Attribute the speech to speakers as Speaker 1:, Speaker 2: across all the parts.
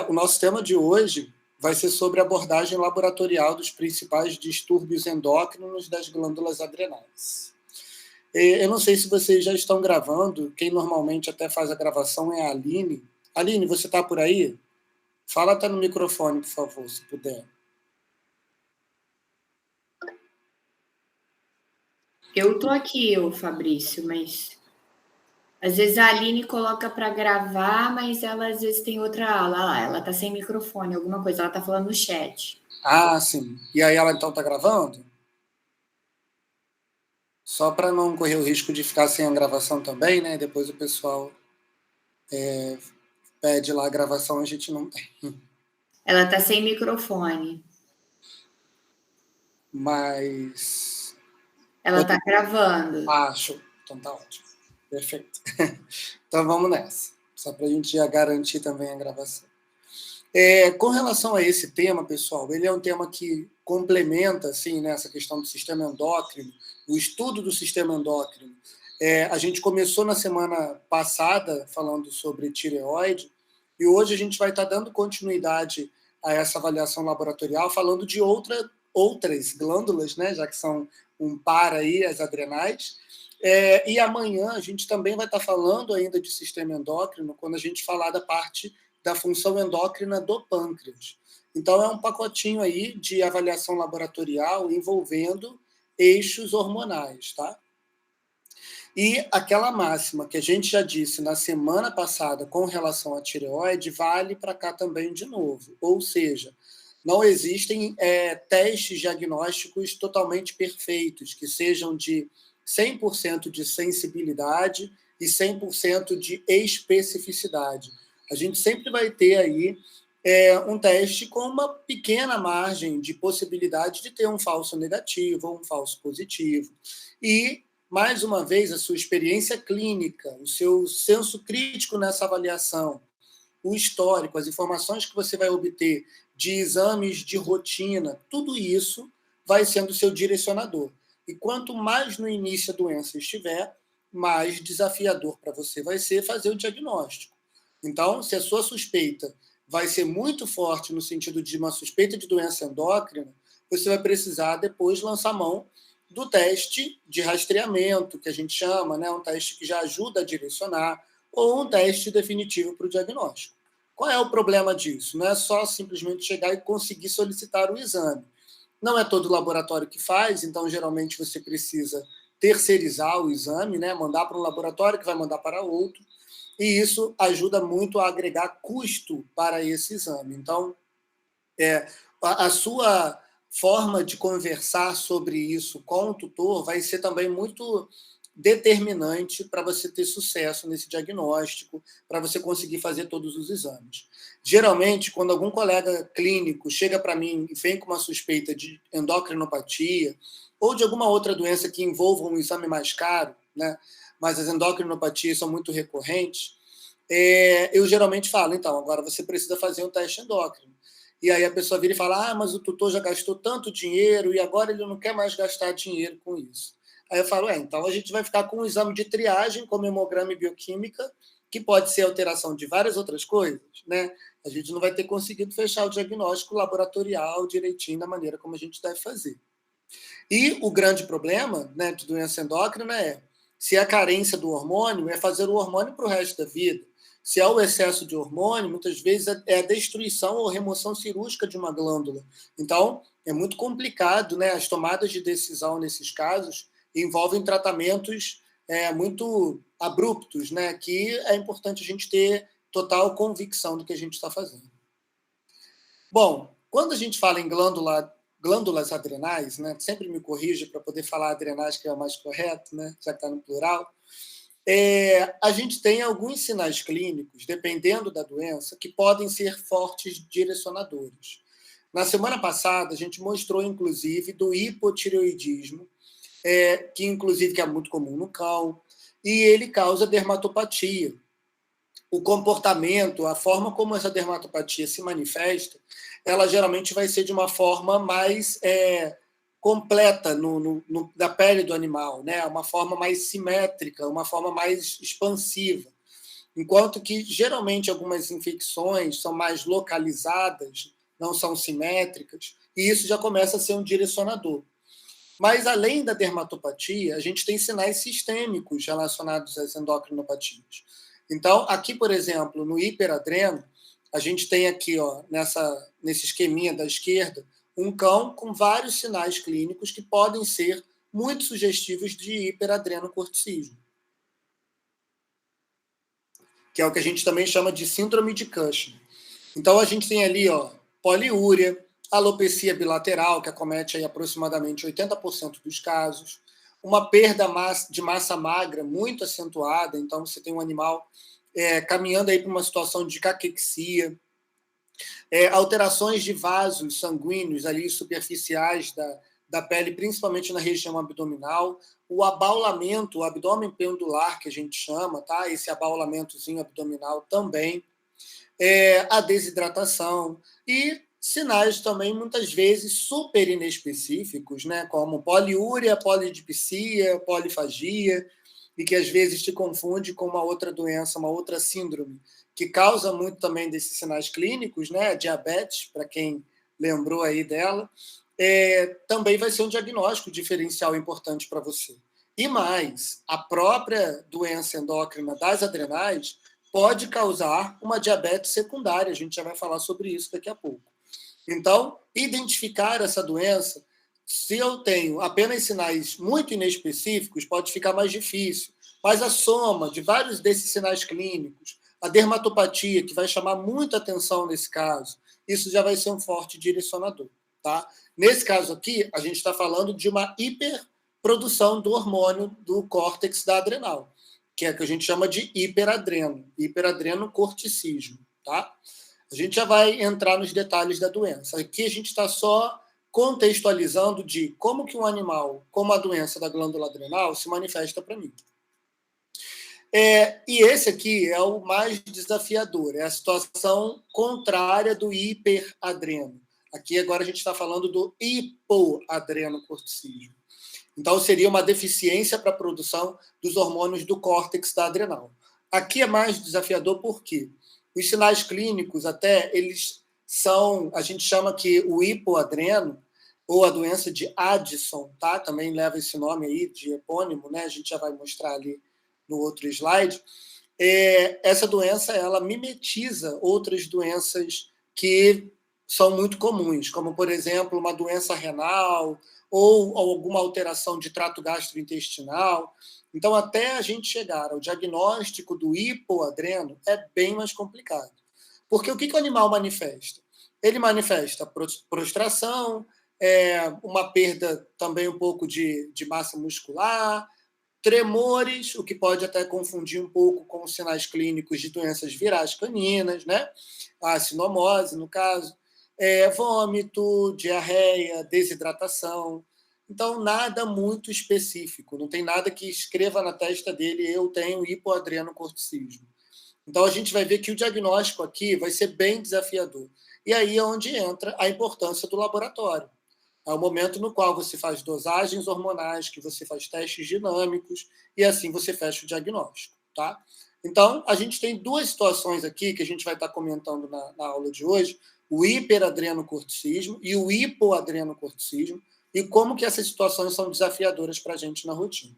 Speaker 1: O nosso tema de hoje vai ser sobre a abordagem laboratorial dos principais distúrbios endócrinos das glândulas adrenais. Eu não sei se vocês já estão gravando, quem normalmente até faz a gravação é a Aline. Aline, você está por aí? Fala até no microfone, por favor, se puder.
Speaker 2: Eu estou aqui, Fabrício, mas às vezes a Aline coloca para gravar, mas ela às vezes tem outra aula lá, ela está sem microfone, alguma coisa, ela está falando no chat.
Speaker 1: Ah, sim. E aí ela então está gravando? Só para não correr o risco de ficar sem a gravação também, né? Depois o pessoal pede lá a gravação, a gente não tem.
Speaker 2: Ela está sem microfone.
Speaker 1: Mas...
Speaker 2: Ela está gravando.
Speaker 1: Acho. Então tá ótimo. Perfeito. Então vamos nessa. Só para a gente já garantir também a gravação. Com relação a esse tema, pessoal, ele é um tema que complementa assim, né, essa questão do sistema endócrino, o estudo do sistema endócrino. A gente começou na semana passada falando sobre tireoide, e hoje a gente vai estar dando continuidade a essa avaliação laboratorial, falando de outras glândulas, né, já que são um par aí, as adrenais. E amanhã a gente também vai estar falando ainda de sistema endócrino, quando a gente falar da parte da função endócrina do pâncreas. Então, é um pacotinho aí de avaliação laboratorial envolvendo eixos hormonais, tá? E aquela máxima que a gente já disse na semana passada com relação à tireoide vale para cá também de novo. Ou seja, não existem testes diagnósticos totalmente perfeitos, que sejam de 100% de sensibilidade e 100% de especificidade. A gente sempre vai ter aí um teste com uma pequena margem de possibilidade de ter um falso negativo ou um falso positivo. E, mais uma vez, a sua experiência clínica, o seu senso crítico nessa avaliação, o histórico, as informações que você vai obter de exames de rotina, tudo isso vai sendo o seu direcionador. E quanto mais no início a doença estiver, mais desafiador para você vai ser fazer o diagnóstico. Então, se a sua suspeita vai ser muito forte no sentido de uma suspeita de doença endócrina, você vai precisar depois lançar mão do teste de rastreamento, que a gente chama, né, um teste que já ajuda a direcionar, ou um teste definitivo para o diagnóstico. Qual é o problema disso? Não é só simplesmente chegar e conseguir solicitar o exame. Não é todo laboratório que faz, então geralmente você precisa terceirizar o exame, né, mandar para um laboratório que vai mandar para outro, e isso ajuda muito a agregar custo para esse exame. Então, a sua forma de conversar sobre isso com o tutor vai ser também muito determinante para você ter sucesso nesse diagnóstico, para você conseguir fazer todos os exames. Geralmente, quando algum colega clínico chega para mim e vem com uma suspeita de endocrinopatia ou de alguma outra doença que envolva um exame mais caro, né, mas as endocrinopatias são muito recorrentes, eu geralmente falo, então, agora você precisa fazer um teste endócrino. E aí a pessoa vira e fala, mas o tutor já gastou tanto dinheiro e agora ele não quer mais gastar dinheiro com isso. Aí eu falo, então a gente vai ficar com um exame de triagem, como hemograma e bioquímica, que pode ser alteração de várias outras coisas, né? A gente não vai ter conseguido fechar o diagnóstico laboratorial direitinho da maneira como a gente deve fazer. E o grande problema, né, de doença endócrina se a carência do hormônio é fazer o hormônio para o resto da vida. Se há o excesso de hormônio, muitas vezes é a destruição ou remoção cirúrgica de uma glândula. Então, é muito complicado, né? As tomadas de decisão nesses casos envolvem tratamentos muito abruptos, né? Que é importante a gente ter total convicção do que a gente está fazendo. Bom, quando a gente fala em glândulas adrenais, né? Sempre me corrija para poder falar adrenais, que é o mais correto, né? Já que está no plural. A gente tem alguns sinais clínicos, dependendo da doença, que podem ser fortes direcionadores. Na semana passada, a gente mostrou, inclusive, do hipotireoidismo, que, inclusive, que é muito comum no cão, e ele causa dermatopatia. O comportamento, a forma como essa dermatopatia se manifesta, ela geralmente vai ser de uma forma mais completa da pele do animal, né? Uma forma mais simétrica, uma forma mais expansiva. enquanto que, geralmente, algumas infecções são mais localizadas, não são simétricas, e isso já começa a ser um direcionador. Mas, além da dermatopatia, a gente tem sinais sistêmicos relacionados às endocrinopatias. Então, aqui, por exemplo, no hiperadreno, a gente tem aqui, ó, nesse esqueminha da esquerda, um cão com vários sinais clínicos que podem ser muito sugestivos de hiperadrenocorticismo, que é o que a gente também chama de síndrome de Cushing. Então, a gente tem ali, ó, poliúria, alopecia bilateral, que acomete aí aproximadamente 80% dos casos, uma perda de massa magra muito acentuada, então você tem um animal caminhando aí para uma situação de caquexia, alterações de vasos sanguíneos ali superficiais da pele, principalmente na região abdominal, o abaulamento, o abdômen pendular, que a gente chama, tá? Esse abaulamentozinho abdominal também, a desidratação e sinais também, muitas vezes, super inespecíficos, né? Como poliúria, polidipsia, polifagia, e que às vezes te confunde com uma outra doença, uma outra síndrome, que causa muito também desses sinais clínicos, né? Diabetes, para quem lembrou aí dela, também vai ser um diagnóstico diferencial importante para você. E mais, a própria doença endócrina das adrenais pode causar uma diabetes secundária, a gente já vai falar sobre isso daqui a pouco. Então, identificar essa doença, se eu tenho apenas sinais muito inespecíficos, pode ficar mais difícil. Mas a soma de vários desses sinais clínicos, a dermatopatia, que vai chamar muita atenção nesse caso, isso já vai ser um forte direcionador. Tá? Nesse caso aqui, a gente está falando de uma hiperprodução do hormônio do córtex da adrenal, que é o que a gente chama de hiperadrenocorticismo. Tá? A gente já vai entrar nos detalhes da doença. Aqui a gente está só contextualizando de como que um animal, como a doença da glândula adrenal, se manifesta para mim. E esse aqui é o mais desafiador, é a situação contrária do hiperadreno. Aqui agora a gente está falando do hipoadrenocorticismo. Então seria uma deficiência para a produção dos hormônios do córtex da adrenal. Aqui é mais desafiador por quê? Os sinais clínicos até, eles são, a gente chama que o hipoadreno, ou a doença de Addison, tá? Também leva esse nome aí de epônimo, né? A gente já vai mostrar ali no outro slide. Essa doença, ela mimetiza outras doenças que são muito comuns, como, por exemplo, uma doença renal ou alguma alteração de trato gastrointestinal. Então, até a gente chegar ao diagnóstico do hipoadreno, é bem mais complicado. Porque o que o animal manifesta? Ele manifesta prostração, uma perda também um pouco de massa muscular, tremores, o que pode até confundir um pouco com os sinais clínicos de doenças virais caninas, né? A sinomose, no caso, vômito, diarreia, desidratação. Então, nada muito específico, não tem nada que escreva na testa dele, eu tenho hipoadrenocorticismo. Então, a gente vai ver que o diagnóstico aqui vai ser bem desafiador. E aí é onde entra a importância do laboratório. É o momento no qual você faz dosagens hormonais, que você faz testes dinâmicos, e assim você fecha o diagnóstico. Tá? Então, a gente tem duas situações aqui que a gente vai estar comentando na aula de hoje, o hiperadrenocorticismo e o hipoadrenocorticismo, e como que essas situações são desafiadoras para a gente na rotina.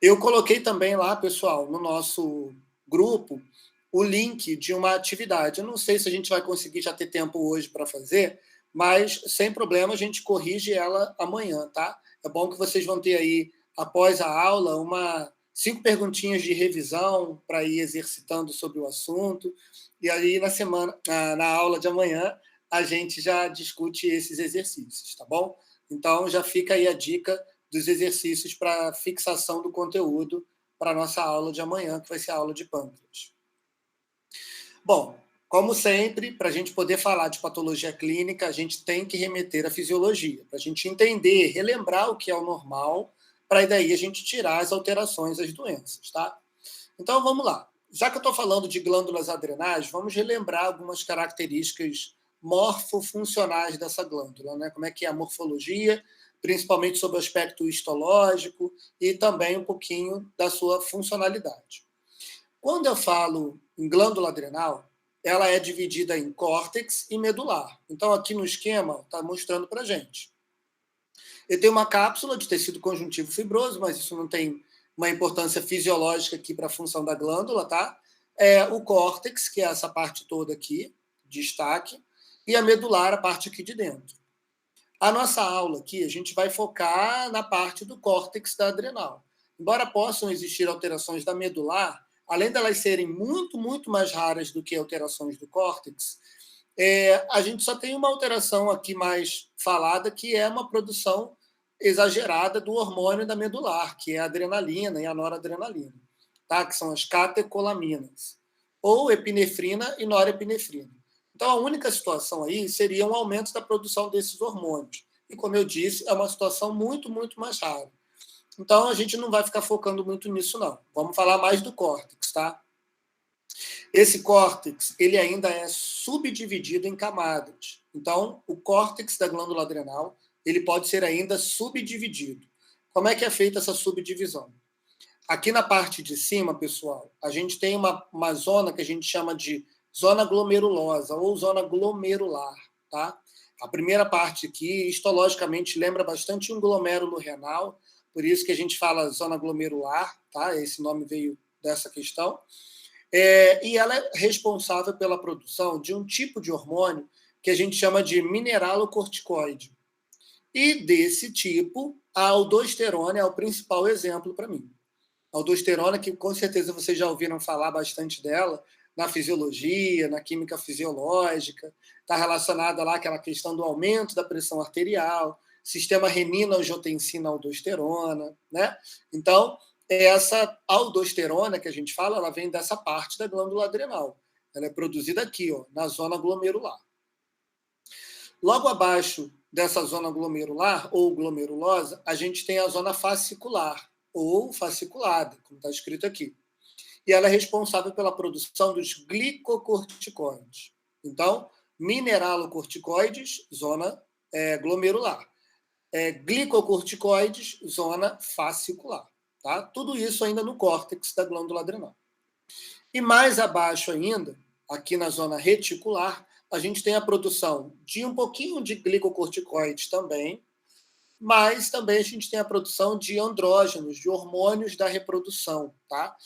Speaker 1: Eu coloquei também lá, pessoal, no nosso grupo, o link de uma atividade. Eu não sei se a gente vai conseguir já ter tempo hoje para fazer, mas sem problema a gente corrige ela amanhã, tá? É bom que vocês vão ter aí, após a aula, 5 perguntinhas de revisão para ir exercitando sobre o assunto. E aí, na aula de amanhã, a gente já discute esses exercícios, tá bom? Então, já fica aí a dica dos exercícios para fixação do conteúdo para a nossa aula de amanhã, que vai ser a aula de pâncreas. Bom, como sempre, para a gente poder falar de patologia clínica, a gente tem que remeter à fisiologia, para a gente entender, relembrar o que é o normal, para daí a gente tirar as alterações, as doenças, tá? Então, vamos lá. Já que eu estou falando de glândulas adrenais, vamos relembrar algumas características morfofuncionais dessa glândula, né? Como é que é a morfologia, principalmente sobre o aspecto histológico e também um pouquinho da sua funcionalidade. Quando eu falo em glândula adrenal, ela é dividida em córtex e medular. Então, aqui no esquema, está mostrando para a gente. Eu tenho uma cápsula de tecido conjuntivo fibroso, mas isso não tem uma importância fisiológica aqui para a função da glândula, tá? É o córtex, que é essa parte toda aqui, destaque, e a medular, a parte aqui de dentro. A nossa aula aqui, a gente vai focar na parte do córtex da adrenal. Embora possam existir alterações da medular, além delas serem muito, muito mais raras do que alterações do córtex, a gente só tem uma alteração aqui mais falada, que é uma produção exagerada do hormônio da medular, que é a adrenalina e a noradrenalina, tá? Que são as catecolaminas, ou epinefrina e norepinefrina. Então, a única situação aí seria um aumento da produção desses hormônios. E, como eu disse, é uma situação muito, muito mais rara. Então, a gente não vai ficar focando muito nisso, não. Vamos falar mais do córtex, tá? Esse córtex, ele ainda é subdividido em camadas. Então, o córtex da glândula adrenal, ele pode ser ainda subdividido. Como é que é feita essa subdivisão? Aqui na parte de cima, pessoal, a gente tem uma zona que a gente chama de zona glomerulosa ou zona glomerular, tá? A primeira parte aqui, histologicamente, lembra bastante um glomérulo renal, por isso que a gente fala zona glomerular, tá? Esse nome veio dessa questão. E ela é responsável pela produção de um tipo de hormônio que a gente chama de mineralocorticoide. E desse tipo, a aldosterona é o principal exemplo para mim. A aldosterona, que com certeza vocês já ouviram falar bastante dela, na fisiologia, na química fisiológica, está relacionada lá àquela questão do aumento da pressão arterial, sistema renina-angiotensina-aldosterona, né? Então, essa aldosterona que a gente fala, ela vem dessa parte da glândula adrenal. Ela é produzida aqui, ó, na zona glomerular. Logo abaixo dessa zona glomerular, ou glomerulosa, a gente tem a zona fascicular, ou fasciculada, como está escrito aqui. E ela é responsável pela produção dos glicocorticoides. Então, mineralocorticoides, zona glomerular. Glicocorticoides, zona fascicular. Tá? Tudo isso ainda no córtex da glândula adrenal. E mais abaixo ainda, aqui na zona reticular, a gente tem a produção de um pouquinho de glicocorticoides também, mas também a gente tem a produção de andrógenos, de hormônios da reprodução, tá?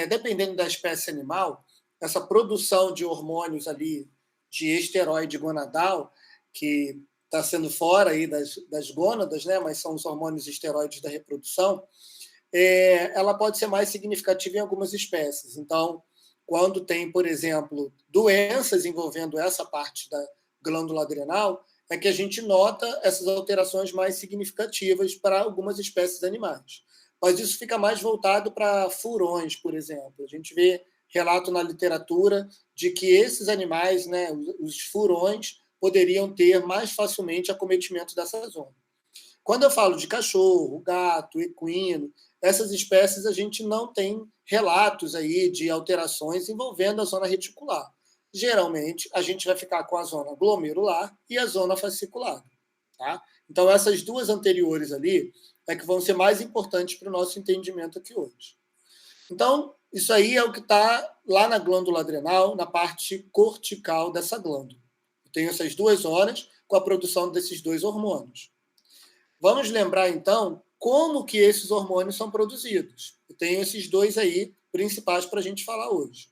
Speaker 1: Dependendo da espécie animal, essa produção de hormônios ali, de esteroide gonadal, que está sendo fora aí das gônadas, né? Mas são os hormônios esteroides da reprodução, ela pode ser mais significativa em algumas espécies. Então, quando tem, por exemplo, doenças envolvendo essa parte da glândula adrenal, é que a gente nota essas alterações mais significativas para algumas espécies animais. Mas isso fica mais voltado para furões, por exemplo. A gente vê relato na literatura de que esses animais, né, os furões, poderiam ter mais facilmente acometimento dessa zona. Quando eu falo de cachorro, gato, equino, essas espécies a gente não tem relatos aí de alterações envolvendo a zona reticular. Geralmente, a gente vai ficar com a zona glomerular e a zona fascicular. Tá? Então, essas duas anteriores ali é que vão ser mais importantes para o nosso entendimento aqui hoje. Então, isso aí é o que está lá na glândula adrenal, na parte cortical dessa glândula. Eu tenho essas duas zonas com a produção desses dois hormônios. Vamos lembrar, então, como que esses hormônios são produzidos. Eu tenho esses dois aí principais para a gente falar hoje.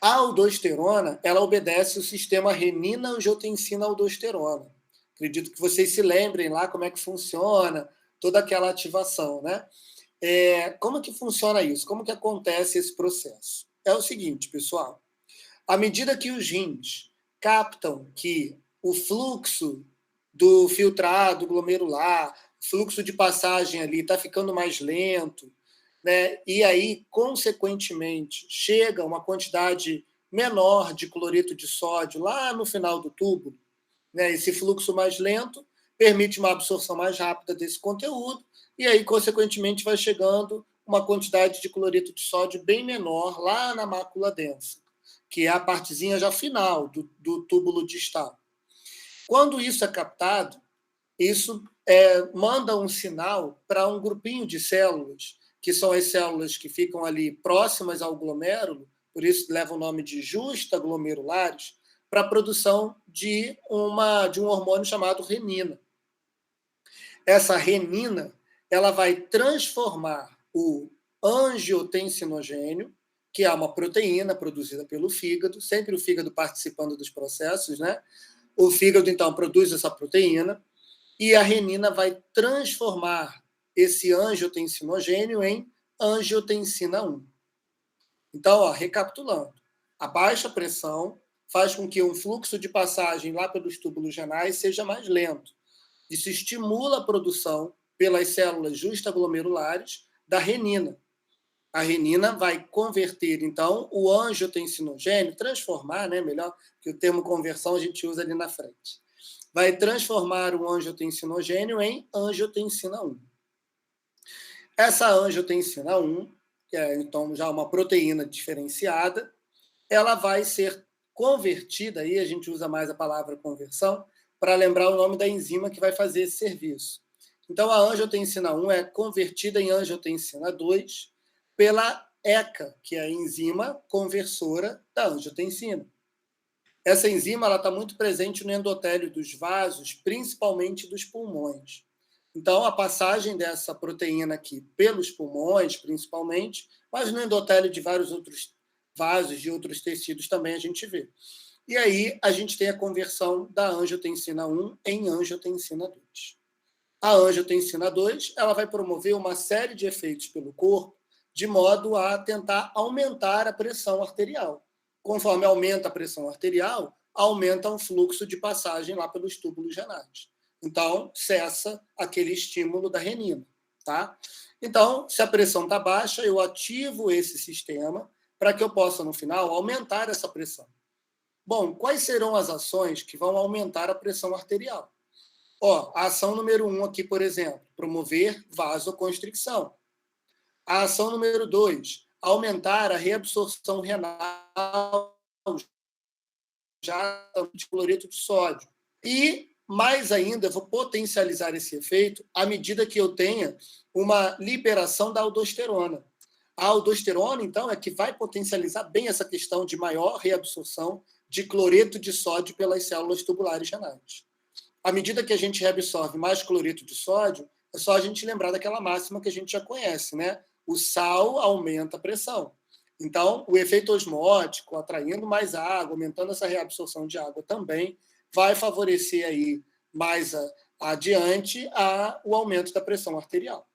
Speaker 1: A aldosterona, ela obedece o sistema renina-angiotensina-aldosterona. Acredito que vocês se lembrem lá como é que funciona toda aquela ativação, né? Como que funciona isso? Como que acontece esse processo? É o seguinte, pessoal. À medida que os rins captam que o fluxo do filtrado glomerular, fluxo de passagem ali está ficando mais lento, né? E aí, consequentemente, chega uma quantidade menor de cloreto de sódio lá no final do tubo, né? Esse fluxo mais lento permite uma absorção mais rápida desse conteúdo, e aí, consequentemente, vai chegando uma quantidade de cloreto de sódio bem menor lá na mácula densa, que é a partezinha já final do túbulo distal. Quando isso é captado, isso manda um sinal para um grupinho de células que são as células que ficam ali próximas ao glomérulo, por isso leva o nome de justaglomerulares, para a produção de um hormônio chamado renina. Essa renina ela vai transformar o angiotensinogênio, que é uma proteína produzida pelo fígado, sempre o fígado participando dos processos, né? O fígado, então, produz essa proteína, e a renina vai transformar esse angiotensinogênio em angiotensina 1. Então, recapitulando, a baixa pressão faz com que um fluxo de passagem lá pelos túbulos renais seja mais lento. Isso estimula a produção pelas células justaglomerulares da renina. A renina vai converter, então, o angiotensinogênio, transformar, né, melhor, que o termo conversão a gente usa ali na frente. Vai transformar o angiotensinogênio em angiotensina 1. Essa angiotensina 1, que é, então, já uma proteína diferenciada, ela vai ser convertida, aí a gente usa mais a palavra conversão, para lembrar o nome da enzima que vai fazer esse serviço. Então, a angiotensina 1 é convertida em angiotensina 2 pela ECA, que é a enzima conversora da angiotensina. Essa enzima está muito presente no endotélio dos vasos, principalmente dos pulmões. Então, a passagem dessa proteína aqui pelos pulmões, principalmente, mas no endotélio de vários outros vasos, de outros tecidos também a gente vê. E aí a gente tem a conversão da angiotensina 1 em angiotensina 2. A angiotensina 2 ela vai promover uma série de efeitos pelo corpo, de modo a tentar aumentar a pressão arterial. Conforme aumenta a pressão arterial, aumenta o fluxo de passagem lá pelos túbulos renais. Então, cessa aquele estímulo da renina, tá? Então, se a pressão está baixa, eu ativo esse sistema para que eu possa, no final, aumentar essa pressão. Bom, quais serão as ações que vão aumentar a pressão arterial? A ação número 1 aqui, por exemplo, promover vasoconstricção. A ação número 2, aumentar a reabsorção renal já de cloreto de sódio. E, mais ainda, vou potencializar esse efeito à medida que eu tenha uma liberação da aldosterona. A aldosterona, então, é que vai potencializar bem essa questão de maior reabsorção de cloreto de sódio pelas células tubulares renais. À medida que a gente reabsorve mais cloreto de sódio, é só a gente lembrar daquela máxima que a gente já conhece, né? O sal aumenta a pressão. Então, o efeito osmótico, atraindo mais água, aumentando essa reabsorção de água também, vai favorecer aí mais adiante o aumento da pressão arterial.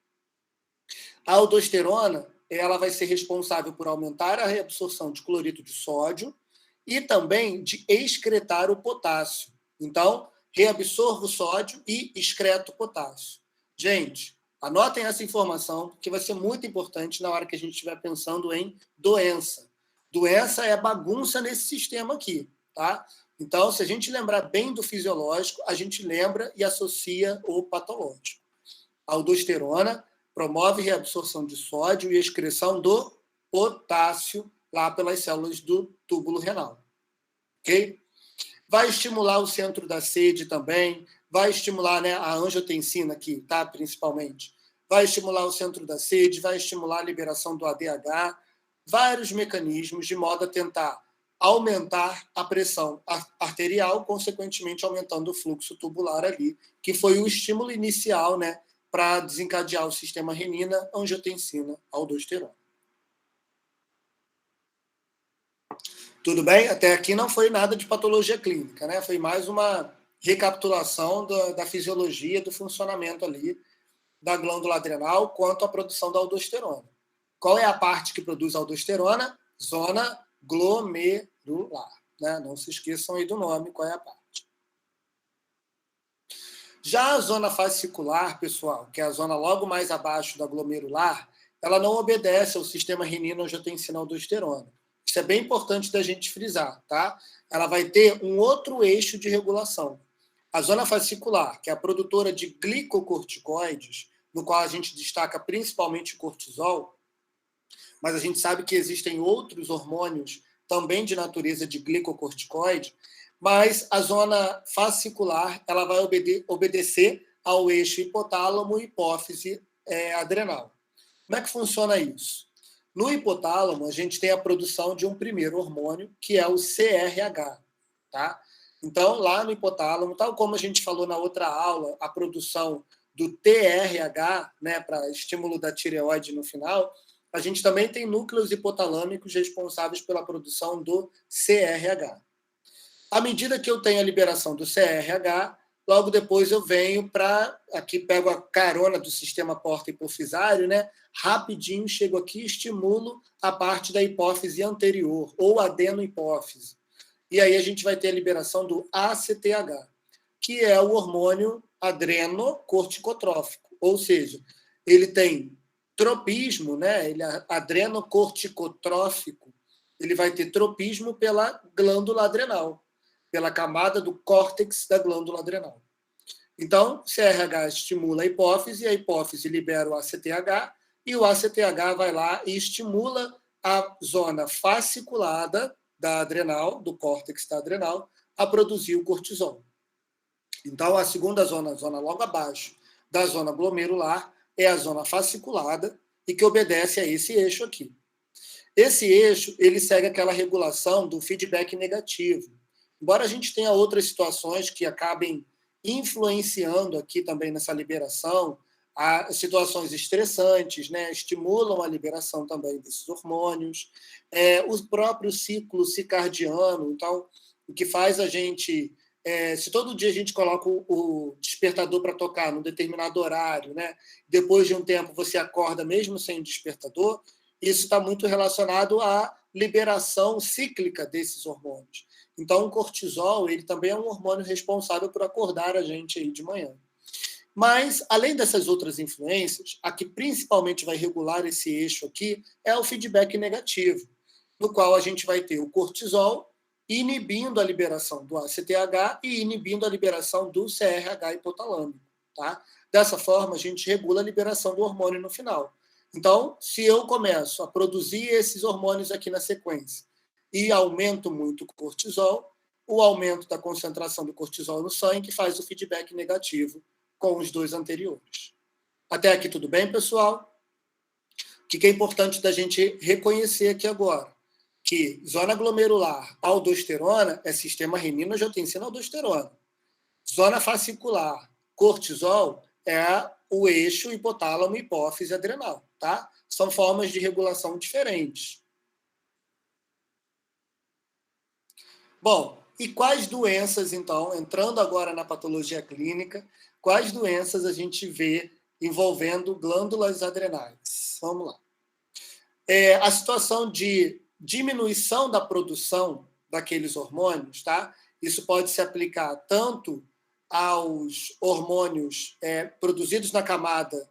Speaker 1: A aldosterona, ela vai ser responsável por aumentar a reabsorção de cloreto de sódio e também de excretar o potássio. Então, reabsorvo o sódio e excreto o potássio. Gente, anotem essa informação, porque vai ser muito importante na hora que a gente estiver pensando em doença. Doença é bagunça nesse sistema aqui, tá? Então, se a gente lembrar bem do fisiológico, a gente lembra e associa o patológico. A aldosterona promove reabsorção de sódio e excreção do potássio lá pelas células do túbulo renal. Ok? Vai estimular o centro da sede também, vai estimular, né, a angiotensina aqui, tá? Principalmente. Vai estimular o centro da sede, vai estimular a liberação do ADH, vários mecanismos de modo a tentar aumentar a pressão arterial, consequentemente aumentando o fluxo tubular ali, que foi o estímulo inicial, né, para desencadear o sistema renina, angiotensina, aldosterona. Tudo bem? Até aqui não foi nada de patologia clínica, né? Foi mais uma recapitulação da fisiologia, do funcionamento ali da glândula adrenal quanto à produção da aldosterona. Qual é a parte que produz aldosterona? Zona glomerular, né? Não se esqueçam aí do nome, qual é a parte. Já a zona fascicular, pessoal, que é a zona logo mais abaixo da glomerular, ela não obedece ao sistema renina-angiotensina-aldosterona. Isso é bem importante da gente frisar, tá? Ela vai ter um outro eixo de regulação. A zona fascicular, que é a produtora de glicocorticoides, no qual a gente destaca principalmente o cortisol, mas a gente sabe que existem outros hormônios também de natureza de glicocorticoide, mas a zona fascicular ela vai obedecer ao eixo hipotálamo e hipófise adrenal. Como é que funciona isso? No hipotálamo, a gente tem a produção de um primeiro hormônio, que é o CRH, tá? Então, lá no hipotálamo, tal como a gente falou na outra aula, a produção do TRH, né, para estímulo da tireoide no final, a gente também tem núcleos hipotalâmicos responsáveis pela produção do CRH. À medida que eu tenho a liberação do CRH, logo depois eu venho para, aqui pego a carona do sistema porta-hipofisário, né? Rapidinho chego aqui e estimulo a parte da hipófise anterior, ou adenohipófise. E aí a gente vai ter a liberação do ACTH, que é o hormônio adrenocorticotrófico, ou seja, ele tem tropismo, né? Ele é adrenocorticotrófico, ele vai ter tropismo pela glândula adrenal, pela camada do córtex da glândula adrenal. Então, CRH estimula a hipófise libera o ACTH, e o ACTH vai lá e estimula a zona fasciculada da adrenal, do córtex da adrenal, a produzir o cortisol. Então, a segunda zona, a zona logo abaixo da zona glomerular, é a zona fasciculada e que obedece a esse eixo aqui. Esse eixo, ele segue aquela regulação do feedback negativo. Embora a gente tenha outras situações que acabem influenciando aqui também nessa liberação, há situações estressantes, né, estimulam a liberação também desses hormônios, o próprio ciclo circadiano, então, o que faz a gente, se todo dia a gente coloca o despertador para tocar num determinado horário, né, depois de um tempo você acorda mesmo sem despertador, isso está muito relacionado à liberação cíclica desses hormônios. Então, o cortisol, ele também é um hormônio responsável por acordar a gente aí de manhã. Mas, além dessas outras influências, a que principalmente vai regular esse eixo aqui é o feedback negativo, no qual a gente vai ter o cortisol inibindo a liberação do ACTH e inibindo a liberação do CRH hipotalâmico, tá? Dessa forma, a gente regula a liberação do hormônio no final. Então, se eu começo a produzir esses hormônios aqui na sequência e aumento muito o cortisol, o aumento da concentração do cortisol no sangue faz o feedback negativo com os dois anteriores. Até aqui tudo bem, pessoal? O que é importante da gente reconhecer aqui agora? Que zona glomerular, aldosterona, é sistema renina-angiotensina-aldosterona. Zona fascicular, cortisol, é o eixo hipotálamo-hipófise adrenal, tá? São formas de regulação diferentes. Bom, e quais doenças, então, entrando agora na patologia clínica, quais doenças a gente vê envolvendo glândulas adrenais? Vamos lá. A situação de diminuição da produção daqueles hormônios, tá? Isso pode se aplicar tanto aos hormônios produzidos na camada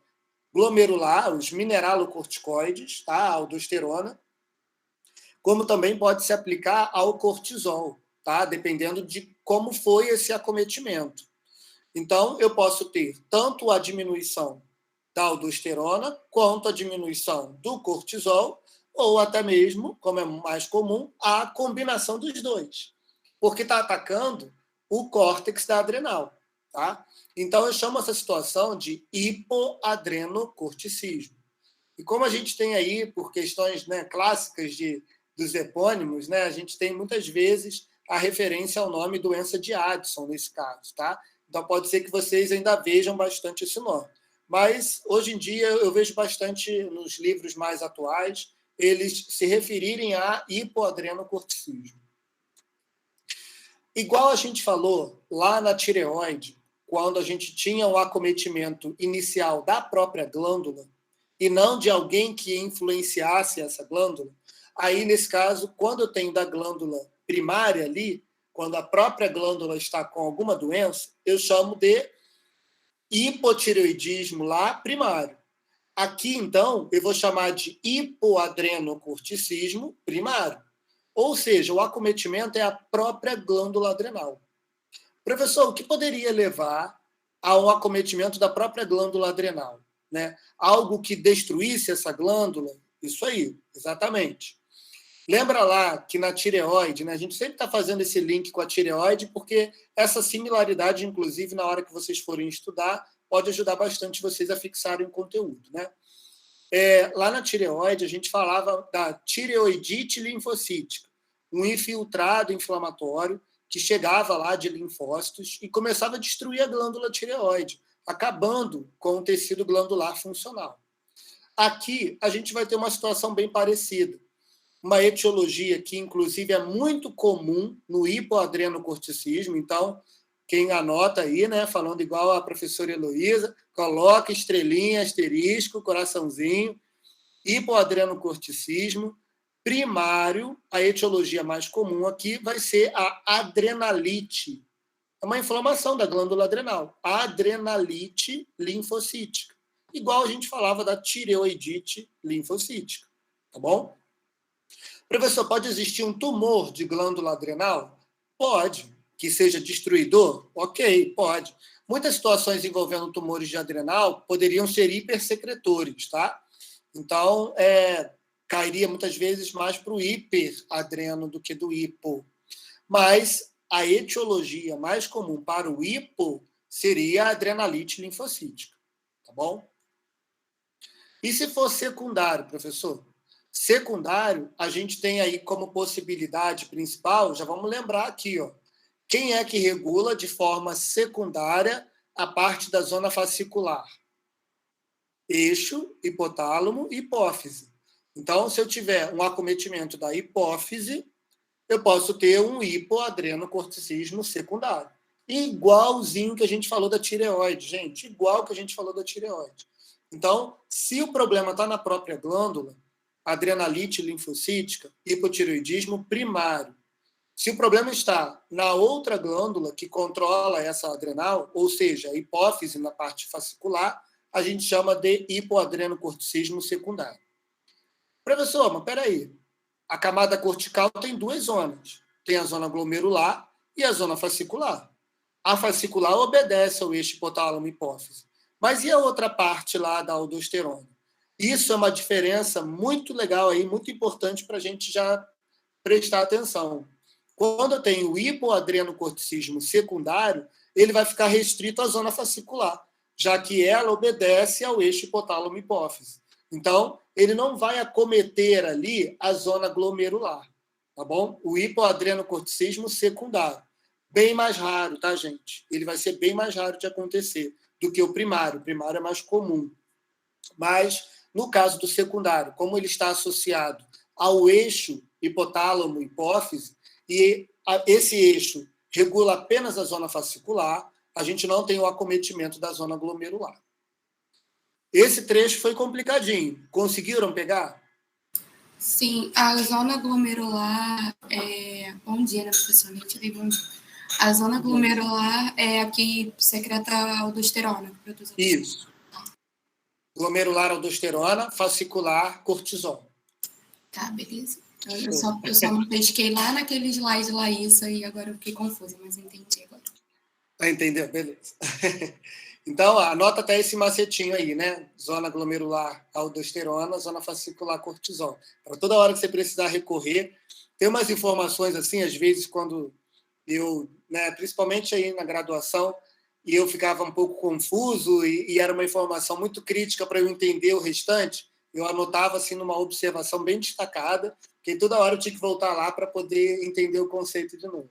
Speaker 1: glomerular, os mineralocorticoides, tá? A aldosterona, como também pode se aplicar ao cortisol, tá? Dependendo de como foi esse acometimento. Então, eu posso ter tanto a diminuição da aldosterona quanto a diminuição do cortisol, ou até mesmo, como é mais comum, a combinação dos dois, porque está atacando o córtex da adrenal, tá? Então, eu chamo essa situação de hipoadrenocorticismo. E como a gente tem aí, por questões, né, clássicas dos epônimos, né, a gente tem muitas vezes a referência ao nome doença de Addison, nesse caso, tá? Então, pode ser que vocês ainda vejam bastante esse nome. Mas, hoje em dia, eu vejo bastante nos livros mais atuais eles se referirem a hipoadrenocorticismo. Igual a gente falou lá na tireoide, quando a gente tinha um acometimento inicial da própria glândula, e não de alguém que influenciasse essa glândula, aí, nesse caso, quando eu tenho da glândula primária ali, quando a própria glândula está com alguma doença, eu chamo de hipotireoidismo lá primário. Aqui, então, eu vou chamar de hipoadrenocorticismo primário. Ou seja, o acometimento é a própria glândula adrenal. Professor, o que poderia levar a um acometimento da própria glândula adrenal? Né? Algo que destruísse essa glândula? Isso aí, exatamente. Lembra lá que na tireoide, né, a gente sempre está fazendo esse link com a tireoide, porque essa similaridade, inclusive, na hora que vocês forem estudar, pode ajudar bastante vocês a fixarem o conteúdo. Né? Lá na tireoide, a gente falava da tireoidite linfocítica, um infiltrado inflamatório que chegava lá de linfócitos e começava a destruir a glândula tireoide, acabando com o tecido glandular funcional. Aqui, a gente vai ter uma situação bem parecida. Uma etiologia que, inclusive, é muito comum no hipoadrenocorticismo. Então, quem anota aí, né, falando igual a professora Heloísa, coloca estrelinha, asterisco, coraçãozinho, hipoadrenocorticismo primário. A etiologia mais comum aqui vai ser a adrenalite. É uma inflamação da glândula adrenal, a adrenalite linfocítica. Igual a gente falava da tireoidite linfocítica, tá bom? Professor, pode existir um tumor de glândula adrenal? Pode. Que seja destruidor? Ok, pode. Muitas situações envolvendo tumores de adrenal poderiam ser hipersecretores, tá? Então, cairia muitas vezes mais para o hiperadreno do que do hipo. Mas a etiologia mais comum para o hipo seria a adrenalite linfocítica, tá bom? E se for secundário, professor? Secundário, a gente tem aí como possibilidade principal, já vamos lembrar aqui, ó, quem é que regula de forma secundária a parte da zona fascicular? Eixo, hipotálamo e hipófise. Então, se eu tiver um acometimento da hipófise, eu posso ter um hipoadrenocorticismo secundário. Igualzinho que a gente falou da tireoide, gente, igual que a gente falou da tireoide. Então, se o problema está na própria glândula, adrenalite linfocítica, hipotireoidismo primário. Se o problema está na outra glândula que controla essa adrenal, ou seja, a hipófise na parte fascicular, a gente chama de hipoadrenocorticismo secundário. Professor, mas peraí, a camada cortical tem duas zonas. Tem a zona glomerular e a zona fascicular. A fascicular obedece ao eixo hipotálamo-hipófise. Mas e a outra parte lá da aldosterona? Isso é uma diferença muito legal aí, muito importante para a gente já prestar atenção. Quando eu tenho o hipoadrenocorticismo secundário, ele vai ficar restrito à zona fascicular, já que ela obedece ao eixo hipotálamo-hipófise. Então, ele não vai acometer ali a zona glomerular, tá bom? O hipoadrenocorticismo secundário. Bem mais raro, tá, gente? Ele vai ser bem mais raro de acontecer do que o primário. O primário é mais comum. Mas, no caso do secundário, como ele está associado ao eixo hipotálamo-hipófise, e esse eixo regula apenas a zona fascicular, a gente não tem o acometimento da zona glomerular. Esse trecho foi complicadinho. Conseguiram pegar?
Speaker 3: Sim, a zona glomerular bom dia, né, professor? Bom dia. A zona glomerular é a que secreta aldosterona. Que produz aldosterona.
Speaker 1: Isso. Glomerular, aldosterona, fascicular, cortisol.
Speaker 3: Tá, beleza. Eu só não pesquei lá naquele slide lá isso e agora eu fiquei confusa, mas entendi agora.
Speaker 1: Entendeu? Beleza. Então, anota até esse macetinho aí, né? Zona glomerular, aldosterona, zona fascicular, cortisol. Para toda hora que você precisar recorrer, tem umas informações assim, às vezes, quando eu, né, principalmente aí na graduação, e eu ficava um pouco confuso e era uma informação muito crítica para eu entender o restante, eu anotava assim numa observação bem destacada, que toda hora eu tinha que voltar lá para poder entender o conceito de novo.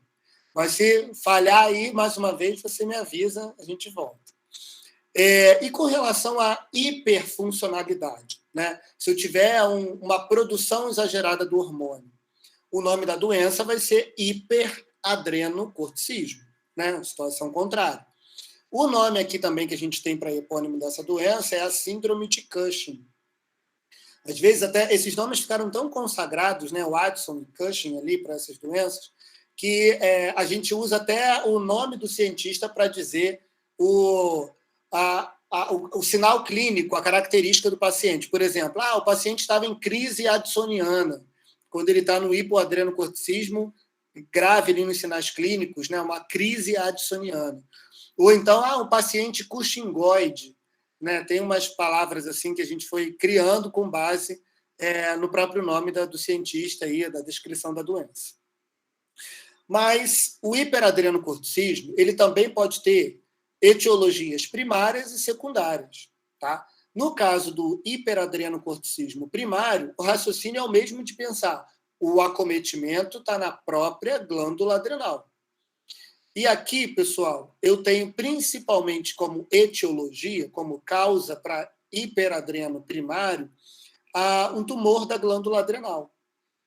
Speaker 1: Mas se falhar aí, mais uma vez, você me avisa, a gente volta. E com relação à hiperfuncionalidade, né? Se eu tiver uma produção exagerada do hormônio, o nome da doença vai ser hiperadrenocorticismo, né? Situação contrária. O nome aqui também que a gente tem para epônimo dessa doença é a síndrome de Cushing. Às vezes até esses nomes ficaram tão consagrados, né? Watson e Cushing ali para essas doenças, que a gente usa até o nome do cientista para dizer o sinal clínico, a característica do paciente. Por exemplo, o paciente estava em crise addisoniana, quando ele está no hipoadrenocorticismo grave ali nos sinais clínicos, né, uma crise addisoniana. Ou então, um paciente cushingoide, né, tem umas palavras assim que a gente foi criando com base no próprio nome do cientista, aí, da descrição da doença. Mas o hiperadrenocorticismo, ele também pode ter etiologias primárias e secundárias, tá? No caso do hiperadrenocorticismo primário, o raciocínio é o mesmo de pensar o acometimento está na própria glândula adrenal. E aqui, pessoal, eu tenho principalmente como etiologia, como causa para hiperadreno primário, um tumor da glândula adrenal.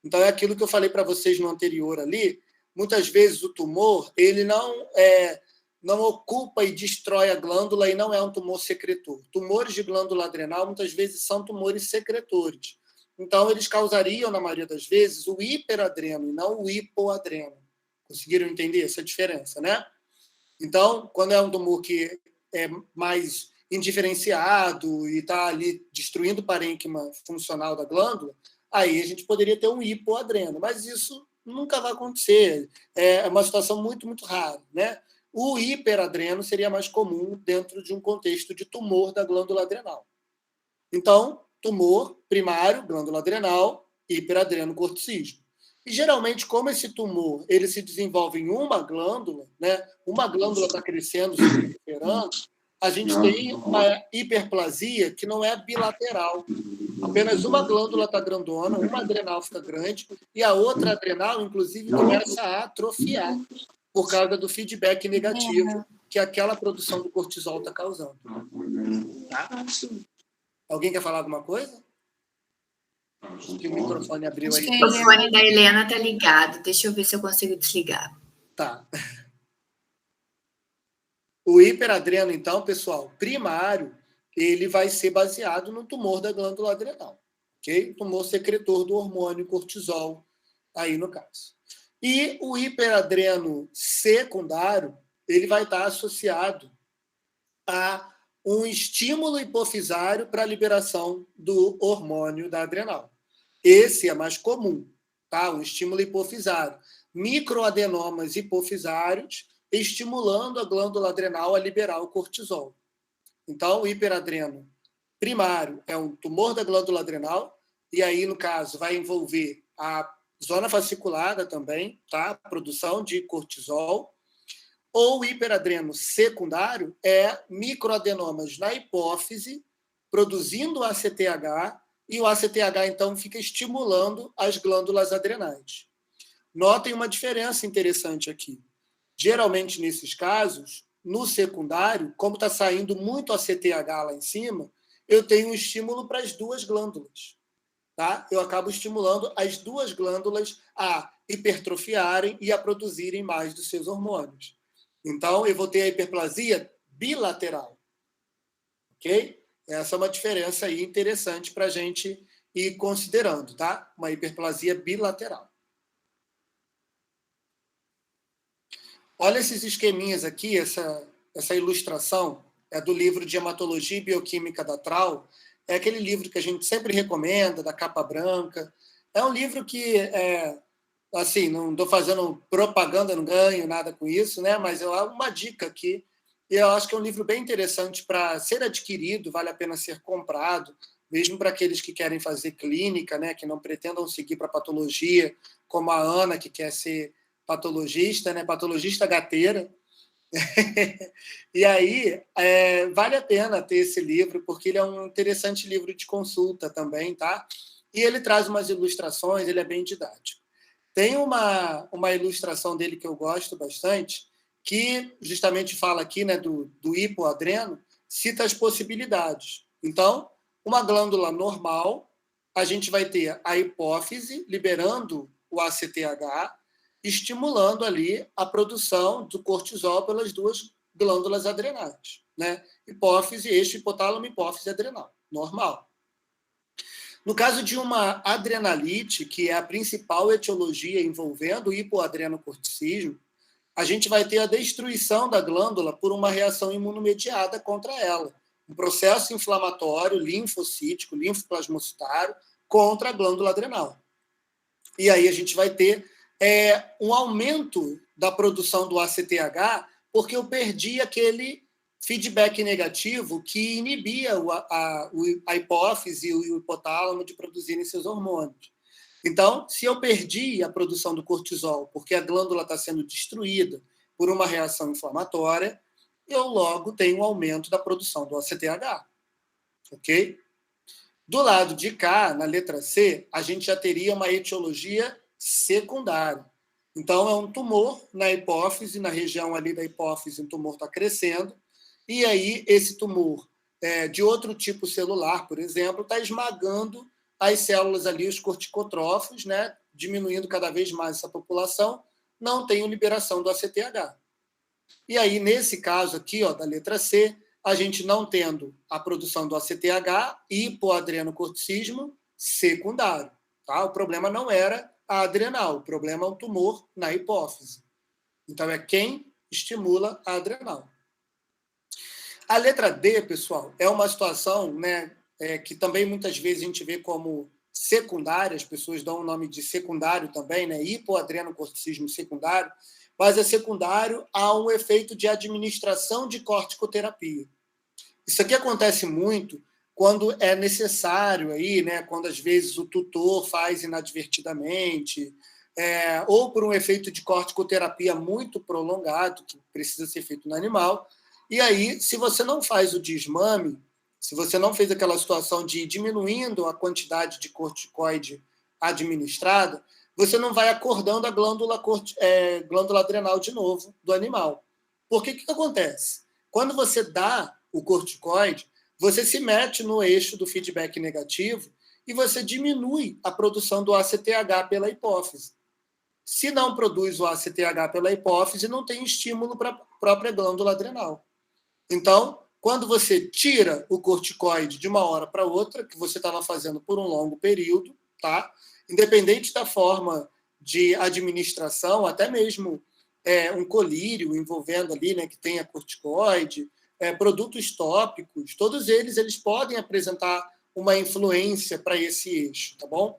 Speaker 1: Então, é aquilo que eu falei para vocês no anterior ali. Muitas vezes o tumor ele não ocupa e destrói a glândula e não é um tumor secretor. Tumores de glândula adrenal, muitas vezes, são tumores secretores. Então, eles causariam, na maioria das vezes, o hiperadreno e não o hipoadreno. Conseguiram entender essa diferença, né? Então, quando é um tumor que é mais indiferenciado e está ali destruindo o parênquima funcional da glândula, aí a gente poderia ter um hipoadreno, mas isso nunca vai acontecer. É uma situação muito, muito rara, né? O hiperadreno seria mais comum dentro de um contexto de tumor da glândula adrenal. Então, tumor primário, glândula adrenal, hiperadrenocorticismo. E, geralmente, como esse tumor ele se desenvolve em uma glândula, né? Uma glândula está crescendo, se proliferando, a gente tem uma hiperplasia que não é bilateral. Apenas uma glândula está grandona, uma adrenal fica grande, e a outra adrenal, inclusive, começa a atrofiar por causa do feedback negativo que aquela produção do cortisol está causando. Tá? Alguém quer falar alguma coisa? Acho que o microfone abriu aí.
Speaker 2: O microfone da Helena está ligado. Deixa eu ver se eu consigo desligar.
Speaker 1: Tá. O hiperadreno, então, pessoal, primário, ele vai ser baseado no tumor da glândula adrenal. Ok? Tumor secretor do hormônio cortisol, aí no caso. E o hiperadreno secundário, ele vai estar associado a um estímulo hipofisário para a liberação do hormônio da adrenal. Esse é mais comum, tá? Um estímulo hipofisário. Microadenomas hipofisários estimulando a glândula adrenal a liberar o cortisol. Então, o hiperadreno primário é um tumor da glândula adrenal, e aí, no caso, vai envolver a zona fasciculada também, tá? A produção de cortisol. Ou o hiperadreno secundário é microadenomas na hipófise, produzindo ACTH, e o ACTH, então, fica estimulando as glândulas adrenais. Notem uma diferença interessante aqui. Geralmente, nesses casos, no secundário, como está saindo muito ACTH lá em cima, eu tenho um estímulo para as duas glândulas. Tá? Eu acabo estimulando as duas glândulas a hipertrofiarem e a produzirem mais dos seus hormônios. Então, eu vou ter a hiperplasia bilateral. Ok? Essa é uma diferença aí interessante para a gente ir considerando, tá? Uma hiperplasia bilateral. Olha esses esqueminhas aqui, essa ilustração é do livro de Hematologia e Bioquímica da Trau. É aquele livro que a gente sempre recomenda, da capa branca. É um livro que, assim, não estou fazendo propaganda, não ganho nada com isso, né? Mas é uma dica aqui. E eu acho que é um livro bem interessante para ser adquirido, vale a pena ser comprado, mesmo para aqueles que querem fazer clínica, né? Que não pretendam seguir para patologia, como a Ana, que quer ser patologista, né? Patologista gateira. E aí, vale a pena ter esse livro, porque ele é um interessante livro de consulta também, tá? E ele traz umas ilustrações, ele é bem didático. Tem uma ilustração dele que eu gosto bastante, que justamente fala aqui, né, do hipoadreno, cita as possibilidades. Então, uma glândula normal, a gente vai ter a hipófise liberando o ACTH, estimulando ali a produção do cortisol pelas duas glândulas adrenais, né? Hipófise, eixo hipotálamo, hipófise adrenal, normal. No caso de uma adrenalite, que é a principal etiologia envolvendo o hipoadrenocorticismo, a gente vai ter a destruição da glândula por uma reação imunomediada contra ela, um processo inflamatório, linfocítico, linfoplasmocitário, contra a glândula adrenal. E aí a gente vai ter um aumento da produção do ACTH, porque eu perdi aquele feedback negativo que inibia a hipófise e o hipotálamo de produzirem seus hormônios. Então, se eu perdi a produção do cortisol porque a glândula está sendo destruída por uma reação inflamatória, eu logo tenho um aumento da produção do ACTH. ok? Do lado de cá, na letra C, a gente já teria uma etiologia secundária. Então, é um tumor na hipófise, na região ali da hipófise, o tumor está crescendo, e aí esse tumor de outro tipo celular, por exemplo, está esmagando as células ali, os corticotrófos, né, diminuindo cada vez mais essa população, não tem liberação do ACTH. E aí, nesse caso aqui, ó, da letra C, a gente não tendo a produção do ACTH, hipoadrenocorticismo secundário. Tá? O problema não era a adrenal, o problema é o tumor na hipófise. Então, é quem estimula a adrenal. A letra D, pessoal, é uma situação, né, que também muitas vezes a gente vê como secundária, as pessoas dão o nome de secundário também, né, hipoadrenocorticismo secundário, mas é secundário a um efeito de administração de corticoterapia. Isso aqui acontece muito quando é necessário, aí, né, quando às vezes o tutor faz inadvertidamente, ou por um efeito de corticoterapia muito prolongado, que precisa ser feito no animal. E aí, se você não faz o desmame, se você não fez aquela situação de ir diminuindo a quantidade de corticoide administrada, você não vai acordando a glândula adrenal de novo do animal. Por que acontece? Quando você dá o corticoide, você se mete no eixo do feedback negativo e você diminui a produção do ACTH pela hipófise. Se não produz o ACTH pela hipófise, não tem estímulo para a própria glândula adrenal. Então, quando você tira o corticoide de uma hora para outra, que você estava fazendo por um longo período, tá? Independente da forma de administração, até mesmo um colírio envolvendo ali, né, que tenha corticoide, produtos tópicos, todos eles podem apresentar uma influência para esse eixo, tá bom?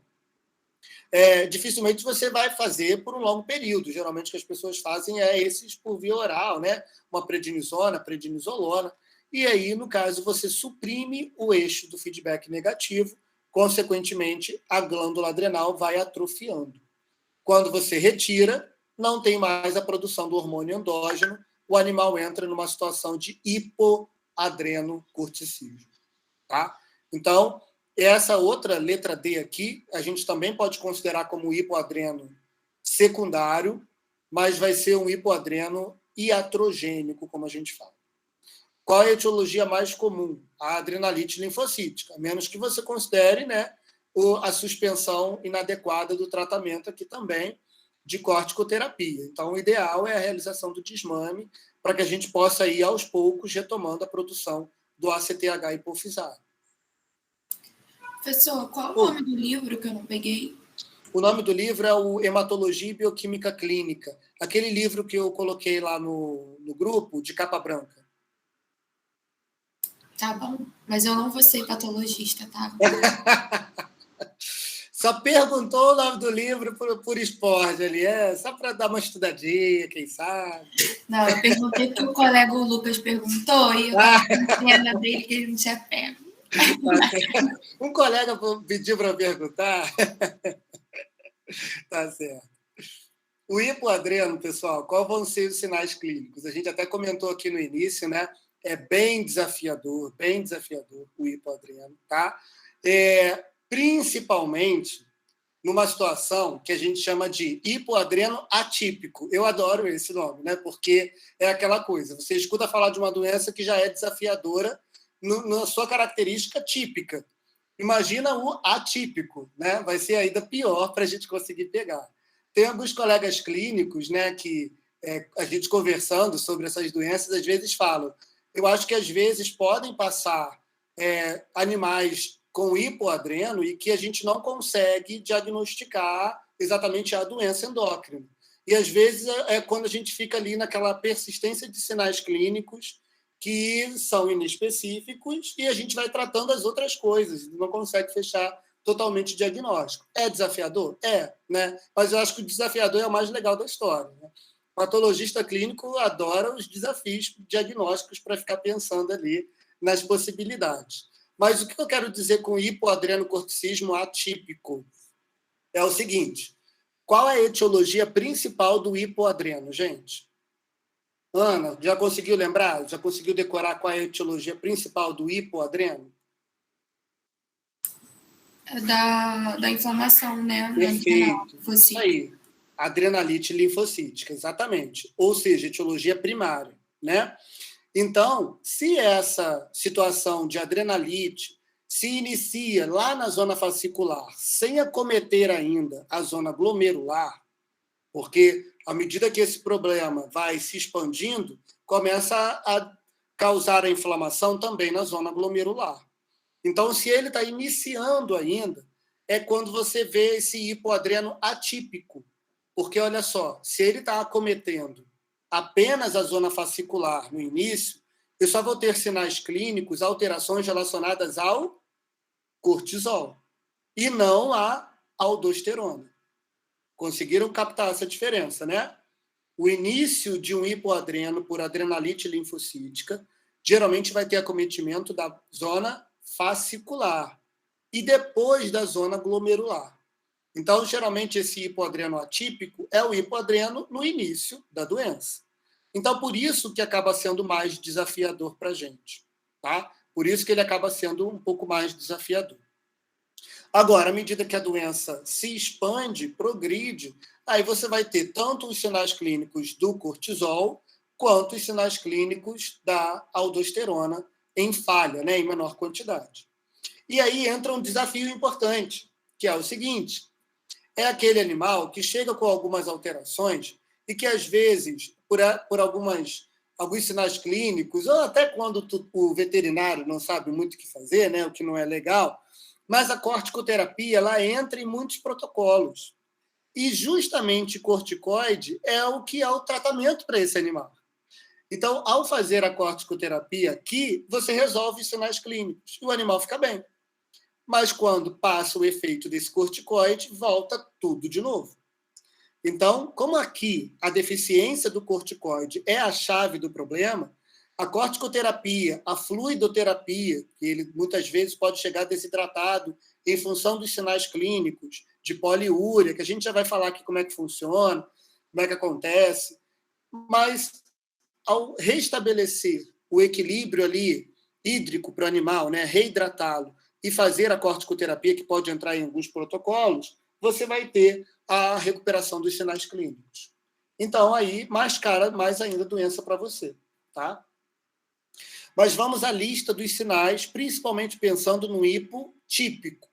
Speaker 1: Dificilmente você vai fazer por um longo período. Geralmente o que as pessoas fazem esses por via oral, né? Uma prednisona, prednisolona, e aí, no caso, você suprime o eixo do feedback negativo, consequentemente, a glândula adrenal vai atrofiando. Quando você retira, não tem mais a produção do hormônio endógeno, o animal entra numa situação de hipoadrenocorticismo. Tá? Então, essa outra letra D aqui, a gente também pode considerar como hipoadreno secundário, mas vai ser um hipoadreno iatrogênico, como a gente fala. Qual é a etiologia mais comum? A adrenalite linfocítica, a menos que você considere, né, a suspensão inadequada do tratamento aqui também de corticoterapia. Então, o ideal é a realização do desmame para que a gente possa ir, aos poucos, retomando a produção do ACTH hipofisário.
Speaker 3: Professor, qual o nome do livro que eu não peguei?
Speaker 1: O nome do livro é o Hematologia e Bioquímica Clínica, aquele livro que eu coloquei lá no grupo, de capa branca.
Speaker 3: Tá bom, mas eu não vou ser patologista, tá?
Speaker 1: Só perguntou o nome do livro por esporte ali, só para dar uma estudadinha, quem sabe.
Speaker 3: Não, eu perguntei porque o colega Lucas perguntou e eu estava com pena dele que ele não tinha pego.
Speaker 1: Um colega pediu para perguntar. Tá certo. O hipoadreno, pessoal, quais vão ser os sinais clínicos? A gente até comentou aqui no início, né? É bem desafiador o hipoadreno, tá? Principalmente numa situação que a gente chama de hipoadreno atípico. Eu adoro esse nome, né? Porque é aquela coisa, você escuta falar de uma doença que já é desafiadora na sua característica típica. Imagina o atípico, né? Vai ser ainda pior para a gente conseguir pegar. Tem alguns colegas clínicos, né, que a gente conversando sobre essas doenças, às vezes falam, eu acho que às vezes podem passar animais com hipoadreno e que a gente não consegue diagnosticar exatamente a doença endócrina. E às vezes quando a gente fica ali naquela persistência de sinais clínicos que são inespecíficos e a gente vai tratando as outras coisas, não consegue fechar totalmente diagnóstico. É desafiador? Né? Mas eu acho que o desafiador é o mais legal da história. Né? O patologista clínico adora os desafios diagnósticos para ficar pensando ali nas possibilidades. Mas o que eu quero dizer com hipoadrenocorticismo atípico é o seguinte, qual é a etiologia principal do hipoadreno, gente? Ana, já conseguiu lembrar? Já conseguiu decorar qual é a etiologia principal do hipoadreno?
Speaker 3: Da inflamação, né?
Speaker 1: Perfeito. Isso aí. Adrenalite linfocítica, exatamente. Ou seja, etiologia primária, né? Então, se essa situação de adrenalite se inicia lá na zona fascicular, sem acometer ainda a zona glomerular, porque à medida que esse problema vai se expandindo, começa a causar a inflamação também na zona glomerular. Então, se ele está iniciando ainda, é quando você vê esse hipoadreno atípico. Porque, olha só, se ele está acometendo apenas a zona fascicular no início, eu só vou ter sinais clínicos, alterações relacionadas ao cortisol e não à aldosterona. Conseguiram captar essa diferença, né? O início de um hipoadreno por adrenalite linfocítica geralmente vai ter acometimento da zona fascicular e depois da zona glomerular. Então, geralmente, esse hipoadreno atípico é o hipoadreno no início da doença. Então, por isso que acaba sendo mais desafiador para a gente. Tá? Por isso que ele acaba sendo um pouco mais desafiador. Agora, à medida que a doença se expande, progride, aí você vai ter tanto os sinais clínicos do cortisol, quanto os sinais clínicos da aldosterona em falha, né, em menor quantidade. E aí entra um desafio importante, que é o seguinte: é aquele animal que chega com algumas alterações e que, às vezes, por alguns sinais clínicos, ou até quando o veterinário não sabe muito o que fazer, né, o que não é legal, mas a corticoterapia ela entra em muitos protocolos. E justamente corticoide é o que é o tratamento para esse animal. Então, ao fazer a corticoterapia aqui, você resolve os sinais clínicos e o animal fica bem. Mas quando passa o efeito desse corticoide, volta tudo de novo. Então, como aqui a deficiência do corticoide é a chave do problema, a corticoterapia, a fluidoterapia, que ele muitas vezes pode chegar desidratado em função dos sinais clínicos de poliúria, que a gente já vai falar aqui como é que funciona, como é que acontece, mas ao restabelecer o equilíbrio ali hídrico para o animal, né, reidratá-lo e fazer a corticoterapia, que pode entrar em alguns protocolos, você vai ter a recuperação dos sinais clínicos. Então, aí, mais cara, mais ainda doença para você, tá? Mas vamos à lista dos sinais, principalmente pensando no hipotípico.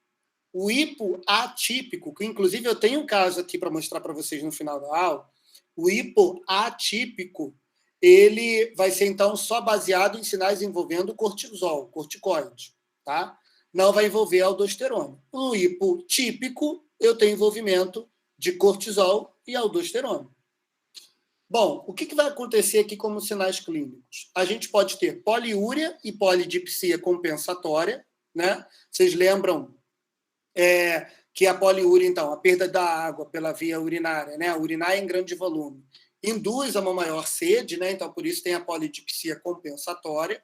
Speaker 1: O hipoatípico, que inclusive eu tenho um caso aqui para mostrar para vocês no final da aula, o hipoatípico, ele vai ser, então, só baseado em sinais envolvendo cortisol, corticoide, tá? Não vai envolver aldosterona. No hipotípico, eu tenho envolvimento de cortisol e aldosterona. Bom, o que vai acontecer aqui como sinais clínicos? A gente pode ter poliúria e polidipsia compensatória, né? Vocês lembram que a poliúria, então, a perda da água pela via urinária, né? Urinar em grande volume, induz a uma maior sede, né? Então, por isso tem a polidipsia compensatória.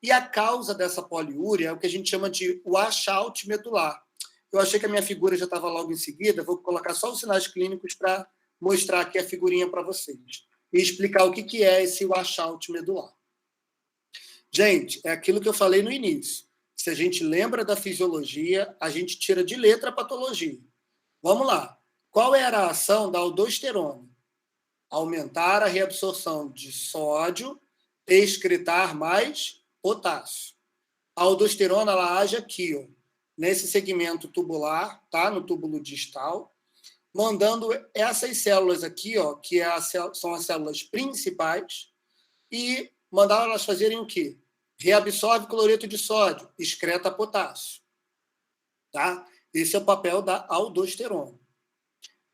Speaker 1: E a causa dessa poliúria é o que a gente chama de washout medular. Eu achei que a minha figura já estava logo em seguida, vou colocar só os sinais clínicos para mostrar aqui a figurinha para vocês e explicar o que é esse washout medular. Gente, é aquilo que eu falei no início. Se a gente lembra da fisiologia, a gente tira de letra a patologia. Vamos lá. Qual era a ação da aldosterona? Aumentar a reabsorção de sódio, excretar mais potássio. A aldosterona ela age aqui, ó, nesse segmento tubular, tá? No túbulo distal, mandando essas células aqui, ó, que são as células principais, e mandar elas fazerem o quê? Reabsorve cloreto de sódio, excreta potássio. Tá? Esse é o papel da aldosterona.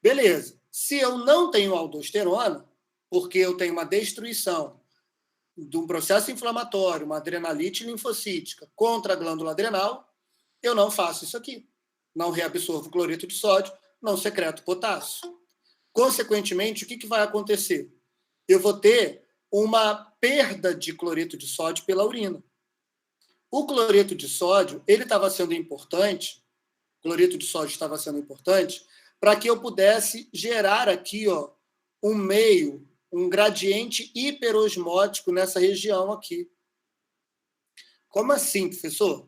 Speaker 1: Beleza. Se eu não tenho aldosterona, porque eu tenho uma destruição de um processo inflamatório, uma adrenalite linfocítica contra a glândula adrenal, eu não faço isso aqui. Não reabsorvo cloreto de sódio, não secreto potássio. Consequentemente, o que vai acontecer? Eu vou ter uma perda de cloreto de sódio pela urina. O cloreto de sódio, ele estava sendo importante, cloreto de sódio estava sendo importante, para que eu pudesse gerar aqui, ó, um meio, um gradiente hiperosmótico nessa região aqui. Como assim, professor?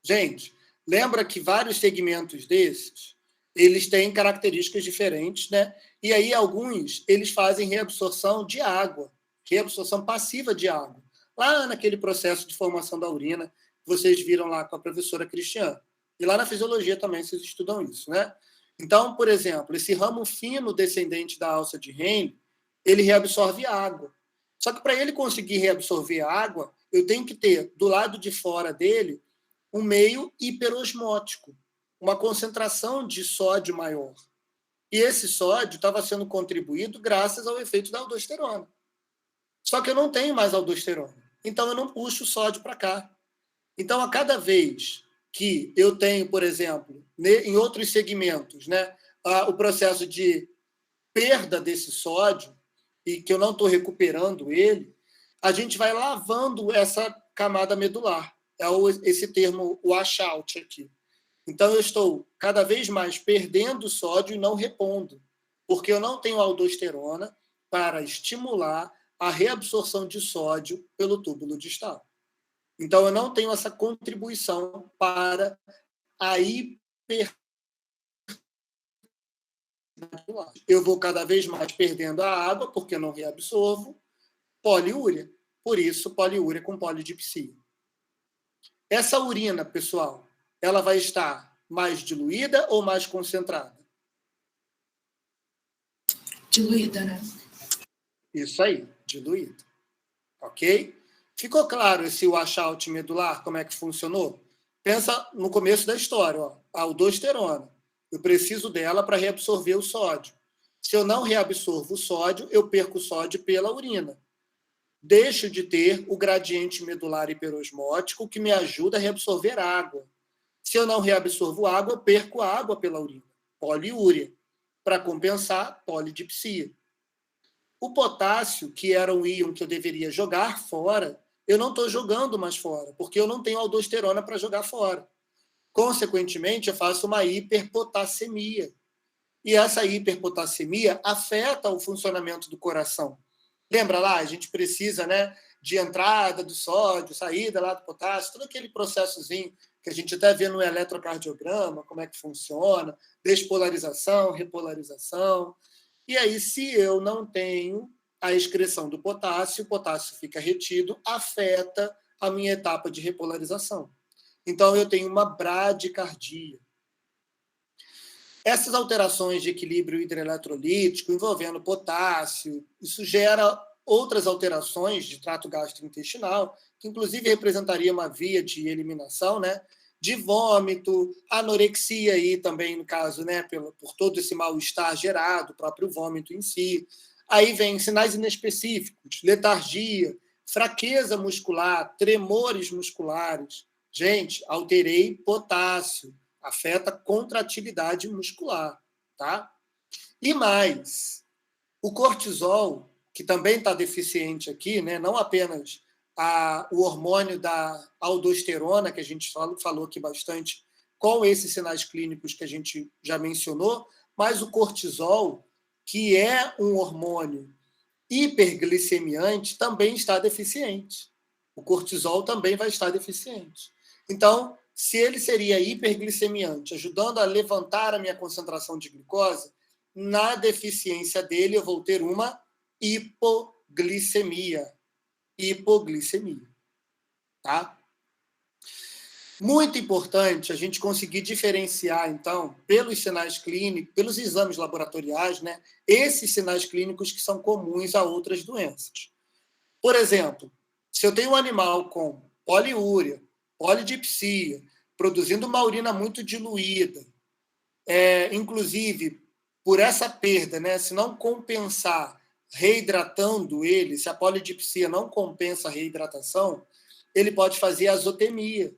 Speaker 1: Gente, Lembra que vários segmentos desses, eles têm características diferentes, né? E aí, alguns, eles fazem reabsorção de água, reabsorção passiva de água. Lá naquele processo de formação da urina, vocês viram lá com a professora Cristiane. E lá na fisiologia também vocês estudam isso, né? Então, por exemplo, esse ramo fino descendente da alça de Henle, ele reabsorve água. Só que para ele conseguir reabsorver água, eu tenho que ter, do lado de fora dele, um meio hiperosmótico, uma concentração de sódio maior. E esse sódio estava sendo contribuído graças ao efeito da aldosterona. Só que eu não tenho mais aldosterona. Então, eu não puxo o sódio para cá. Então, a cada vez que eu tenho, por exemplo, em outros segmentos, né, o processo de perda desse sódio, e que eu não estou recuperando ele, a gente vai lavando essa camada medular. É esse termo washout aqui. Então, eu estou cada vez mais perdendo sódio e não repondo, porque eu não tenho aldosterona para estimular a reabsorção de sódio pelo túbulo distal. Então, eu não tenho essa contribuição para a hiper. Eu vou cada vez mais perdendo a água, porque eu não reabsorvo, poliúria. Por isso, poliúria com polidipsia. Essa urina, pessoal, ela vai estar mais diluída ou mais concentrada?
Speaker 3: Diluída, né?
Speaker 1: Isso aí, diluída. Ok? Ficou claro esse washout medular, como é que funcionou? Pensa no começo da história, ó, a aldosterona. Eu preciso dela para reabsorver o sódio. Se eu não reabsorvo o sódio, eu perco o sódio pela urina. Deixo de ter o gradiente medular hiperosmótico que me ajuda a reabsorver água. Se eu não reabsorvo água, eu perco a água pela urina. Poliúria. Para compensar, polidipsia. O potássio, que era um íon que eu deveria jogar fora, eu não estou jogando mais fora, porque eu não tenho aldosterona para jogar fora. Consequentemente, eu faço uma hiperpotassemia. E essa hiperpotassemia afeta o funcionamento do coração. Lembra lá? A gente precisa, né, de entrada do sódio, saída lá do potássio, todo aquele processozinho que a gente até vê no eletrocardiograma, como é que funciona, despolarização, repolarização. E aí, se eu não tenho a excreção do potássio, o potássio fica retido, afeta a minha etapa de repolarização. Então, eu tenho uma bradicardia. Essas alterações de equilíbrio hidroeletrolítico envolvendo potássio, isso gera outras alterações de trato gastrointestinal, que inclusive representaria uma via de eliminação, né? De vômito, anorexia aí também, no caso, né? Por todo esse mal-estar gerado, o próprio vômito em si. Aí vem sinais inespecíficos, letargia, fraqueza muscular, tremores musculares. Gente, alterei potássio. Afeta a contratilidade muscular, tá? E mais, o cortisol, que também está deficiente aqui, né? Não apenas o hormônio da aldosterona, que a gente falou aqui bastante, com esses sinais clínicos que a gente já mencionou, mas o cortisol, que é um hormônio hiperglicemiante, também está deficiente. O cortisol também vai estar deficiente. Então, se ele seria hiperglicemiante, ajudando a levantar a minha concentração de glicose, na deficiência dele eu vou ter uma hipoglicemia. Hipoglicemia. Tá? Muito importante a gente conseguir diferenciar, então, pelos sinais clínicos, pelos exames laboratoriais, né, esses sinais clínicos que são comuns a outras doenças. Por exemplo, se eu tenho um animal com poliúria, polidipsia, produzindo uma urina muito diluída, inclusive, por essa perda, né, se não compensar reidratando ele, se a polidipsia não compensa a reidratação, ele pode fazer azotemia,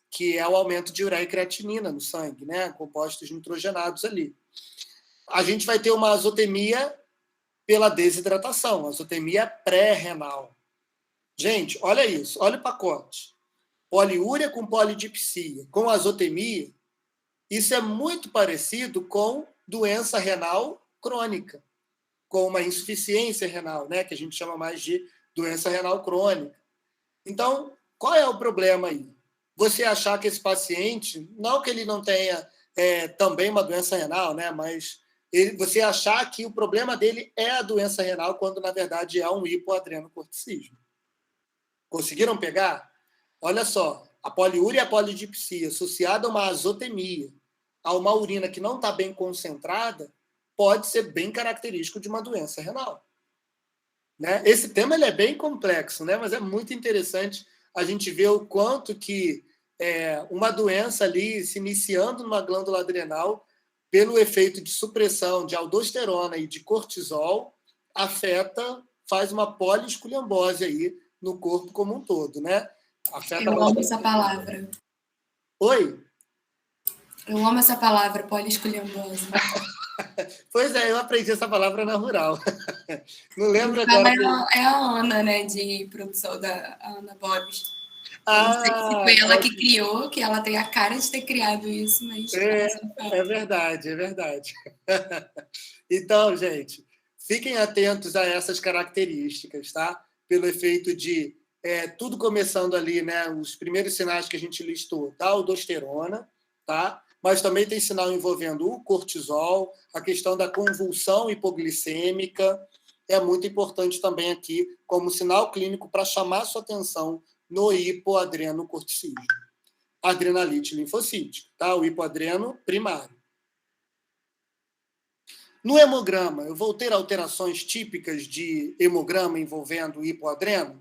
Speaker 1: que é o aumento de ureia e creatinina no sangue, né, compostos nitrogenados ali. A gente vai ter uma azotemia pela desidratação, azotemia pré-renal. Gente, olha isso, olha o pacote. Poliúria com polidipsia, com azotemia, isso é muito parecido com doença renal crônica, com uma insuficiência renal, né, que a gente chama mais de doença renal crônica. Então, qual é o problema aí? você achar que esse paciente, não que ele não tenha também uma doença renal, né? Mas você achar que o problema dele é a doença renal, quando na verdade é um hipoadrenocorticismo. Conseguiram pegar? Olha só, a poliúria e a polidipsia associada a uma azotemia, a uma urina que não está bem concentrada, pode ser bem característico de uma doença renal. Né? Esse tema ele é bem complexo, né? Mas é muito interessante a gente ver o quanto que uma doença ali se iniciando numa glândula adrenal, pelo efeito de supressão de aldosterona e de cortisol, faz uma poliesculhambose aí no corpo como um todo, né?
Speaker 3: Eu amo essa palavra.
Speaker 1: Oi?
Speaker 3: Eu amo essa palavra, poliesculhambose.
Speaker 1: Pois é, eu aprendi essa palavra na Rural. Não lembro
Speaker 3: então,
Speaker 1: agora.
Speaker 3: É a Ana, né, de produção da Ana Bobs.
Speaker 1: Ah,
Speaker 3: não sei se foi ela que criou, que ela tem a cara de ter criado isso, mas...
Speaker 1: É verdade, é verdade. Então, gente, fiquem atentos a essas características, tá? Pelo efeito de tudo começando ali, né? Os primeiros sinais que a gente listou da aldosterona, tá? Mas também tem sinal envolvendo o cortisol, a questão da convulsão hipoglicêmica. É muito importante também aqui como sinal clínico para chamar a sua atenção no hipoadrenocorticismo. Adrenalite linfocítica, tá? O hipoadreno primário. No hemograma, eu vou ter alterações típicas de hemograma envolvendo o hipoadreno.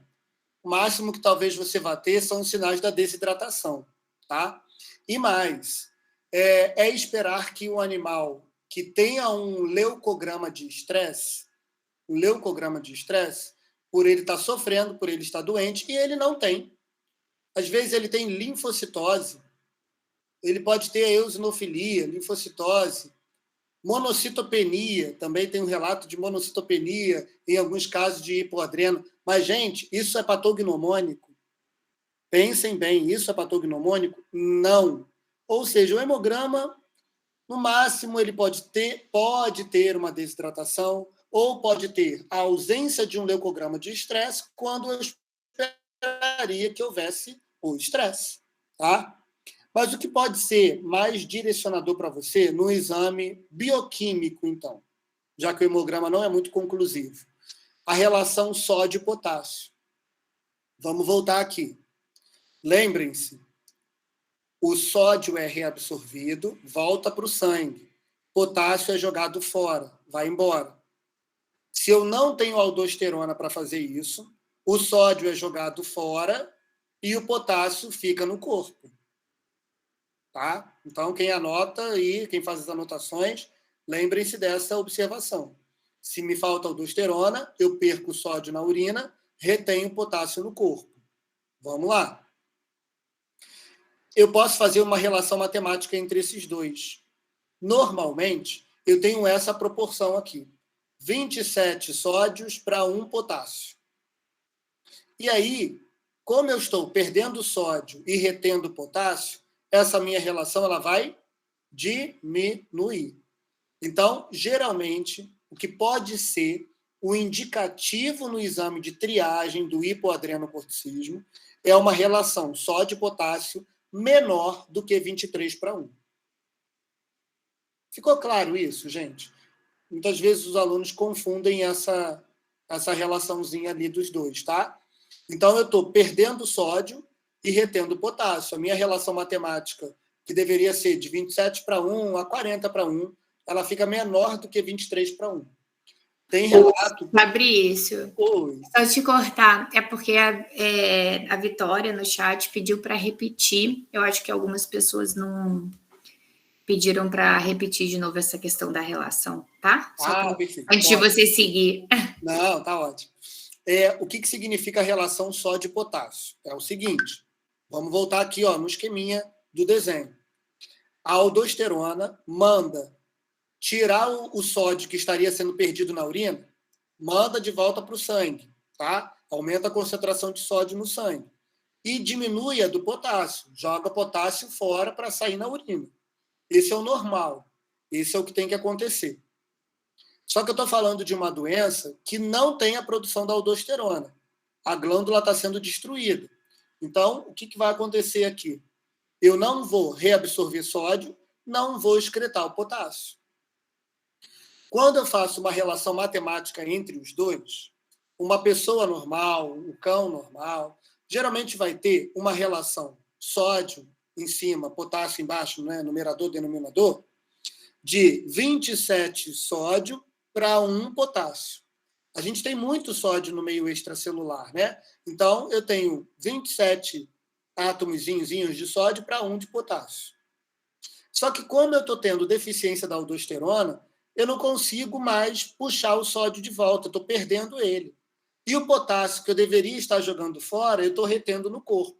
Speaker 1: O máximo que talvez você vá ter são os sinais da desidratação, tá? E mais, é esperar que o animal que tenha um leucograma de estresse, por ele estar sofrendo, por ele estar doente, e ele não tem. Às vezes ele tem linfocitose, ele pode ter eosinofilia, linfocitose, monocitopenia, também tem um relato de monocitopenia, em alguns casos de hipoadreno. Mas, gente, isso é patognomônico? Pensem bem, isso é patognomônico? Não. Ou seja, o hemograma, no máximo, ele pode ter uma desidratação, ou pode ter a ausência de um leucograma de estresse, quando eu esperaria que houvesse o estresse, tá? Mas o que pode ser mais direcionador para você no exame bioquímico, então, já que o hemograma não é muito conclusivo? A relação sódio-potássio. Vamos voltar aqui. Lembrem-se, o sódio é reabsorvido, volta para o sangue. Potássio é jogado fora, vai embora. Se eu não tenho aldosterona para fazer isso, o sódio é jogado fora e o potássio fica no corpo. Tá? Então, quem anota e quem faz as anotações, lembrem-se dessa observação. Se me falta aldosterona, eu perco o sódio na urina, retenho potássio no corpo. Vamos lá. Eu posso fazer uma relação matemática entre esses dois. Normalmente, eu tenho essa proporção aqui. 27 sódios para 1 potássio. E aí, como eu estou perdendo sódio e retendo potássio, essa minha relação ela vai diminuir. Então, geralmente, o que pode ser o indicativo no exame de triagem do hipoadrenocorticismo é uma relação sódio-potássio menor do que 23 para 1. Ficou claro isso, gente? Muitas vezes os alunos confundem essa relaçãozinha ali dos dois, tá? Então, eu estou perdendo sódio e retendo potássio. A minha relação matemática, que deveria ser de 27 para 1 a 40 para 1, ela fica menor do que 23 para 1. Tem relato...
Speaker 2: Fabrício, só te cortar, é porque a Vitória no chat pediu para repetir. Eu acho que algumas pessoas não pediram para repetir de novo essa questão da relação, tá?
Speaker 1: Perfeito.
Speaker 2: Antes de você seguir.
Speaker 1: Não, tá ótimo. O que significa a relação sódio-potássio? É o seguinte, vamos voltar aqui no esqueminha do desenho. A aldosterona manda tirar o sódio que estaria sendo perdido na urina, manda de volta para o sangue, tá? Aumenta a concentração de sódio no sangue. E diminui a do potássio, joga potássio fora para sair na urina. Esse é o normal, esse é o que tem que acontecer. Só que eu estou falando de uma doença que não tem a produção da aldosterona. A glândula está sendo destruída. Então, o que vai acontecer aqui? Eu não vou reabsorver sódio, não vou excretar o potássio. Quando eu faço uma relação matemática entre os dois, uma pessoa normal, um cão normal, geralmente vai ter uma relação sódio em cima, potássio embaixo, né, numerador, denominador, de 27 sódio para 1 potássio. A gente tem muito sódio no meio extracelular, né? Então, eu tenho 27 átomozinhos de sódio para 1 de potássio. Só que como eu estou tendo deficiência da aldosterona, eu não consigo mais puxar o sódio de volta, eu estou perdendo ele. E o potássio que eu deveria estar jogando fora, eu estou retendo no corpo.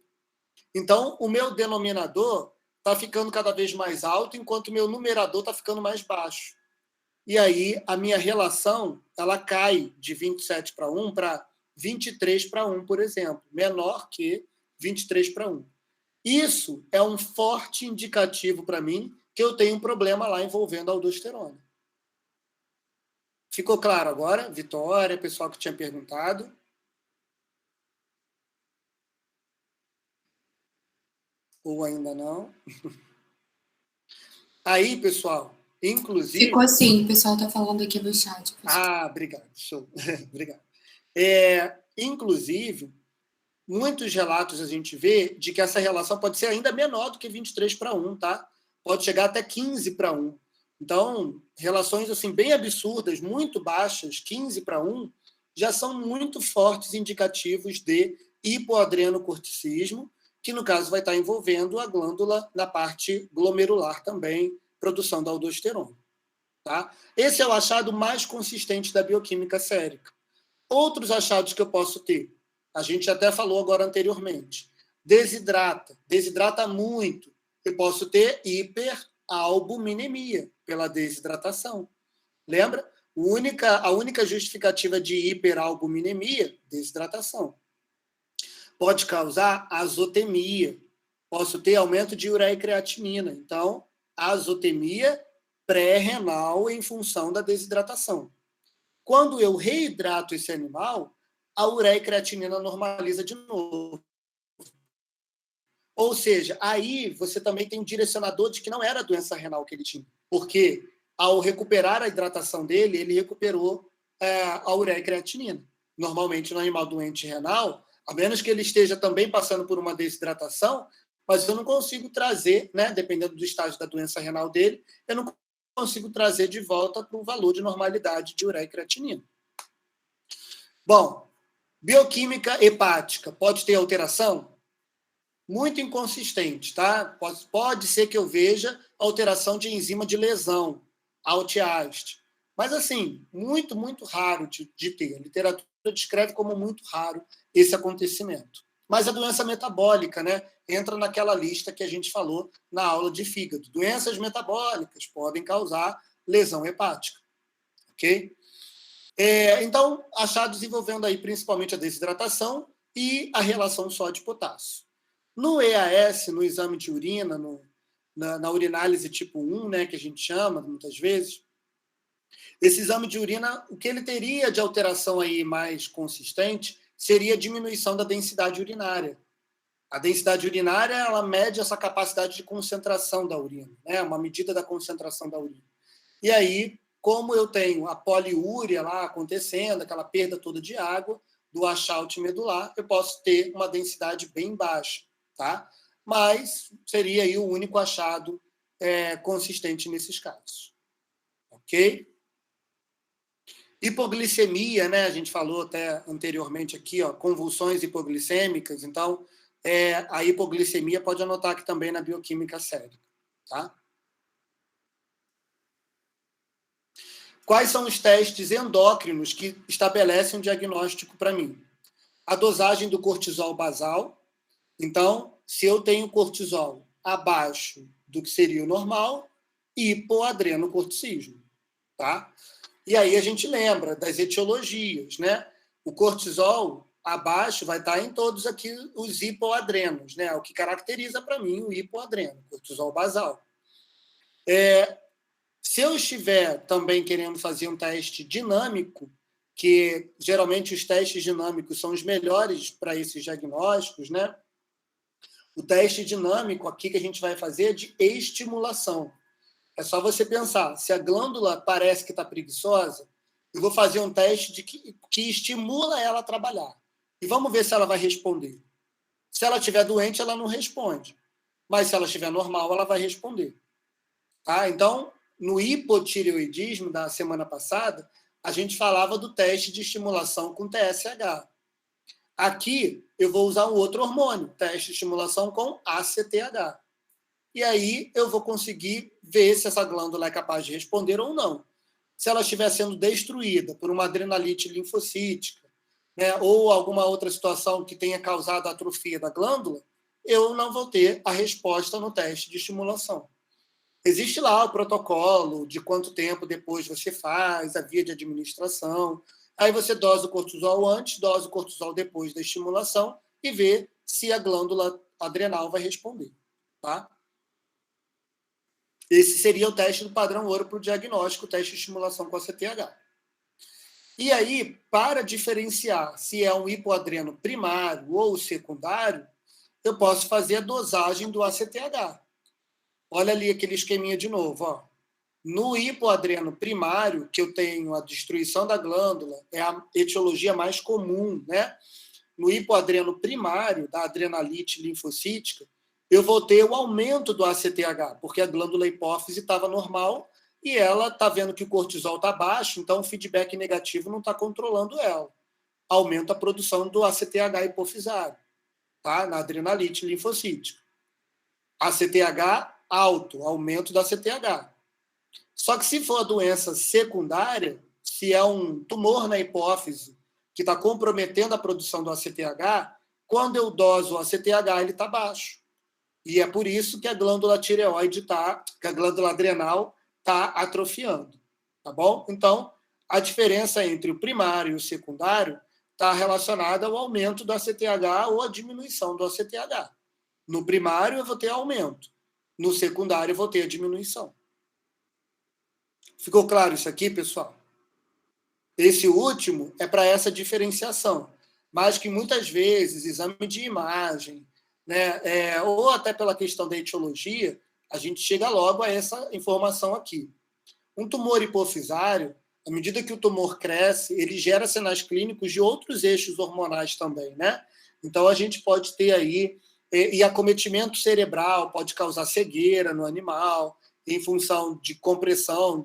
Speaker 1: Então, o meu denominador está ficando cada vez mais alto, enquanto o meu numerador está ficando mais baixo. E aí, a minha relação ela cai de 27 para 1 para 23 para 1, por exemplo, menor que 23 para 1. Isso é um forte indicativo para mim que eu tenho um problema lá envolvendo a aldosterona. Ficou claro agora? Vitória, pessoal que tinha perguntado. Ou ainda não? Aí, pessoal, inclusive...
Speaker 3: Ficou assim, o pessoal está falando aqui no chat.
Speaker 1: Ah, obrigado. Show. Obrigado. Inclusive, muitos relatos a gente vê de que essa relação pode ser ainda menor do que 23 para 1, tá? Pode chegar até 15 para 1. Então, relações assim bem absurdas, muito baixas, 15 para 1, já são muito fortes indicativos de hipoadrenocorticismo, que no caso vai estar envolvendo a glândula na parte glomerular também, produção da aldosterona. Tá? Esse é o achado mais consistente da bioquímica sérica. Outros achados que eu posso ter, a gente até falou agora anteriormente, desidrata muito. Eu posso ter hiperalbuminemia pela desidratação. Lembra? A única justificativa de hiperalbuminemia, desidratação. Pode causar azotemia. Posso ter aumento de ureia e creatinina. Então, azotemia pré-renal em função da desidratação. Quando eu reidrato esse animal, a ureia e creatinina normaliza de novo. Ou seja, aí você também tem um direcionador de que não era a doença renal que ele tinha. Porque ao recuperar a hidratação dele, ele recuperou a ureia e creatinina. Normalmente, no animal doente renal, a menos que ele esteja também passando por uma desidratação, mas eu não consigo trazer, né, dependendo do estágio da doença renal dele, eu não consigo trazer de volta para um valor de normalidade de ureia e creatinina. Bom, bioquímica hepática pode ter alteração? Muito inconsistente, tá? Pode ser que eu veja alteração de enzima de lesão, Alt-Ast. Mas, assim, muito, muito raro de ter. A literatura descreve como muito raro esse acontecimento. Mas a doença metabólica, né, entra naquela lista que a gente falou na aula de fígado. Doenças metabólicas podem causar lesão hepática. Ok? Então, achados envolvendo aí principalmente a desidratação e a relação sódio-potássio. No EAS, no exame de urina, na urinálise tipo 1, né, que a gente chama muitas vezes, esse exame de urina, o que ele teria de alteração aí mais consistente seria a diminuição da densidade urinária. A densidade urinária, ela mede essa capacidade de concentração da urina, né, uma medida da concentração da urina. E aí, como eu tenho a poliúria lá acontecendo, aquela perda toda de água, do achalte medular, eu posso ter uma densidade bem baixa, tá? Mas seria aí o único achado consistente nesses casos. Ok? Hipoglicemia, né? A gente falou até anteriormente aqui, ó, convulsões hipoglicêmicas. Então, a hipoglicemia pode anotar aqui também na bioquímica sérica, tá? Quais são os testes endócrinos que estabelecem um diagnóstico para mim? A dosagem do cortisol basal. Então, se eu tenho cortisol abaixo do que seria o normal, hipoadrenocorticismo, tá? E aí a gente lembra das etiologias, né? O cortisol abaixo vai estar em todos aqui os hipoadrenos, né? O que caracteriza para mim o hipoadreno, cortisol basal. Se eu estiver também querendo fazer um teste dinâmico, que geralmente os testes dinâmicos são os melhores para esses diagnósticos, né? O teste dinâmico aqui que a gente vai fazer é de estimulação. É só você pensar, se a glândula parece que está preguiçosa, eu vou fazer um teste que estimula ela a trabalhar. E vamos ver se ela vai responder. Se ela estiver doente, ela não responde. Mas se ela estiver normal, ela vai responder. Tá? Então, no hipotireoidismo da semana passada, a gente falava do teste de estimulação com TSH. Aqui, eu vou usar um outro hormônio, teste de estimulação com ACTH. E aí, eu vou conseguir ver se essa glândula é capaz de responder ou não. Se ela estiver sendo destruída por uma adrenalite linfocítica, né, ou alguma outra situação que tenha causado a atrofia da glândula, eu não vou ter a resposta no teste de estimulação. Existe lá o protocolo de quanto tempo depois você faz, a via de administração. Aí você dosa o cortisol antes, dosa o cortisol depois da estimulação e vê se a glândula adrenal vai responder. Tá? Esse seria o teste do padrão ouro para o diagnóstico, o teste de estimulação com a CTH. E aí, para diferenciar se é um hipoadreno primário ou secundário, eu posso fazer a dosagem do ACTH. Olha ali aquele esqueminha de novo. Ó. No hipoadreno primário, que eu tenho a destruição da glândula, é a etiologia mais comum, né? No hipoadreno primário, da adrenalite linfocítica, eu vou ter o aumento do ACTH, porque a glândula hipófise estava normal e ela está vendo que o cortisol está baixo, então o feedback negativo não está controlando ela. Aumenta a produção do ACTH hipofisário, tá? Na adrenalite linfocítica. ACTH alto, aumento da ACTH. Só que se for a doença secundária, se é um tumor na hipófise que está comprometendo a produção do ACTH, quando eu doso o ACTH, ele está baixo. E é por isso que a glândula tireoide que a glândula adrenal está atrofiando. Tá bom? Então, a diferença entre o primário e o secundário está relacionada ao aumento do ACTH ou a diminuição do ACTH. No primário, eu vou ter aumento. No secundário, eu vou ter a diminuição. Ficou claro isso aqui, pessoal? Esse último é para essa diferenciação. Mas que muitas vezes, exame de imagem, né, ou até pela questão da etiologia, a gente chega logo a essa informação aqui. Um tumor hipofisário, à medida que o tumor cresce, ele gera sinais clínicos de outros eixos hormonais também, né? Então, a gente pode ter aí, e acometimento cerebral pode causar cegueira no animal, em função de compressão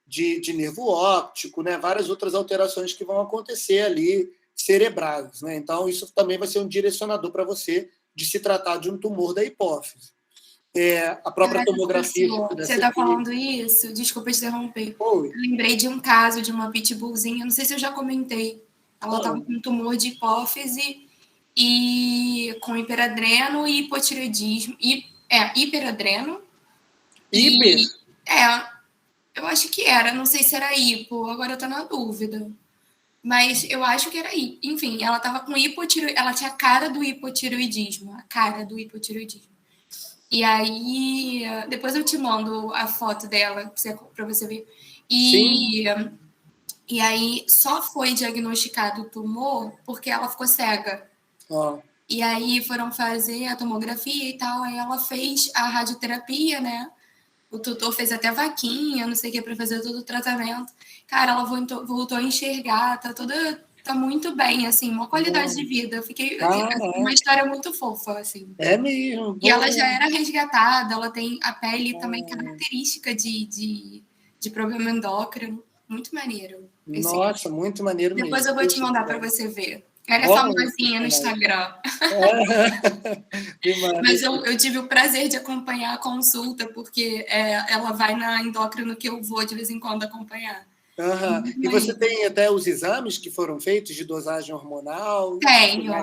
Speaker 1: de nervo óptico, né? Várias outras alterações que vão acontecer ali, cerebrais, né? Então, isso também vai ser um direcionador para você de se tratar de um tumor da hipófise. A própria tomografia...
Speaker 3: Você está falando isso? Desculpa te interromper.
Speaker 1: Oi.
Speaker 3: Eu lembrei de um caso de uma pitbullzinha, não sei se eu já comentei. Ela estava com um tumor de hipófise e com hiperadreno e hipotireoidismo. Hiperadreno.
Speaker 1: Hiper?
Speaker 3: Eu acho que era, não sei se era hipo, agora eu tô na dúvida. Mas eu acho que era hipo. Enfim, ela tava com hipotireoidismo, ela tinha a cara do hipotireoidismo. E aí, depois eu te mando a foto dela para você ver. E aí, só foi diagnosticado o tumor porque ela ficou cega. E aí, foram fazer a tomografia e tal. Aí, ela fez a radioterapia, né? O tutor fez até vaquinha, não sei o que, para fazer todo o tratamento. Cara, ela voltou a enxergar, tá muito bem, assim, uma qualidade de vida. Eu fiquei uma história muito fofa, assim.
Speaker 1: É mesmo.
Speaker 3: E ela já era resgatada, ela tem a pele também característica de problema endócrino. Muito maneiro.
Speaker 1: Nossa, muito maneiro mesmo.
Speaker 3: Depois eu vou te mandar para você ver. Ela é famosinha no Instagram. Mas eu tive o prazer de acompanhar a consulta, porque ela vai na endócrino que eu vou de vez em quando acompanhar.
Speaker 1: E você tem até os exames que foram feitos de dosagem hormonal?
Speaker 3: Tenho.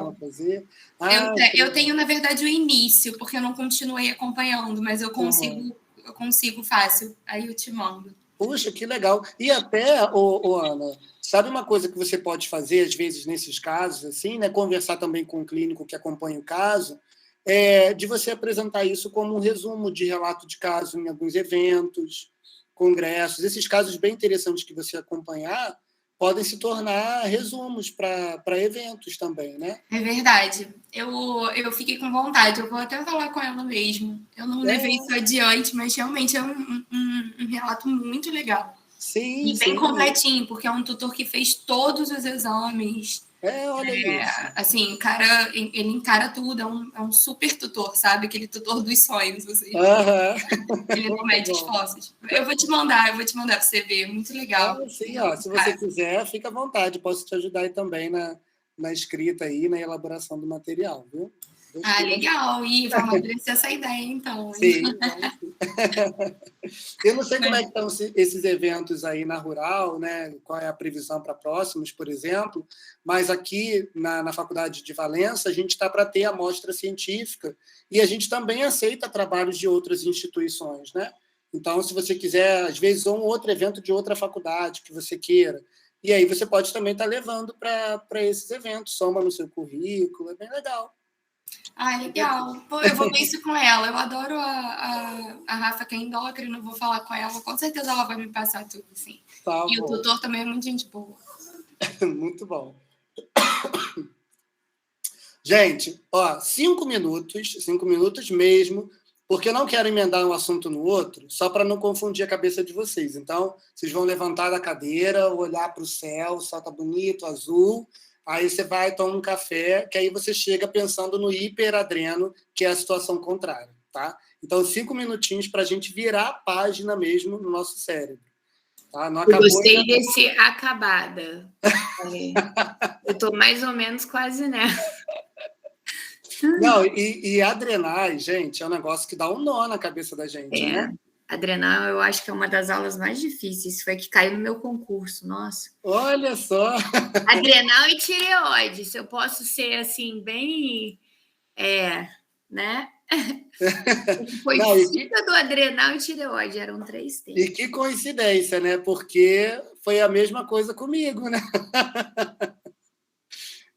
Speaker 1: Eu
Speaker 3: tenho, na verdade, o início, porque eu não continuei acompanhando, mas eu consigo fácil. Aí eu te mando.
Speaker 1: Puxa, que legal. E até, Ana, sabe uma coisa que você pode fazer, às vezes, nesses casos, assim, né? Conversar também com o clínico que acompanha o caso, de você apresentar isso como um resumo de relato de caso em alguns eventos, congressos, esses casos bem interessantes que você acompanhar, podem se tornar resumos para eventos também, né?
Speaker 3: É verdade. Eu fiquei com vontade, eu vou até falar com ela mesmo. Eu não levei isso adiante, mas realmente é um relato muito legal.
Speaker 1: Sim,
Speaker 3: E bem
Speaker 1: sim.
Speaker 3: completinho, porque é um tutor que fez todos os exames.
Speaker 1: Olha isso.
Speaker 3: Assim, cara, ele encara tudo, é um super tutor, sabe? Aquele tutor dos sonhos, assim. Ele não mede esforços. Eu vou te mandar para você ver, muito legal.
Speaker 1: Sim, se você quiser, fica à vontade, posso te ajudar aí também na escrita aí, na elaboração do material, viu?
Speaker 3: Legal, e vamos amadurecer essa ideia, então.
Speaker 1: Sim, vamos sim. Eu não sei como é que estão esses eventos aí na Rural, né? Qual é a previsão para próximos, por exemplo, mas aqui na Faculdade de Valença, a gente está para ter a mostra científica e a gente também aceita trabalhos de outras instituições, né? Então, se você quiser, às vezes, um outro evento de outra faculdade que você queira, e aí você pode também estar levando para esses eventos, soma no seu currículo, é bem legal.
Speaker 3: Legal. Pô, eu vou ver isso com ela. Eu adoro a Rafa, que é endócrina, vou falar com ela. Com certeza ela vai me passar tudo, assim.
Speaker 1: Tá
Speaker 3: e
Speaker 1: bom.
Speaker 3: o tutor também é muito gente boa.
Speaker 1: Muito bom. Gente, 5 minutos mesmo, porque eu não quero emendar um assunto no outro, só para não confundir a cabeça de vocês. Então, vocês vão levantar da cadeira, olhar para o céu, o céu está bonito, azul, aí você vai tomar um café, que aí você chega pensando no hiperadreno, que é a situação contrária, tá? Então, 5 minutinhos para a gente virar a página mesmo no nosso cérebro. Tá? Não acabou,
Speaker 2: eu gostei desse acabada. Eu estou mais ou menos quase nessa.
Speaker 1: Não, e adrenais, gente, é um negócio que dá um nó na cabeça da gente, né?
Speaker 2: Adrenal, eu acho que é uma das aulas mais difíceis. Foi que caiu no meu concurso, nossa.
Speaker 1: Olha só!
Speaker 2: Adrenal e tireoide. Se eu posso ser assim, bem. Né? Foi fígado, adrenal e tireoide, eram 3 temas.
Speaker 1: E que coincidência, né? Porque foi a mesma coisa comigo, né?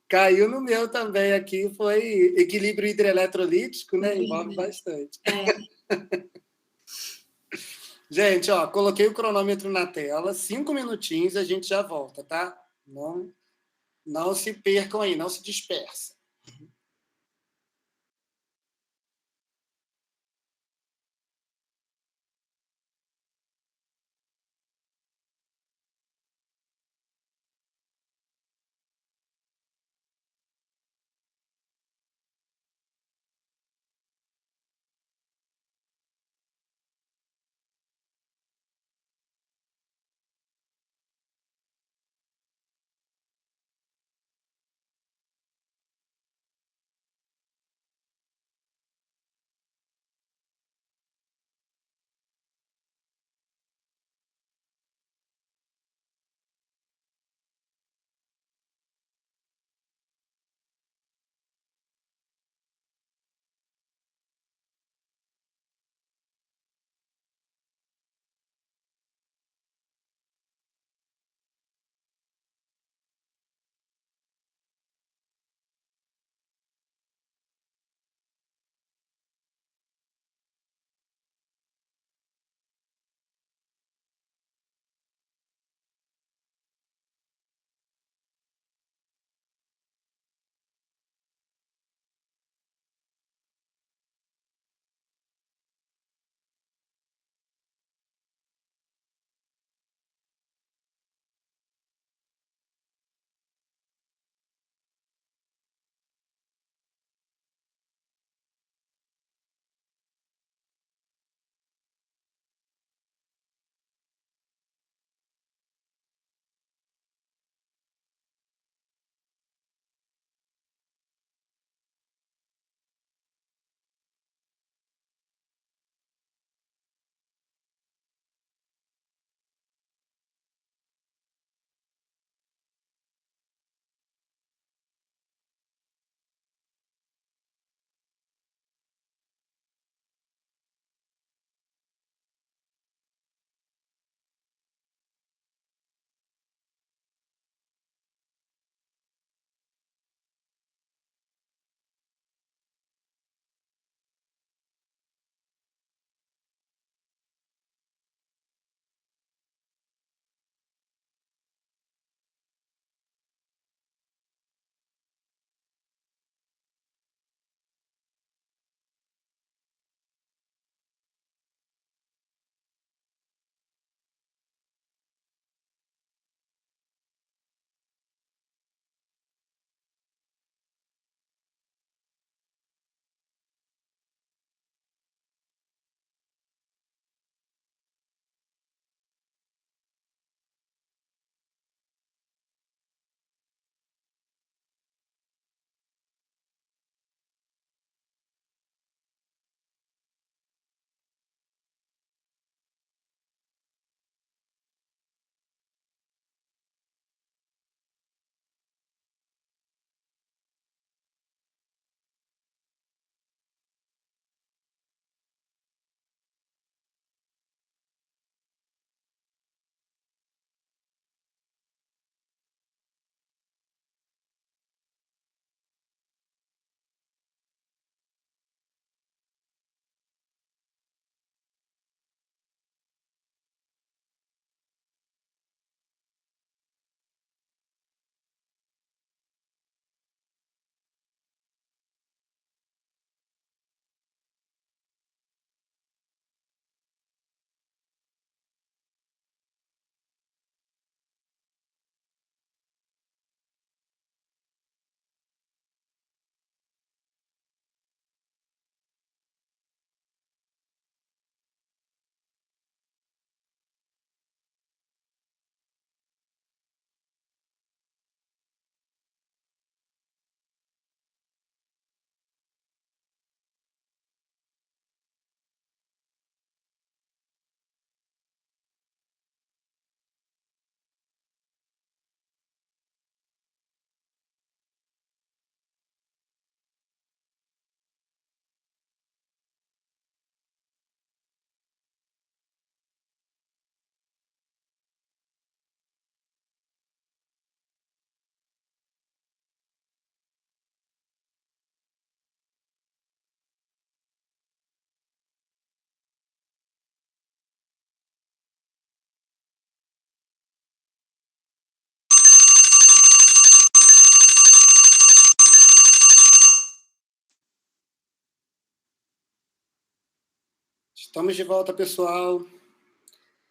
Speaker 1: Caiu no meu também aqui, foi equilíbrio hidroeletrolítico, né? Envolve bastante. Gente, coloquei o cronômetro na tela, 5 minutinhos a gente já volta, tá? Não se percam aí, não se dispersem. Estamos de volta, pessoal.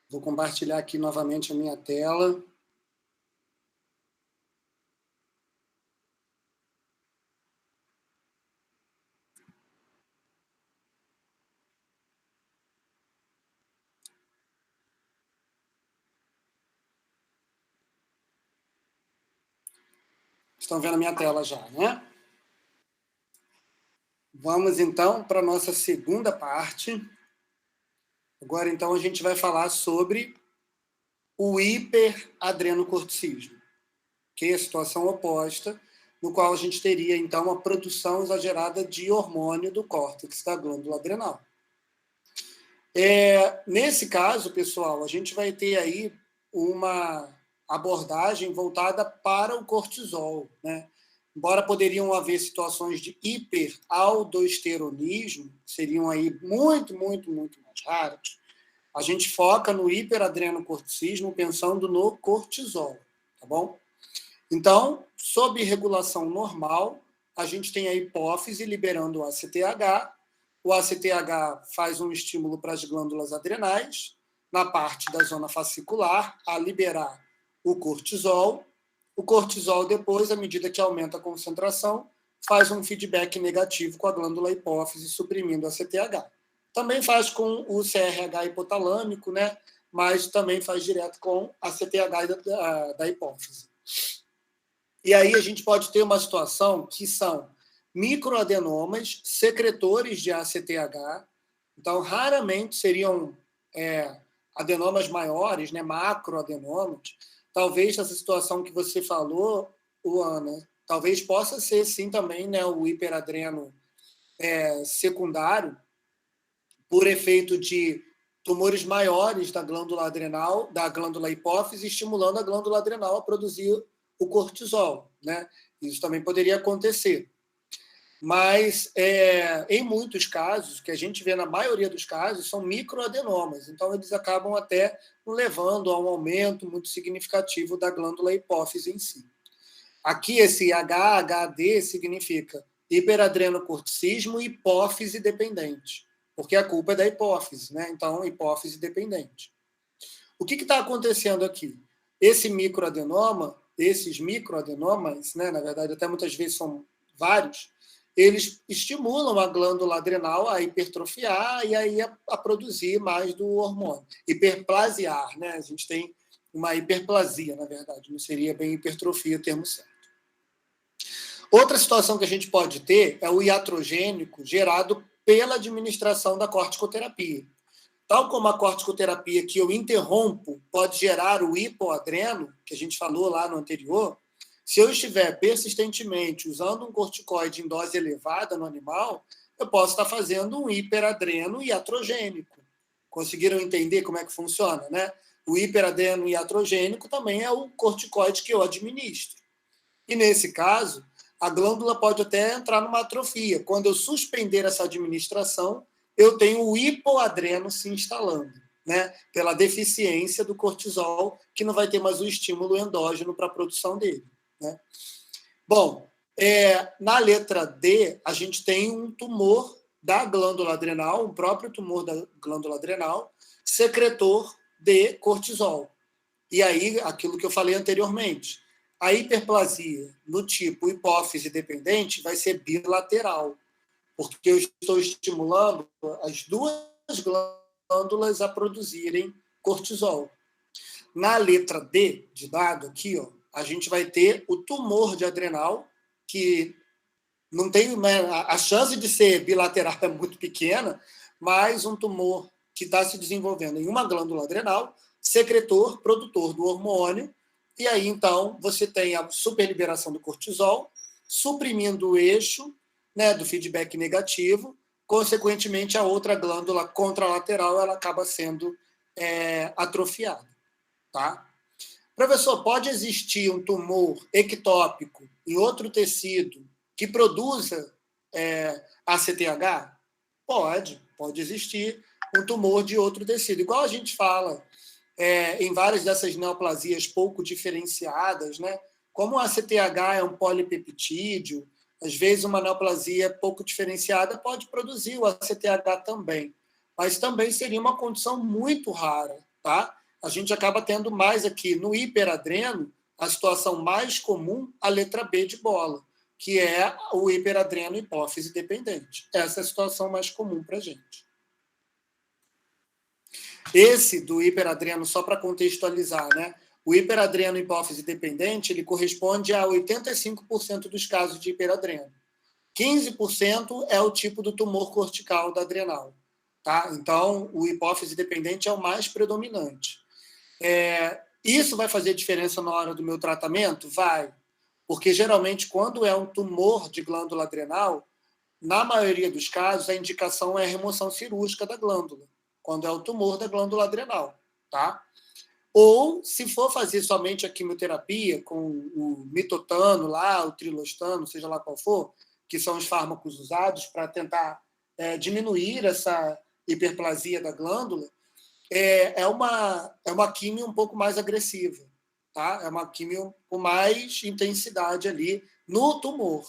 Speaker 1: Vou compartilhar aqui novamente a minha tela. Estão vendo a minha tela já, né? Vamos, então, para a nossa segunda parte. Agora, então, a gente vai falar sobre o hiperadrenocorticismo, que é a situação oposta, no qual a gente teria, então, uma produção exagerada de hormônio do córtex da glândula adrenal. Nesse caso, pessoal, a gente vai ter aí uma abordagem voltada para o cortisol, né? Embora poderiam haver situações de hiperaldosteronismo, seriam aí muito, muito, muito mais raras, a gente foca no hiperadrenocorticismo pensando no cortisol, tá bom? Então, sob regulação normal, a gente tem a hipófise liberando o ACTH. O ACTH faz um estímulo para as glândulas adrenais, na parte da zona fascicular, a liberar o cortisol. O cortisol, depois, à medida que aumenta a concentração, faz um feedback negativo com a glândula hipófise, suprimindo o ACTH. Também faz com o CRH hipotalâmico, né? Mas também faz direto com a ACTH da hipófise. E aí a gente pode ter uma situação que são microadenomas secretores de ACTH. Então, raramente seriam adenomas maiores, né, macroadenomas. Talvez essa situação que você falou, Ana, talvez possa ser, sim, também, né, o hiperadreno secundário, por efeito de tumores maiores da glândula adrenal, da glândula hipófise, estimulando a glândula adrenal a produzir o cortisol, né? Isso também poderia acontecer. Mas, em muitos casos, que a gente vê na maioria dos casos, são microadenomas. Então, eles acabam até levando a um aumento muito significativo da glândula hipófise em si. Aqui, esse HHD significa hiperadrenocorticismo hipófise dependente, porque a culpa é da hipófise, né? Então, hipófise dependente. O que está acontecendo aqui? Esses microadenomas, né, na verdade, até muitas vezes são vários, eles estimulam a glândula adrenal a hipertrofiar e aí a produzir mais do hormônio. Hiperplasiar, né? A gente tem uma hiperplasia, na verdade, não seria bem hipertrofia o termo certo. Outra situação que a gente pode ter é o iatrogênico gerado pela administração da corticoterapia. Tal como a corticoterapia que eu interrompo pode gerar o hipoadreno, que a gente falou lá no anterior, se eu estiver persistentemente usando um corticoide em dose elevada no animal, eu posso estar fazendo um hiperadreno iatrogênico. Conseguiram entender como é que funciona, né? O hiperadreno iatrogênico também é o corticoide que eu administro. E nesse caso, a glândula pode até entrar numa atrofia. Quando eu suspender essa administração, eu tenho o hipoadreno se instalando, né? Pela deficiência do cortisol, que não vai ter mais o estímulo endógeno para a produção dele, né? Bom, na letra D, a gente tem um tumor da glândula adrenal, um próprio tumor da glândula adrenal, secretor de cortisol. E aí, aquilo que eu falei anteriormente, a hiperplasia no tipo hipófise dependente vai ser bilateral, porque eu estou estimulando as duas glândulas a produzirem cortisol. Na letra D de dado aqui, ó, a gente vai ter o tumor de adrenal, que não tem, a chance de ser bilateral é muito pequena, mas um tumor que está se desenvolvendo em uma glândula adrenal, secretor, produtor do hormônio, e aí, então, você tem a superliberação do cortisol, suprimindo o eixo, né, do feedback negativo, consequentemente, a outra glândula contralateral ela acaba sendo atrofiada. Tá? Professor, pode existir um tumor ectópico em outro tecido que produza ACTH? Pode existir um tumor de outro tecido. Igual a gente fala em várias dessas neoplasias pouco diferenciadas, né? Como o ACTH é um polipeptídeo, às vezes uma neoplasia pouco diferenciada pode produzir o ACTH também. mas também seria uma condição muito rara, tá? A gente acaba tendo mais aqui no hiperadreno, a situação mais comum, a letra B de bola, que é o hiperadreno hipófise dependente. Essa é a situação mais comum para a gente. Esse do hiperadreno, só para contextualizar, né? O hiperadreno hipófise dependente, ele corresponde a 85% dos casos de hiperadreno. 15% é o tipo do tumor cortical da adrenal. Tá? Então, o hipófise dependente é o mais predominante. Isso vai fazer diferença na hora do meu tratamento? Vai. Porque, geralmente, quando é um tumor de glândula adrenal, na maioria dos casos, a indicação é a remoção cirúrgica da glândula, quando é o tumor da glândula adrenal. Tá? Ou, se for fazer somente a quimioterapia, com o mitotano lá, o trilostano, seja lá qual for, que são os fármacos usados para tentar diminuir essa hiperplasia da glândula, é uma quimio um pouco mais agressiva. Tá? É uma quimio com mais intensidade ali no tumor.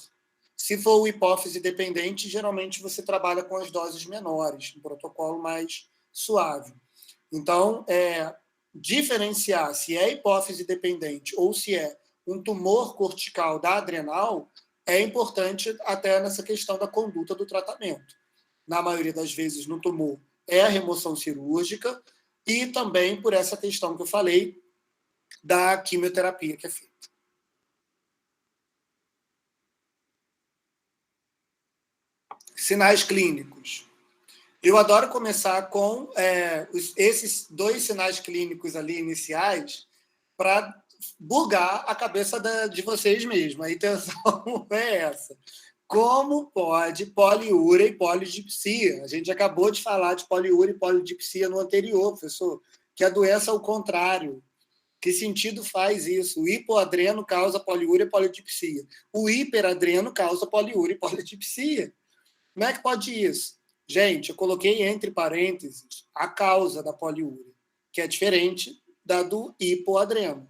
Speaker 1: Se for o hipófise dependente, geralmente você trabalha com as doses menores, um protocolo mais suave. Então, diferenciar se é hipófise dependente ou se é um tumor cortical da adrenal é importante até nessa questão da conduta do tratamento. Na maioria das vezes, no tumor, é a remoção cirúrgica e também por essa questão que eu falei da quimioterapia que é feita. Sinais clínicos. Eu adoro começar com esses 2 sinais clínicos ali iniciais para bugar a cabeça de vocês mesmos. A intenção é essa. Como pode poliúria e polidipsia? A gente acabou de falar de poliúria e polidipsia no anterior, professor, que a doença é o contrário. Que sentido faz isso? O hipoadreno causa poliúria e polidipsia. O hiperadreno causa poliúria e polidipsia. Como é que pode isso? Gente, eu coloquei entre parênteses a causa da poliúria, que é diferente da do hipoadreno.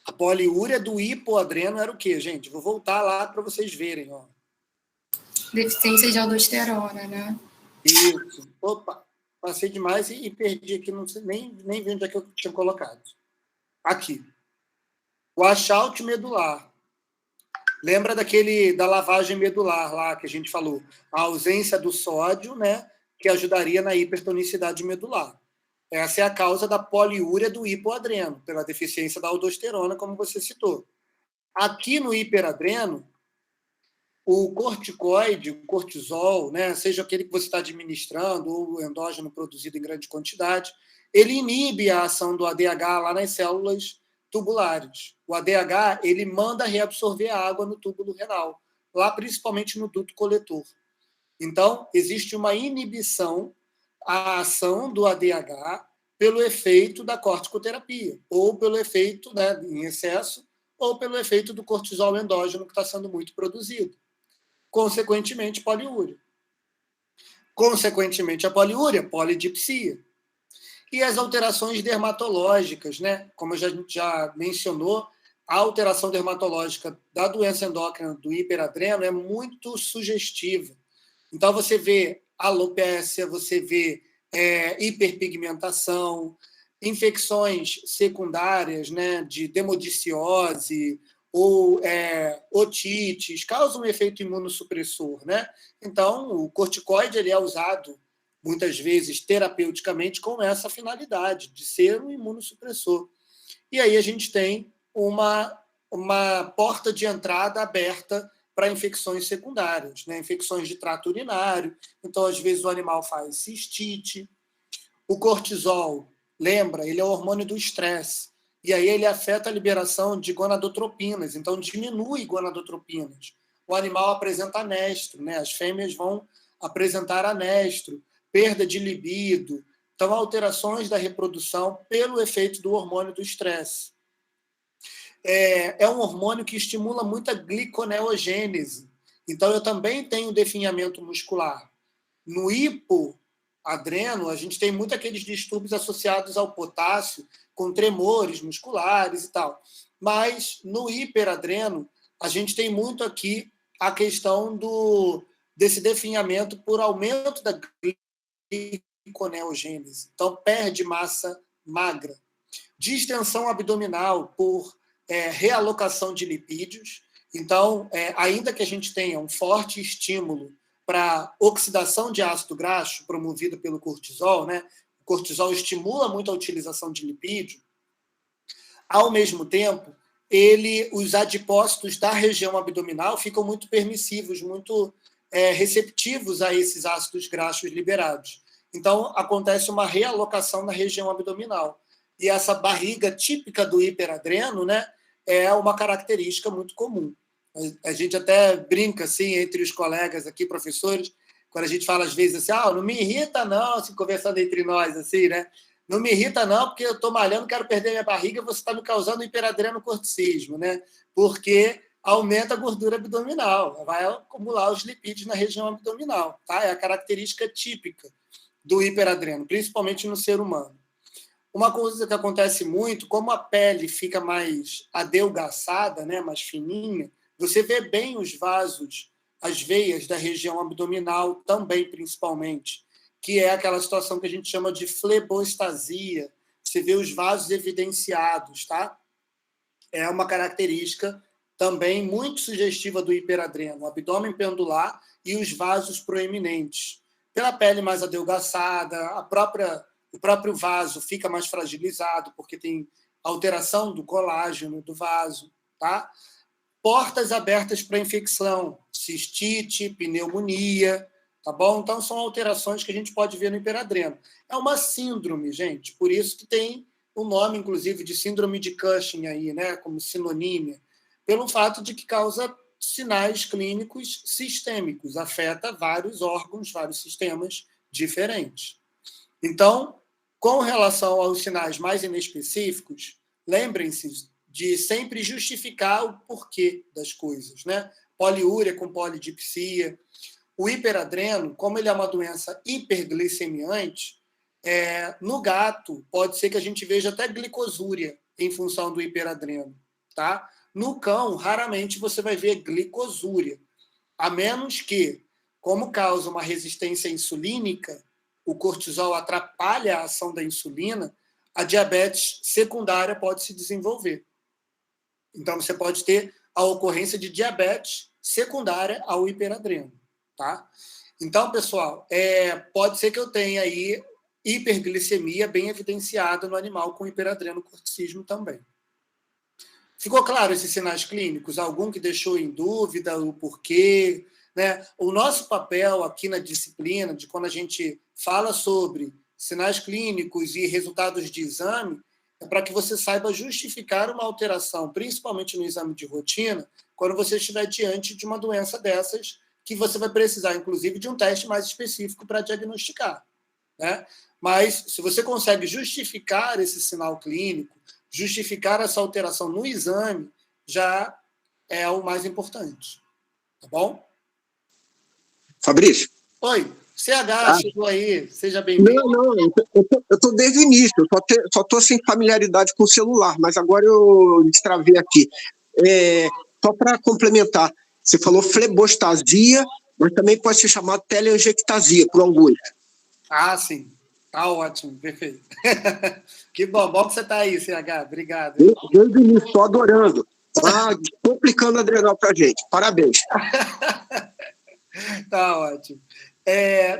Speaker 1: A poliúria do hipoadreno era o quê, gente? Vou voltar lá para vocês verem. Ó.
Speaker 3: Deficiência de aldosterona, né?
Speaker 1: Isso. Opa, passei demais e perdi aqui, não sei, nem vi onde é que eu tinha colocado. Aqui. O achalte medular. Lembra da lavagem medular lá que a gente falou? A ausência do sódio, né, que ajudaria na hipertonicidade medular. Essa é a causa da poliúria do hipoadreno, pela deficiência da aldosterona, como você citou. Aqui no hiperadreno, o corticoide, o cortisol, né, seja aquele que você está administrando ou o endógeno produzido em grande quantidade, ele inibe a ação do ADH lá nas células tubulares. O ADH ele manda reabsorver a água no túbulo renal, lá principalmente no duto coletor. Então, existe uma inibição à ação do ADH pelo efeito da corticoterapia, ou pelo efeito, né, em excesso, ou pelo efeito do cortisol endógeno que está sendo muito produzido. Consequentemente, poliúria. Consequentemente, a poliúria, polidipsia. E as alterações dermatológicas, né? Como a gente já mencionou, a alteração dermatológica da doença endócrina do hiperadreno é muito sugestiva. Então, você vê alopécia, você vê hiperpigmentação, infecções secundárias, né, de demodiciose ou otites, causam um efeito imunossupressor, né? Então, o corticoide ele é usado muitas vezes terapeuticamente com essa finalidade de ser um imunossupressor. E aí a gente tem uma porta de entrada aberta para infecções secundárias, né? Infecções de trato urinário. Então, às vezes, o animal faz cistite. O cortisol, lembra, ele é o hormônio do estresse. E aí ele afeta a liberação de gonadotropinas, então diminui gonadotropinas. O animal apresenta anestro, né? As fêmeas vão apresentar anestro, perda de libido, então alterações da reprodução pelo efeito do hormônio do estresse. É um hormônio que estimula muito a gliconeogênese, então eu também tenho definhamento muscular. No hipoadreno, a gente tem muito aqueles distúrbios associados ao potássio, com tremores musculares e tal. Mas no hiperadreno, a gente tem muito aqui a questão desse definhamento por aumento da gliconeogênese. Então, perde massa magra. Distensão abdominal por realocação de lipídios. Então, ainda que a gente tenha um forte estímulo para oxidação de ácido graxo promovido pelo cortisol, né? O cortisol estimula muito a utilização de lipídio. Ao mesmo tempo, os adipócitos da região abdominal ficam muito permissivos, muito receptivos a esses ácidos graxos liberados. Então, acontece uma realocação na região abdominal. E essa barriga típica do hiperadreno, né, é uma característica muito comum. A gente até brinca assim, entre os colegas aqui, professores, quando a gente fala às vezes assim, não me irrita não, assim, conversando entre nós, assim, né? Não me irrita não, porque eu estou malhando, quero perder minha barriga, você está me causando hiperadrenocorticismo, né? Porque aumenta a gordura abdominal, vai acumular os lipídios na região abdominal, tá? É a característica típica do hiperadreno, principalmente no ser humano. Uma coisa que acontece muito, como a pele fica mais adelgaçada, né, mais fininha, você vê bem os vasos, as veias da região abdominal também, principalmente, que é aquela situação que a gente chama de flebostasia. Você vê os vasos evidenciados, tá? É uma característica também muito sugestiva do hiperadreno, o abdômen pendular e os vasos proeminentes. Pela pele mais adelgaçada, o próprio vaso fica mais fragilizado, porque tem alteração do colágeno do vaso, tá? Portas abertas para infecção, cistite, pneumonia, tá bom? Então, são alterações que a gente pode ver no hiperadreno. É uma síndrome, gente, por isso que tem o nome, inclusive, de síndrome de Cushing aí, né, como sinonímia, pelo fato de que causa sinais clínicos sistêmicos, afeta vários órgãos, vários sistemas diferentes. Então, com relação aos sinais mais inespecíficos, lembrem-se de sempre justificar o porquê das coisas, né? Poliúria com polidipsia. O hiperadreno, como ele é uma doença hiperglicemiante, no gato pode ser que a gente veja até glicosúria em função do hiperadreno, tá? No cão, raramente você vai ver glicosúria, a menos que, como causa uma resistência insulínica, o cortisol atrapalha a ação da insulina, a diabetes secundária pode se desenvolver. Então, você pode ter a ocorrência de diabetes secundária ao hiperadreno, tá? Então, pessoal, pode ser que eu tenha aí hiperglicemia bem evidenciada no animal com hiperadrenocorticismo também. Ficou claro esses sinais clínicos? Algum que deixou em dúvida o porquê? Né? O nosso papel aqui na disciplina, de quando a gente fala sobre sinais clínicos e resultados de exame, é para que você saiba justificar uma alteração, principalmente no exame de rotina, quando você estiver diante de uma doença dessas, que você vai precisar, inclusive, de um teste mais específico para diagnosticar, né? Mas, se você consegue justificar esse sinal clínico, justificar essa alteração no exame, já é o mais importante. Tá bom?
Speaker 4: Fabrício?
Speaker 1: Oi, CH, chegou aí, seja bem-vindo.
Speaker 4: Não, eu tô desde o início, só tô sem familiaridade com o celular, mas agora eu destravei aqui. Só para complementar, você falou flebostasia, mas também pode ser chamado teleangiectasia, por alguns.
Speaker 1: Ah, sim. Tá ótimo, perfeito. Que bom que você está aí, CH, obrigado.
Speaker 4: Desde o início, estou adorando. Tá complicando a adrenal para a gente. Parabéns.
Speaker 1: Tá ótimo.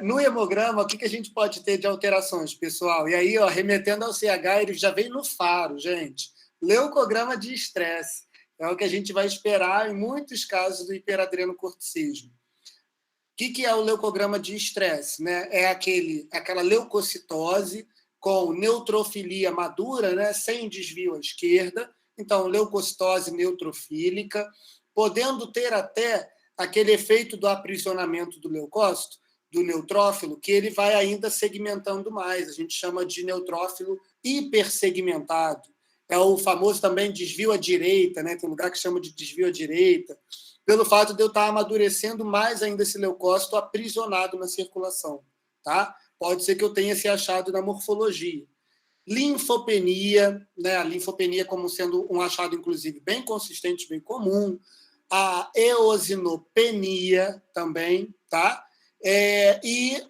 Speaker 1: No hemograma, o que a gente pode ter de alterações, pessoal? E aí, remetendo ao CH, ele já vem no faro, gente. Leucograma de estresse. É o que a gente vai esperar em muitos casos do hiperadrenocorticismo. O que é o leucograma de estresse? Né? É aquela leucocitose com neutrofilia madura, né? Sem desvio à esquerda. Então, leucocitose neutrofílica, podendo ter até aquele efeito do aprisionamento do leucócito, do neutrófilo, que ele vai ainda segmentando mais. A gente chama de neutrófilo hipersegmentado. É o famoso também desvio à direita, né? Tem um lugar que chama de desvio à direita, pelo fato de eu estar amadurecendo mais ainda esse leucócito aprisionado na circulação. Tá? Pode ser que eu tenha esse achado na morfologia. Linfopenia, né? A linfopenia como sendo um achado, inclusive, bem consistente, bem comum. A eosinopenia também, tá? E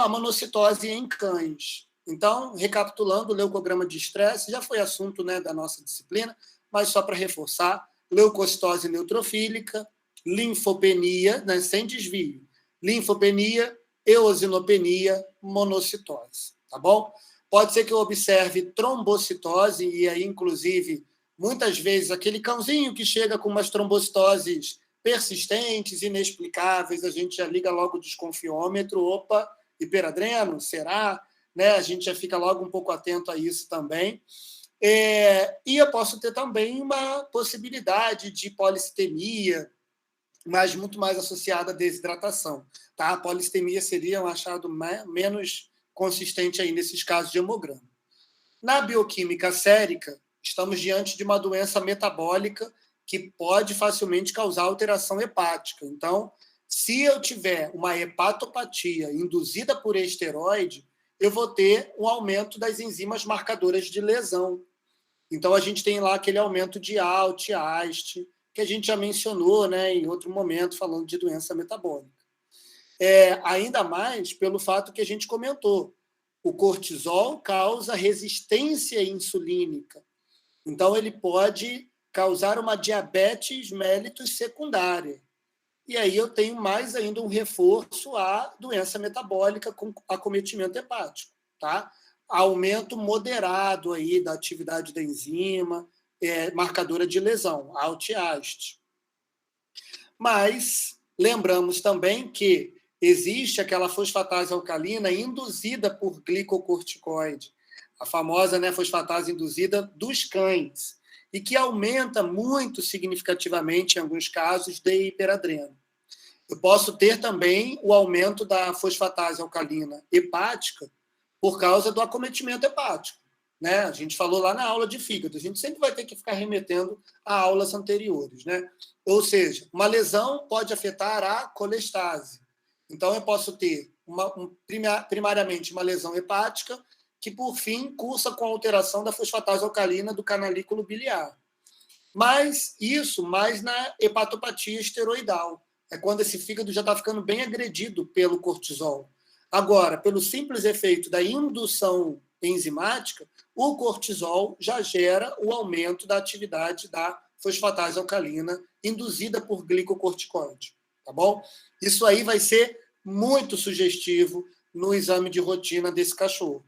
Speaker 1: a monocitose em cães. Então, recapitulando, o leucograma de estresse já foi assunto, né, da nossa disciplina, mas só para reforçar, leucocitose neutrofílica, linfopenia, né, sem desvio, linfopenia, eosinopenia, monocitose, tá bom? Pode ser que eu observe trombocitose, e aí, inclusive, muitas vezes, aquele cãozinho que chega com umas trombocitoses persistentes, inexplicáveis, a gente já liga logo o desconfiômetro, opa, hiperadreno, será? Né? A gente já fica logo um pouco atento a isso também. E eu posso ter também uma possibilidade de policitemia, mas muito mais associada à desidratação. Tá? A policitemia seria um achado menos consistente aí nesses casos de hemograma. Na bioquímica sérica, estamos diante de uma doença metabólica que pode facilmente causar alteração hepática. Então, se eu tiver uma hepatopatia induzida por esteroide, eu vou ter um aumento das enzimas marcadoras de lesão. Então, a gente tem lá aquele aumento de ALT, AST, que a gente já mencionou, né, em outro momento, falando de doença metabólica. Ainda mais pelo fato que a gente comentou. O cortisol causa resistência insulínica. Então, ele pode causar uma diabetes mellitus secundária. E aí eu tenho mais ainda um reforço à doença metabólica com acometimento hepático, tá? Aumento moderado aí da atividade da enzima, marcadora de lesão, ALT-AST. Mas lembramos também que existe aquela fosfatase alcalina induzida por glicocorticoide, a famosa, né, fosfatase induzida dos cães, e que aumenta muito significativamente, em alguns casos, de hiperadreno. Eu posso ter também o aumento da fosfatase alcalina hepática por causa do acometimento hepático. Né? A gente falou lá na aula de fígado, a gente sempre vai ter que ficar remetendo a aulas anteriores. Né? Ou seja, uma lesão pode afetar a colestase. Então, eu posso ter, primariamente, uma lesão hepática, que, por fim, cursa com a alteração da fosfatase alcalina do canalículo biliar. Mas isso mais na hepatopatia esteroidal. É quando esse fígado já está ficando bem agredido pelo cortisol. Agora, pelo simples efeito da indução enzimática, o cortisol já gera o aumento da atividade da fosfatase alcalina induzida por glicocorticoide. Tá bom? Isso aí vai ser muito sugestivo no exame de rotina desse cachorro.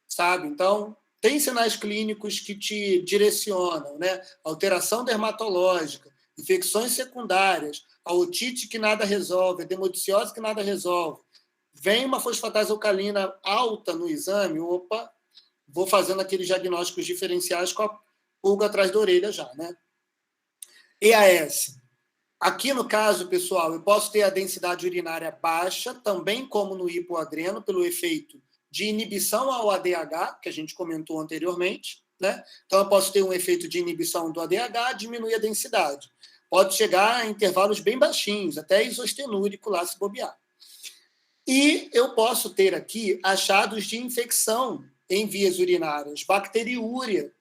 Speaker 1: Sabe? Então, tem sinais clínicos que te direcionam, né? Alteração dermatológica, infecções secundárias, a otite que nada resolve, a demodiciose que nada resolve. Vem uma fosfatase alcalina alta no exame, opa, vou fazendo aqueles diagnósticos diferenciais com a pulga atrás da orelha já, né? EAS. Aqui, no caso, pessoal, eu posso ter a densidade urinária baixa, também como no hipoadreno, pelo efeito de inibição ao ADH, que a gente comentou anteriormente, né? Então, eu posso ter um efeito de inibição do ADH, diminuir a densidade. Pode chegar a intervalos bem baixinhos, até isostenúrico lá se bobear. E eu posso ter aqui achados de infecção em vias urinárias, bacteriúria.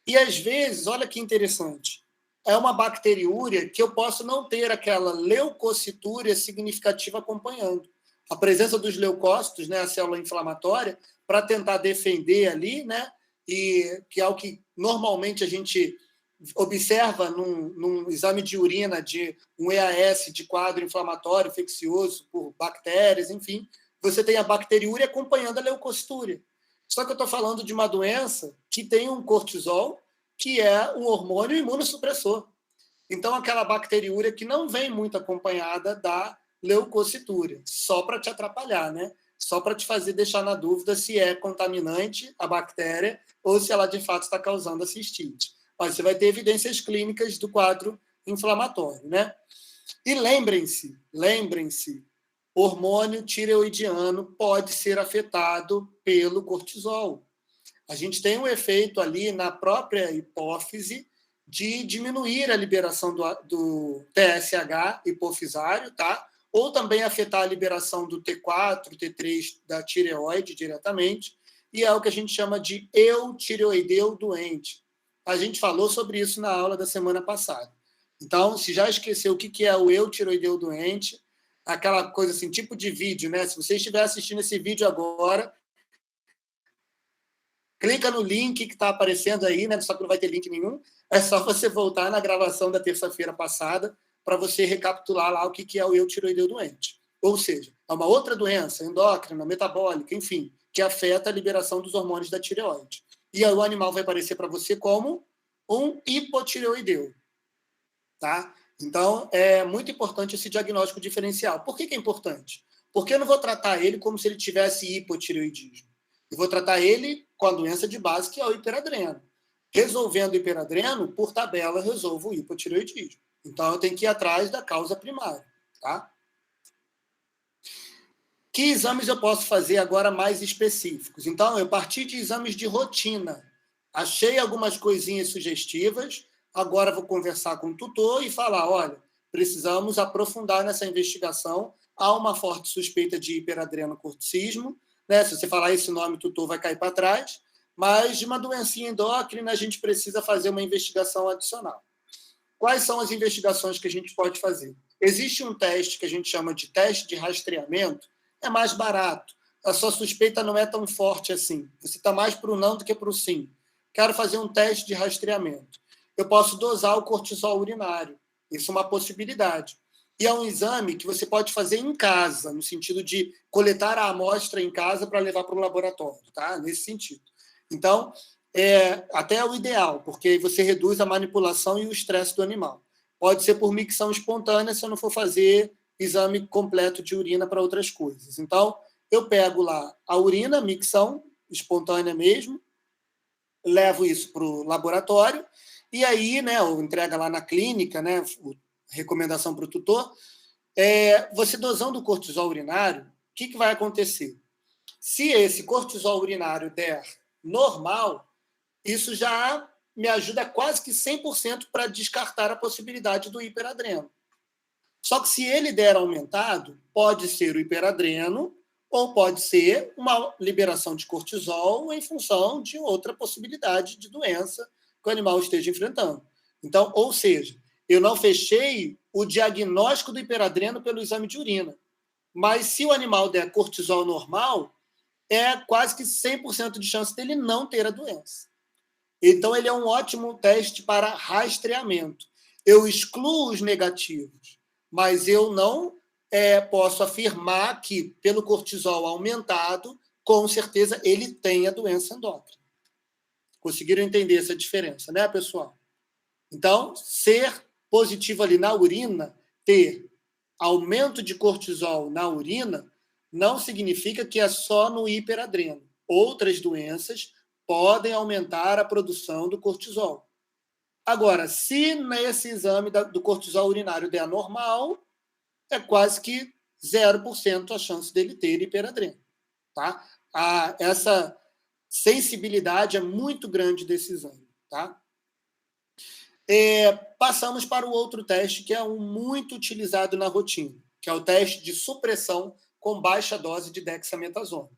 Speaker 1: E, às vezes, olha que interessante, é uma bacteriúria que eu posso não ter aquela leucocitúria significativa acompanhando. A presença dos leucócitos, né, a célula inflamatória, para tentar defender ali, né, e que é o que normalmente a gente observa num exame de urina de um EAS de quadro inflamatório infeccioso por bactérias, enfim, você tem a bacteriúria acompanhando a leucocitúria. Só que eu estou falando de uma doença que tem um cortisol, que é um hormônio imunossupressor. Então, aquela bacteriúria que não vem muito acompanhada da leucocitúria, só para te atrapalhar, né? Só para te fazer deixar na dúvida se é contaminante a bactéria ou se ela de fato está causando a cistite. Mas você vai ter evidências clínicas do quadro inflamatório, né? E lembrem-se, hormônio tireoidiano pode ser afetado pelo cortisol. A gente tem um efeito ali na própria hipófise de diminuir a liberação do TSH hipofisário, tá? Ou também afetar a liberação do T4, T3 da tireoide diretamente, e é o que a gente chama de eutireoideu doente. A gente falou sobre isso na aula da semana passada. Então, se já esqueceu o que é o eutireoideu doente, aquela coisa assim, tipo de vídeo, né? Se você estiver assistindo esse vídeo agora, clica no link que está aparecendo aí, né? Só que não vai ter link nenhum. É só você voltar na gravação da terça-feira passada para você recapitular lá o que é o eutiroideu doente. Ou seja, é uma outra doença endócrina, metabólica, enfim, que afeta a liberação dos hormônios da tireoide. E aí o animal vai aparecer para você como um hipotireoideu. Tá? Então, é muito importante esse diagnóstico diferencial. Por que é importante? Porque eu não vou tratar ele como se ele tivesse hipotireoidismo. Eu vou tratar ele com a doença de base, que é o hiperadreno. Resolvendo o hiperadreno, por tabela, eu resolvo o hipotireoidismo. Então, eu tenho que ir atrás da causa primária. Tá? Que exames eu posso fazer agora mais específicos? Então, eu parti de exames de rotina. Achei algumas coisinhas sugestivas, agora vou conversar com o tutor e falar, olha, precisamos aprofundar nessa investigação, há uma forte suspeita de hiperadrenocorticismo, né? Se você falar esse nome, o tutor vai cair para trás, mas de uma doencinha endócrina a gente precisa fazer uma investigação adicional. Quais são as investigações que a gente pode fazer? Existe um teste que a gente chama de teste de rastreamento, é mais barato, a sua suspeita não é tão forte assim, você está mais para o não do que para o sim. Quero fazer um teste de rastreamento. Eu posso dosar o cortisol urinário, isso é uma possibilidade. E é um exame que você pode fazer em casa, no sentido de coletar a amostra em casa para levar para o laboratório, tá? Nesse sentido. Então, até é o ideal, porque você reduz a manipulação e o estresse do animal. Pode ser por micção espontânea, se eu não for fazer exame completo de urina para outras coisas. Então, eu pego lá a urina, micção espontânea mesmo, levo isso para o laboratório, e aí, né, ou entrega lá na clínica, né, recomendação para o tutor, você dosando o cortisol urinário, o que vai acontecer? Se esse cortisol urinário der normal, isso já me ajuda quase que 100% para descartar a possibilidade do hiperadreno. Só que se ele der aumentado, pode ser o hiperadreno ou pode ser uma liberação de cortisol em função de outra possibilidade de doença que o animal esteja enfrentando. Então, ou seja, eu não fechei o diagnóstico do hiperadreno pelo exame de urina. Mas se o animal der cortisol normal, é quase que 100% de chance dele não ter a doença. Então, ele é um ótimo teste para rastreamento. Eu excluo os negativos, mas eu não posso afirmar que, pelo cortisol aumentado, com certeza ele tem a doença endócrina. Conseguiram entender essa diferença, né, pessoal? Então, ser positivo ali na urina, ter aumento de cortisol na urina, não significa que é só no hiperadreno. Outras doenças podem aumentar a produção do cortisol. Agora, se nesse exame do cortisol urinário der normal, é quase que 0% a chance dele ter hiperadreno. Tá? Essa sensibilidade é muito grande desse exame. Tá? Passamos para o outro teste, que é um muito utilizado na rotina, que é o teste de supressão com baixa dose de dexametasona.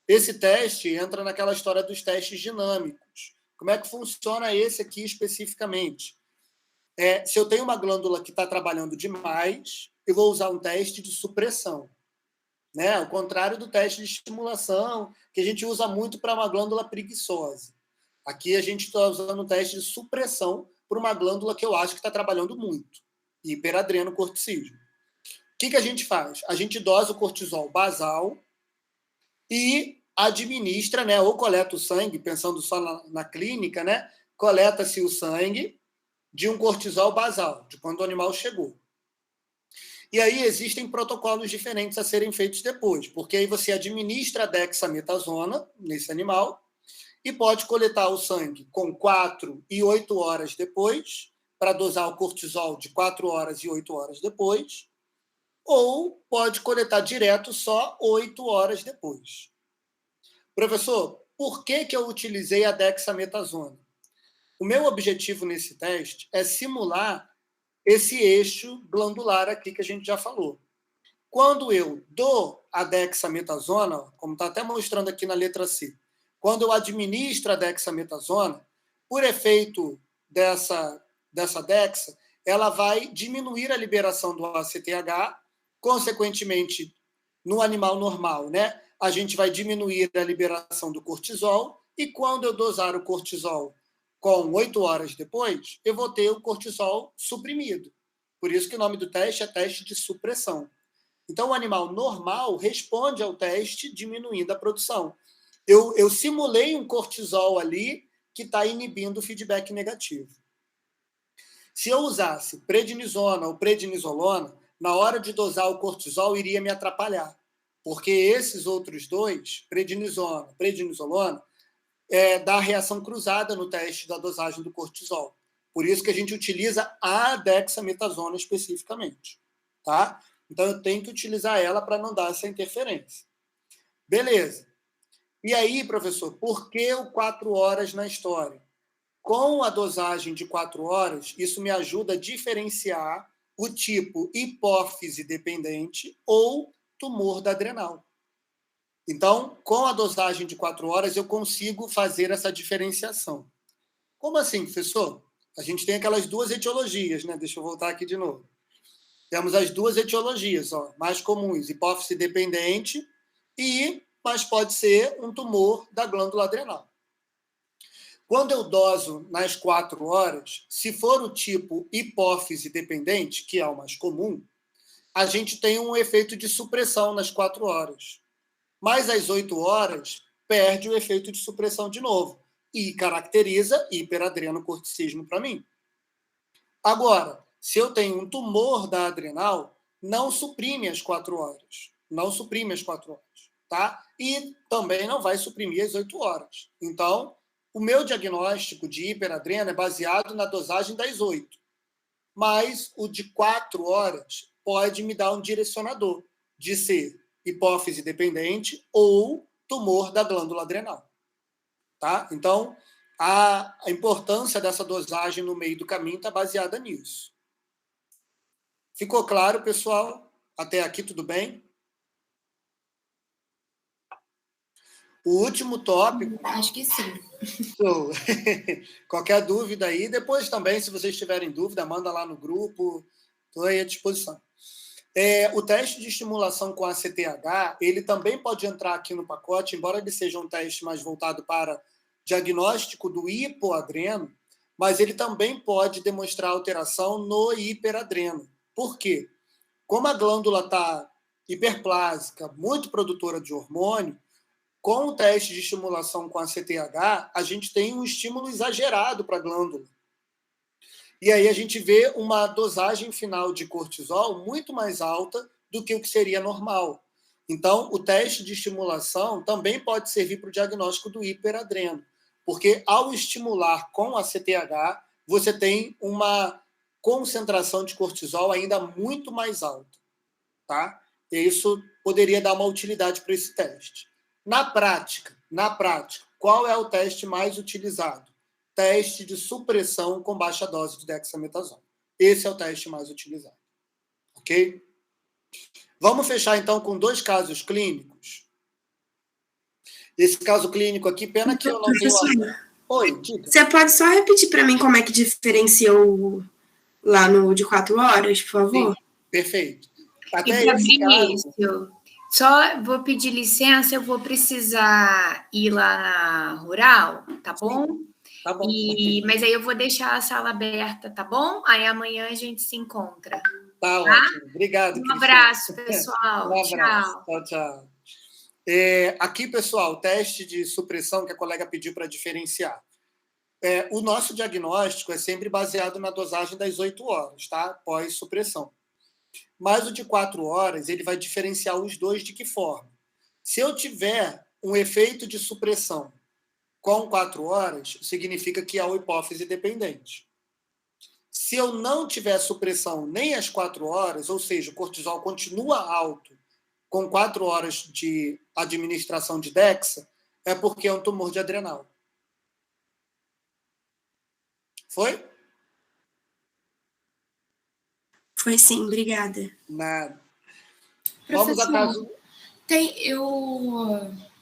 Speaker 1: Esse teste entra naquela história dos testes dinâmicos. Como é que funciona esse aqui especificamente? Se eu tenho uma glândula que está trabalhando demais, eu vou usar um teste de supressão. Né? Ao contrário do teste de estimulação, que a gente usa muito para uma glândula preguiçosa. Aqui a gente está usando um teste de supressão para uma glândula que eu acho que está trabalhando muito, hiperadrenocorticismo. O que a gente faz? A gente dosa o cortisol basal e administra, né, ou coleta o sangue, pensando só na clínica, né, coleta-se o sangue de um cortisol basal, de quando o animal chegou. E aí existem protocolos diferentes a serem feitos depois, porque aí você administra a dexametasona nesse animal e pode coletar o sangue com 4 e 8 horas depois, para dosar o cortisol de 4 horas e 8 horas depois, ou pode coletar direto só 8 horas depois. Professor, por que eu utilizei a dexametasona? O meu objetivo nesse teste é simular esse eixo glandular aqui que a gente já falou. Quando eu dou a dexametasona, como está até mostrando aqui na letra C, quando eu administro a dexametasona, por efeito dessa dexa, ela vai diminuir a liberação do ACTH Consequentemente, no animal normal, né, a gente vai diminuir a liberação do cortisol, e quando eu dosar o cortisol com 8 horas depois, eu vou ter o cortisol suprimido. Por isso que o nome do teste é teste de supressão. Então, o animal normal responde ao teste diminuindo a produção. Eu simulei um cortisol ali que está inibindo o feedback negativo. Se eu usasse prednisona ou prednisolona, na hora de dosar o cortisol, iria me atrapalhar. Porque esses outros dois, prednisona, prednisolona, dá reação cruzada no teste da dosagem do cortisol. Por isso que a gente utiliza a dexametasona especificamente. Tá? Então, eu tenho que utilizar ela para não dar essa interferência. Beleza. E aí, professor, por que o 4 horas na história? Com a dosagem de 4 horas, isso me ajuda a diferenciar o tipo hipófise dependente ou tumor da adrenal. Então, com a dosagem de 4 horas, eu consigo fazer essa diferenciação. Como assim, professor? A gente tem aquelas duas etiologias, né? Deixa eu voltar aqui de novo. Temos as duas etiologias, mais comuns, hipófise dependente mas pode ser um tumor da glândula adrenal. Quando eu doso nas 4 horas, se for o tipo hipófise dependente, que é o mais comum, a gente tem um efeito de supressão nas 4 horas. Mas às 8 horas, perde o efeito de supressão de novo e caracteriza hiperadrenocorticismo para mim. Agora, se eu tenho um tumor da adrenal, não suprime as 4 horas. Não suprime as 4 horas. Tá? E também não vai suprimir as 8 horas. Então, o meu diagnóstico de hiperadreno é baseado na dosagem das 8. Mas o de 4 horas pode me dar um direcionador de ser hipófise dependente ou tumor da glândula adrenal. Tá? Então, a importância dessa dosagem no meio do caminho está baseada nisso. Ficou claro, pessoal? Até aqui tudo bem? O último tópico...
Speaker 3: Acho que sim.
Speaker 1: Qualquer dúvida aí, depois também, se vocês tiverem dúvida, manda lá no grupo, estou aí à disposição. O teste de estimulação com ACTH, ele também pode entrar aqui no pacote, embora ele seja um teste mais voltado para diagnóstico do hipoadreno, mas ele também pode demonstrar alteração no hiperadreno. Por quê? Como a glândula está hiperplásica, muito produtora de hormônio, com o teste de estimulação com ACTH, a gente tem um estímulo exagerado para a glândula. E aí a gente vê uma dosagem final de cortisol muito mais alta do que o que seria normal. Então, o teste de estimulação também pode servir para o diagnóstico do hiperadreno, porque ao estimular com ACTH, você tem uma concentração de cortisol ainda muito mais alta. Tá? E isso poderia dar uma utilidade para esse teste. Na prática, qual é o teste mais utilizado? Teste de supressão com baixa dose de dexametasona. Esse é o teste mais utilizado. Ok? Vamos fechar, então, com 2 casos clínicos. Esse caso clínico aqui, pena que eu não tenho... Oi, diga.
Speaker 5: Você pode só repetir para mim como é que diferenciou lá no de 4 horas, por favor?
Speaker 1: Sim, perfeito. Até
Speaker 2: e Fabrício, só vou pedir licença, eu vou precisar ir lá na Rural, tá bom?
Speaker 1: Sim, tá bom.
Speaker 2: Mas aí eu vou deixar a sala aberta, tá bom? Aí amanhã a gente se encontra.
Speaker 1: Tá ótimo. Obrigado,
Speaker 2: Um abraço, pessoal.
Speaker 1: Um abraço.
Speaker 2: Tchau.
Speaker 1: Tchau. Aqui, pessoal, o teste de supressão que a colega pediu para diferenciar. O nosso diagnóstico é sempre baseado na dosagem das 8 horas, tá? Pós-supressão. Mas o de 4 horas, ele vai diferenciar os dois de que forma? Se eu tiver um efeito de supressão com 4 horas, significa que há uma hipófise dependente. Se eu não tiver supressão nem às 4 horas, ou seja, o cortisol continua alto com 4 horas de administração de Dexa, é porque é um tumor de adrenal. Foi?
Speaker 5: Foi sim, obrigada.
Speaker 1: Nada.
Speaker 3: Professor,
Speaker 1: Vamos a caso...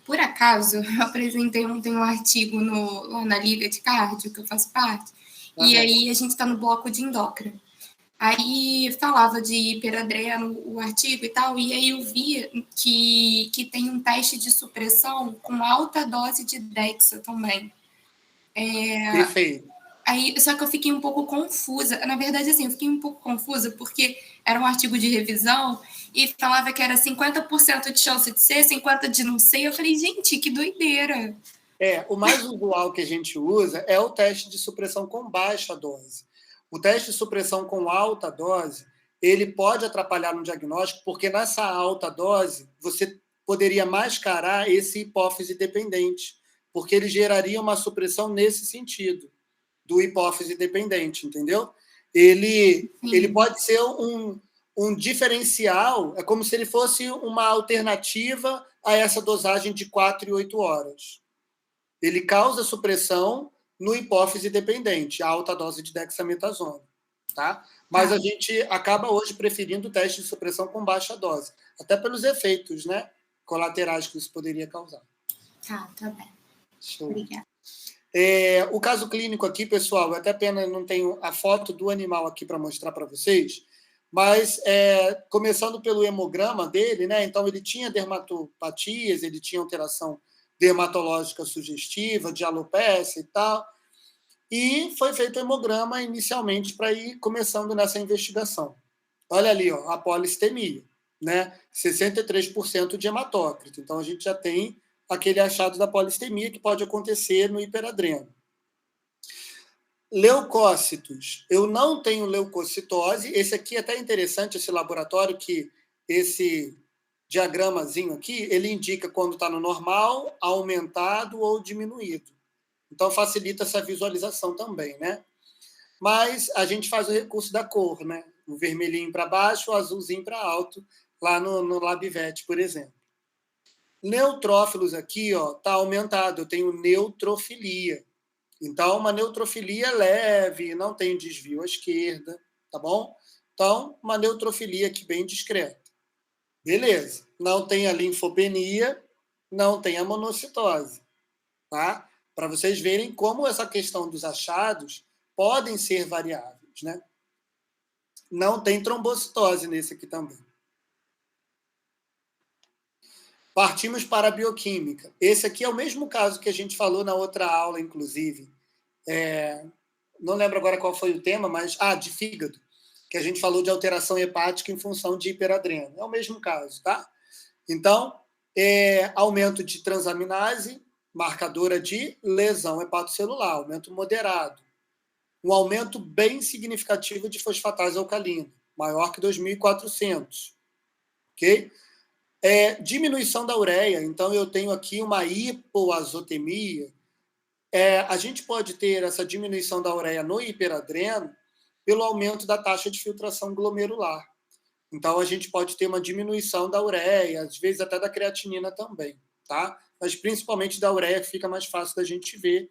Speaker 3: por acaso, eu apresentei ontem um artigo lá na Liga de Cardio, que eu faço parte, e aí a gente está no bloco de endócrino. Aí falava de hiperadreno, o artigo e tal, e aí eu vi que tem um teste de supressão com alta dose de Dexa também.
Speaker 1: Perfeito.
Speaker 3: Aí, só que eu fiquei um pouco confusa. Na verdade, assim, eu fiquei um pouco confusa porque era um artigo de revisão e falava que era 50% de chance de ser, 50% de não ser. Eu falei, gente, que doideira.
Speaker 1: O mais usual que a gente usa é o teste de supressão com baixa dose. O teste de supressão com alta dose, ele pode atrapalhar no diagnóstico, porque nessa alta dose você poderia mascarar esse hipófise dependente, porque ele geraria uma supressão nesse sentido, do hipófise dependente, entendeu? Ele pode ser um diferencial, é como se ele fosse uma alternativa a essa dosagem de 4 e 8 horas. Ele causa supressão no hipófise dependente, a alta dose de dexametasona, tá? Mas a gente acaba hoje preferindo o teste de supressão com baixa dose, até pelos efeitos, né, colaterais que isso poderia causar.
Speaker 3: Tá bem.
Speaker 1: Show.
Speaker 3: Obrigada.
Speaker 1: O caso clínico aqui, pessoal, até pena não tenho a foto do animal aqui para mostrar para vocês, mas começando pelo hemograma dele, né? Então ele tinha dermatopatias, ele tinha alteração dermatológica sugestiva, de alopecia e tal, e foi feito o hemograma inicialmente para ir começando nessa investigação. Olha ali, ó, a polistemia, né? 63% de hematócrito. Então a gente já tem aquele achado da polistemia que pode acontecer no hiperadreno. Leucócitos. Eu não tenho leucocitose. Esse aqui é até interessante, esse laboratório, que esse diagramazinho aqui, ele indica quando está no normal, aumentado ou diminuído. Então, facilita essa visualização também, né? Mas a gente faz o recurso da cor, né? O vermelhinho para baixo, o azulzinho para alto, lá no LabVet, por exemplo. Neutrófilos aqui, ó, tá aumentado. Eu tenho neutrofilia. Então, uma neutrofilia leve, não tem desvio à esquerda, tá bom? Então, uma neutrofilia aqui bem discreta. Beleza. Não tem a linfopenia, não tem a monocitose, tá? Para vocês verem como essa questão dos achados podem ser variáveis, né? Não tem trombocitose nesse aqui também. Partimos para a bioquímica. Esse aqui é o mesmo caso que a gente falou na outra aula, inclusive. Não lembro agora qual foi o tema, mas... de fígado. Que a gente falou de alteração hepática em função de hiperadreno. É o mesmo caso, tá? Então, aumento de transaminase, marcadora de lesão hepatocelular, aumento moderado. Um aumento bem significativo de fosfatase alcalina, maior que 2.400. Ok? Diminuição da ureia. Então, eu tenho aqui uma hipoazotemia. A gente pode ter essa diminuição da ureia no hiperadreno pelo aumento da taxa de filtração glomerular. Então, a gente pode ter uma diminuição da ureia, às vezes até da creatinina também, tá? Mas principalmente da ureia fica mais fácil da gente ver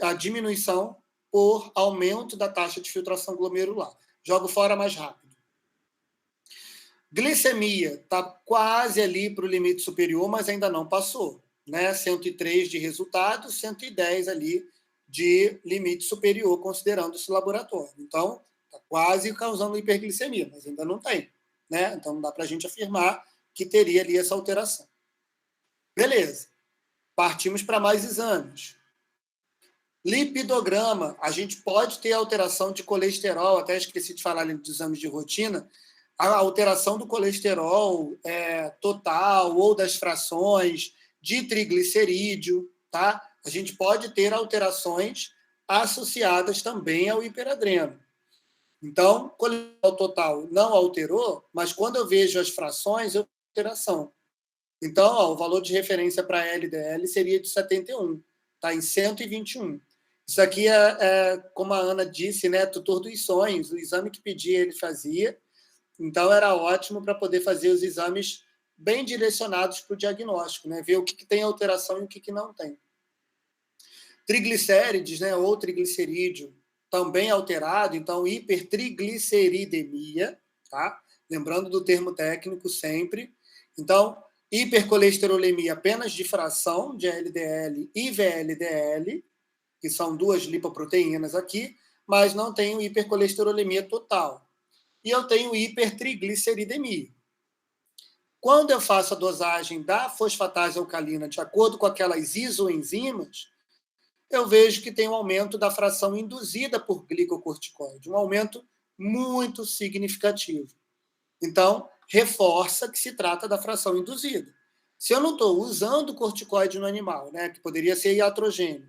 Speaker 1: a diminuição por aumento da taxa de filtração glomerular. Jogo fora mais rápido. Glicemia está quase ali para o limite superior, mas ainda não passou, né? 103 de resultado, 110 ali de limite superior, considerando esse laboratório. Então, está quase causando hiperglicemia, mas ainda não tem, né? Então, não dá para a gente afirmar que teria ali essa alteração. Beleza. Partimos para mais exames. Lipidograma. A gente pode ter alteração de colesterol, até esqueci de falar ali dos exames de rotina, a alteração do colesterol total ou das frações, de triglicerídeo, tá? A gente pode ter alterações associadas também ao hiperadreno. Então, o colesterol total não alterou, mas quando eu vejo as frações, eu tenho alteração. Então, o valor de referência para LDL seria de 71, está em 121. Isso aqui como a Ana disse, né, tutor dos sonhos, o exame que pedia ele fazia, então era ótimo para poder fazer os exames bem direcionados para o diagnóstico, né, ver o que tem alteração e o que não tem. Triglicérides, né, ou triglicerídeo, também alterado, então hipertrigliceridemia, tá? Lembrando do termo técnico sempre. Então, hipercolesterolemia apenas de fração de LDL e VLDL, que são duas lipoproteínas aqui, mas não tem hipercolesterolemia total. e eu tenho hipertrigliceridemia. Quando eu faço a dosagem da fosfatase alcalina de acordo com aquelas isoenzimas, eu vejo que tem um aumento da fração induzida por glicocorticoide, um aumento muito significativo. Então, reforça que se trata da fração induzida. Se eu não estou usando corticoide no animal, né, que poderia ser iatrogênico,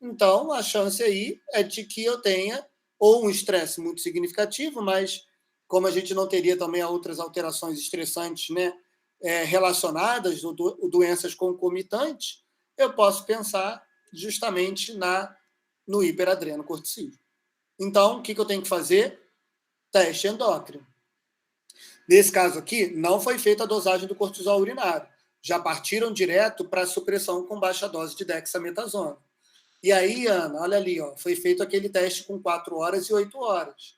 Speaker 1: então a chance aí é de que eu tenha ou um estresse muito significativo, mas como a gente não teria também outras alterações estressantes, né, relacionadas ou doenças concomitantes, eu posso pensar justamente no hiperadrenocorticismo. Então, o que eu tenho que fazer? Teste endócrino. Nesse caso aqui, não foi feita a dosagem do cortisol urinário. Já partiram direto para a supressão com baixa dose de dexametasona. E aí, Ana, olha ali, ó, foi feito aquele teste com 4 horas e 8 horas.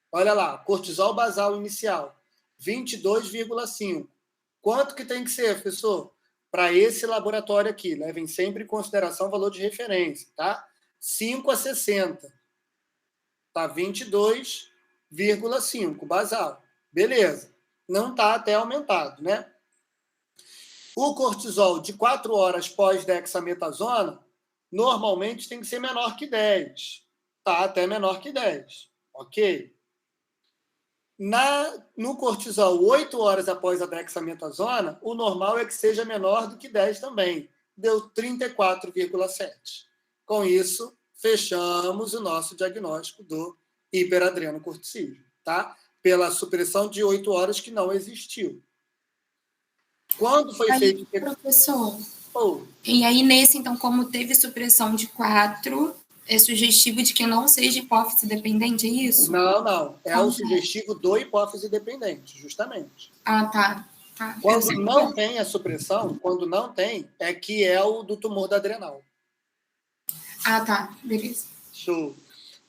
Speaker 1: Olha lá, cortisol basal inicial, 22,5. Quanto que tem que ser, professor? Para esse laboratório aqui, levem sempre em consideração o valor de referência, tá? 5 a 60. Tá 22,5 basal. Beleza. Não está até aumentado, né? O cortisol de 4 horas pós-dexametasona normalmente tem que ser menor que 10. Tá até menor que 10. Ok? No cortisol, 8 horas após a dexametasona, o normal é que seja menor do que 10 também. Deu 34,7. Com isso, fechamos o nosso diagnóstico do hiperadrenocorticismo, tá? Pela supressão de 8 horas que não existiu. Quando foi feito...
Speaker 3: Professor, e aí nesse, então, como teve supressão de 4, é sugestivo de que não seja hipófise dependente, é isso?
Speaker 1: Não. É o sugestivo do hipófise dependente, justamente.
Speaker 3: Ah, tá.
Speaker 1: Quando não tem a supressão, é que é o do tumor da adrenal.
Speaker 3: Ah, tá. Beleza.
Speaker 1: Show.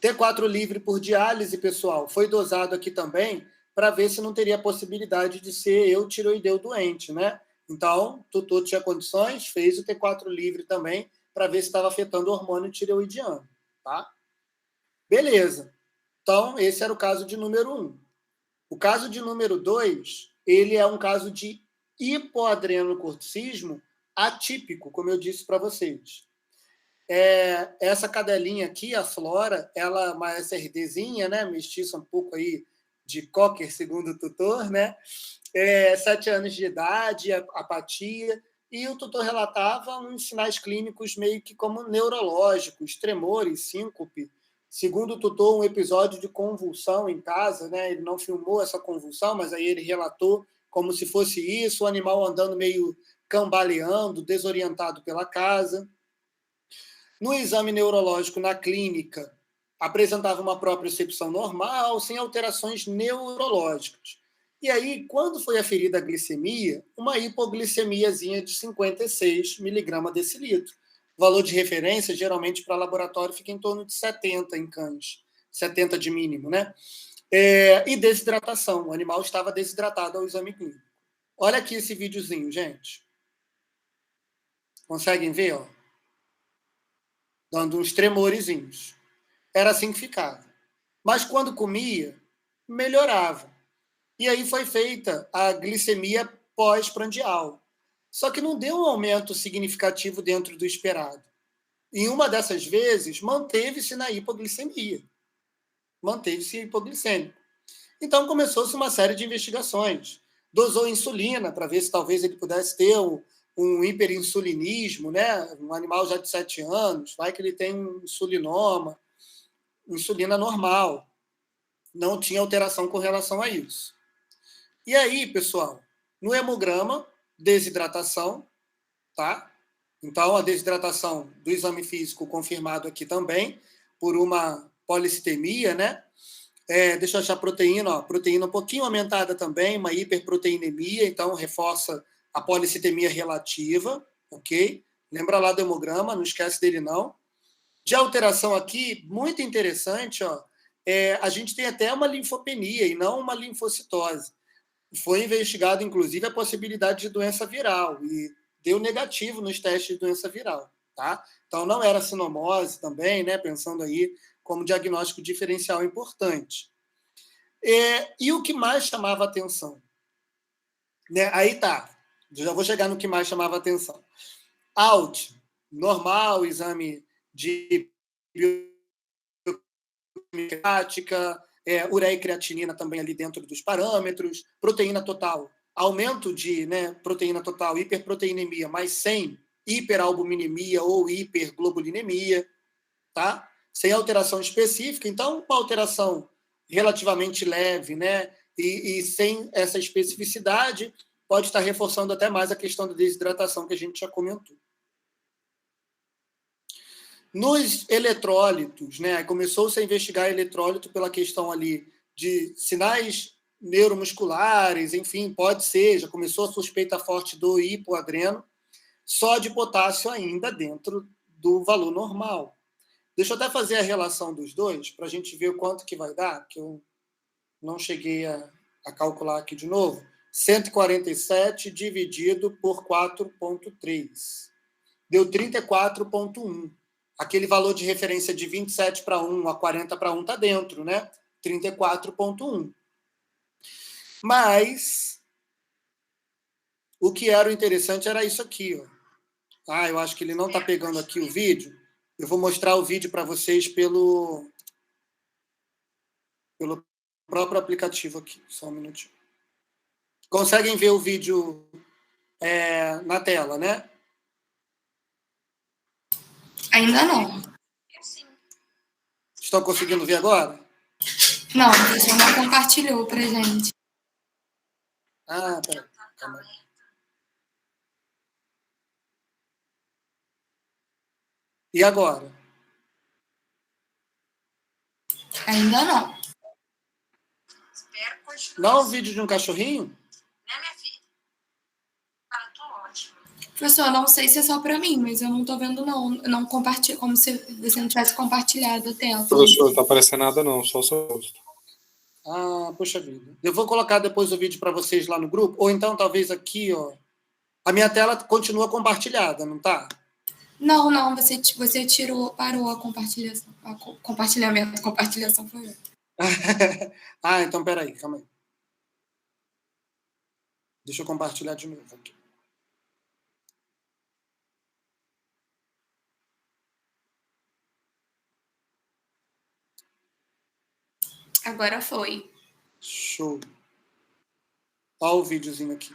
Speaker 1: T4 livre por diálise, pessoal, foi dosado aqui também para ver se não teria a possibilidade de ser eutiroideu doente, né? Então, o tutor tinha condições, fez o T4 livre também para ver se estava afetando o hormônio tireoidiano, tá? Beleza. Então, esse era o caso de número 1. O caso de número 2, ele é um caso de hipoadrenocorticismo atípico, como eu disse para vocês. Essa cadelinha aqui, a Flora, ela é uma SRDzinha, né? Mestiça um pouco aí de Cocker, segundo o tutor, né? 7 anos de idade, apatia, e o tutor relatava uns sinais clínicos meio que como neurológicos, tremores, síncope. Segundo o tutor, um episódio de convulsão em casa, né? Ele não filmou essa convulsão, mas aí ele relatou como se fosse isso, o animal andando meio cambaleando, desorientado pela casa. No exame neurológico na clínica, apresentava uma propriocepção normal, sem alterações neurológicas. E aí, quando foi aferida a glicemia, uma hipoglicemiazinha de 56 miligramas decilitro. O valor de referência, geralmente, para laboratório, fica em torno de 70 em cães. 70 de mínimo, né? E desidratação. O animal estava desidratado ao exame clínico. Olha aqui esse videozinho, gente. Conseguem ver, ó? Dando uns tremorezinhos. Era assim que ficava. Mas quando comia, melhorava. E aí foi feita a glicemia pós-prandial. Só que não deu um aumento significativo dentro do esperado. Em uma dessas vezes, manteve-se na hipoglicemia. Manteve-se hipoglicêmico. Então, começou-se uma série de investigações. Dosou insulina para ver se talvez ele pudesse ter um hiperinsulinismo, né? Um animal já de 7 anos, vai que ele tem um insulinoma, insulina normal. Não tinha alteração com relação a isso. E aí, pessoal, no hemograma, desidratação, tá? Então, a desidratação do exame físico confirmado aqui também, por uma policitemia, né? Deixa eu achar proteína, ó, proteína um pouquinho aumentada também, uma hiperproteinemia, então reforça a policitemia relativa, ok? Lembra lá do hemograma, não esquece dele não. De alteração aqui, muito interessante, ó, a gente tem até uma linfopenia e não uma linfocitose. Foi investigado, inclusive, a possibilidade de doença viral e deu negativo nos testes de doença viral, tá? Então, não era sinomose também, né? Pensando aí como diagnóstico diferencial importante. E o que mais chamava atenção? Né? Aí tá, já vou chegar no que mais chamava atenção. ALT, normal, exame de bioquímica, ureia e creatinina também ali dentro dos parâmetros, proteína total, aumento de, né, proteína total, hiperproteinemia, mas sem hiperalbuminemia ou hiperglobulinemia, tá? Sem alteração específica, então uma alteração relativamente leve, né? E sem essa especificidade, pode estar reforçando até mais a questão da desidratação que a gente já comentou. Nos eletrólitos, né? Começou-se a investigar eletrólito pela questão ali de sinais neuromusculares, enfim, pode ser, já começou a suspeita forte do hipoadreno, só de potássio ainda dentro do valor normal. Deixa eu até fazer a relação dos dois, para a gente ver o quanto que vai dar, que eu não cheguei a calcular aqui de novo. 147 dividido por 4,3. Deu 34,1. Aquele valor de referência de 27 para 1 a 40 para 1 está dentro, né? 34,1. Mas o que era o interessante era isso aqui, ó. Eu acho que ele não está pegando aqui o vídeo. Eu vou mostrar o vídeo para vocês pelo próprio aplicativo aqui. Só um minutinho. Conseguem ver o vídeo na tela, né?
Speaker 3: Ainda não.
Speaker 1: Estão conseguindo ver agora?
Speaker 3: Não, a pessoa não compartilhou pra gente.
Speaker 1: Peraí. Calma aí. E agora?
Speaker 3: Ainda não.
Speaker 1: Não o vídeo de um cachorrinho?
Speaker 3: Professor, não sei se é só para mim, mas eu não tô vendo, não. Não compartilho, como se você não tivesse compartilhado a tela.
Speaker 6: Professor, não tá aparecendo nada, não, só o seu rosto.
Speaker 1: Poxa vida. Eu vou colocar depois o vídeo para vocês lá no grupo, ou então talvez aqui, ó. A minha tela continua compartilhada, não tá?
Speaker 3: Não, você parou a compartilhação. Compartilhação foi eu.
Speaker 1: Então peraí, calma aí. Deixa eu compartilhar de novo aqui.
Speaker 3: Agora foi.
Speaker 1: Show. Olha o videozinho aqui.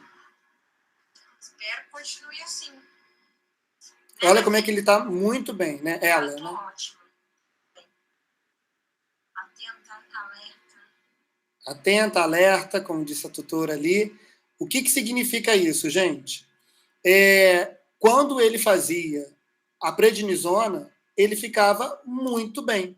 Speaker 7: Espero que continue assim.
Speaker 1: Olha como é que ele está muito bem, né? Ela, né?
Speaker 7: Ótimo.
Speaker 1: Atenta, alerta, como disse a tutora ali. O que significa isso, gente? Quando ele fazia a prednisona, ele ficava muito bem.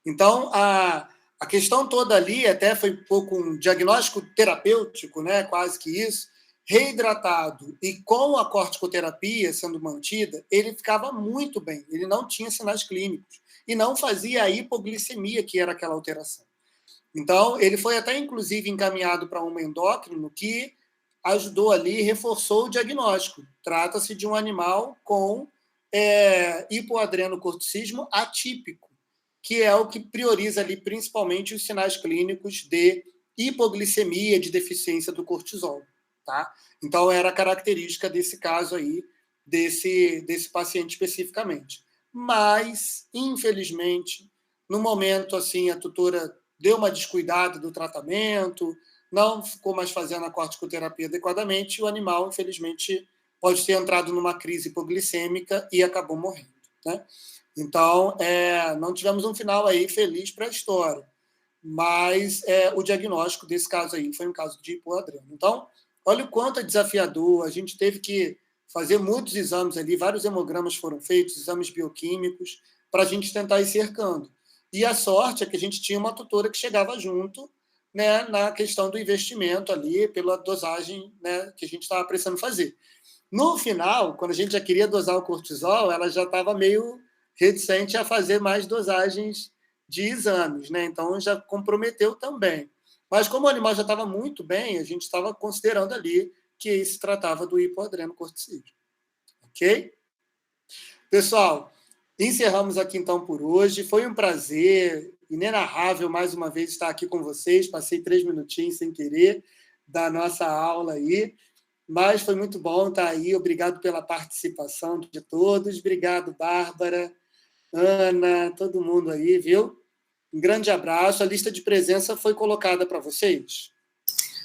Speaker 1: Então, a questão toda ali até foi um pouco um diagnóstico terapêutico, né? Quase que isso. Reidratado e com a corticoterapia sendo mantida, ele ficava muito bem. Ele não tinha sinais clínicos e não fazia a hipoglicemia, que era aquela alteração. Então, ele foi até, inclusive, encaminhado para um endócrino que ajudou ali, reforçou o diagnóstico. Trata-se de um animal com hipoadrenocorticismo atípico, que é o que prioriza ali principalmente os sinais clínicos de hipoglicemia, de deficiência do cortisol. Tá? Então, era a característica desse caso aí, desse paciente especificamente. Mas, infelizmente, no momento, assim, a tutora deu uma descuidada do tratamento, não ficou mais fazendo a corticoterapia adequadamente, e o animal, infelizmente, pode ter entrado numa crise hipoglicêmica e acabou morrendo. Né? Então, não tivemos um final aí feliz para a história, mas o diagnóstico desse caso aí foi um caso de hipoadreno. Então, olha o quanto é desafiador, a gente teve que fazer muitos exames ali, vários hemogramas foram feitos, exames bioquímicos, para a gente tentar ir cercando. E a sorte é que a gente tinha uma tutora que chegava junto, né, na questão do investimento ali, pela dosagem, né, que a gente estava precisando fazer. No final, quando a gente já queria dosar o cortisol, ela já estava meio reticente a fazer mais dosagens de exames, né? Então já comprometeu também. Mas como o animal já estava muito bem, a gente estava considerando ali que se tratava do hipoadrenocorticismo. Ok? Pessoal, encerramos aqui então por hoje. Foi um prazer inenarrável mais uma vez estar aqui com vocês. Passei 3 minutinhos sem querer da nossa aula aí, mas foi muito bom estar aí. Obrigado pela participação de todos. Obrigado, Bárbara, Ana, todo mundo aí, viu? Um grande abraço. A lista de presença foi colocada para vocês?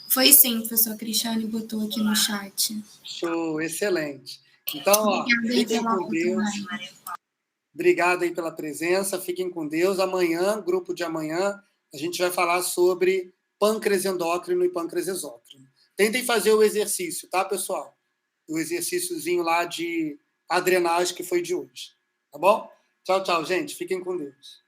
Speaker 3: Foi sim, professor Cristiane botou aqui no chat.
Speaker 1: Show, excelente. Então, ó, fiquem com Deus. Obrigado aí pela presença, fiquem com Deus. Amanhã, grupo de amanhã, a gente vai falar sobre pâncreas endócrino e pâncreas exócrino. Tentem fazer o exercício, tá, pessoal? O exercíciozinho lá de adrenagem que foi de hoje. Tá bom? Tchau, tchau, gente. Fiquem com Deus.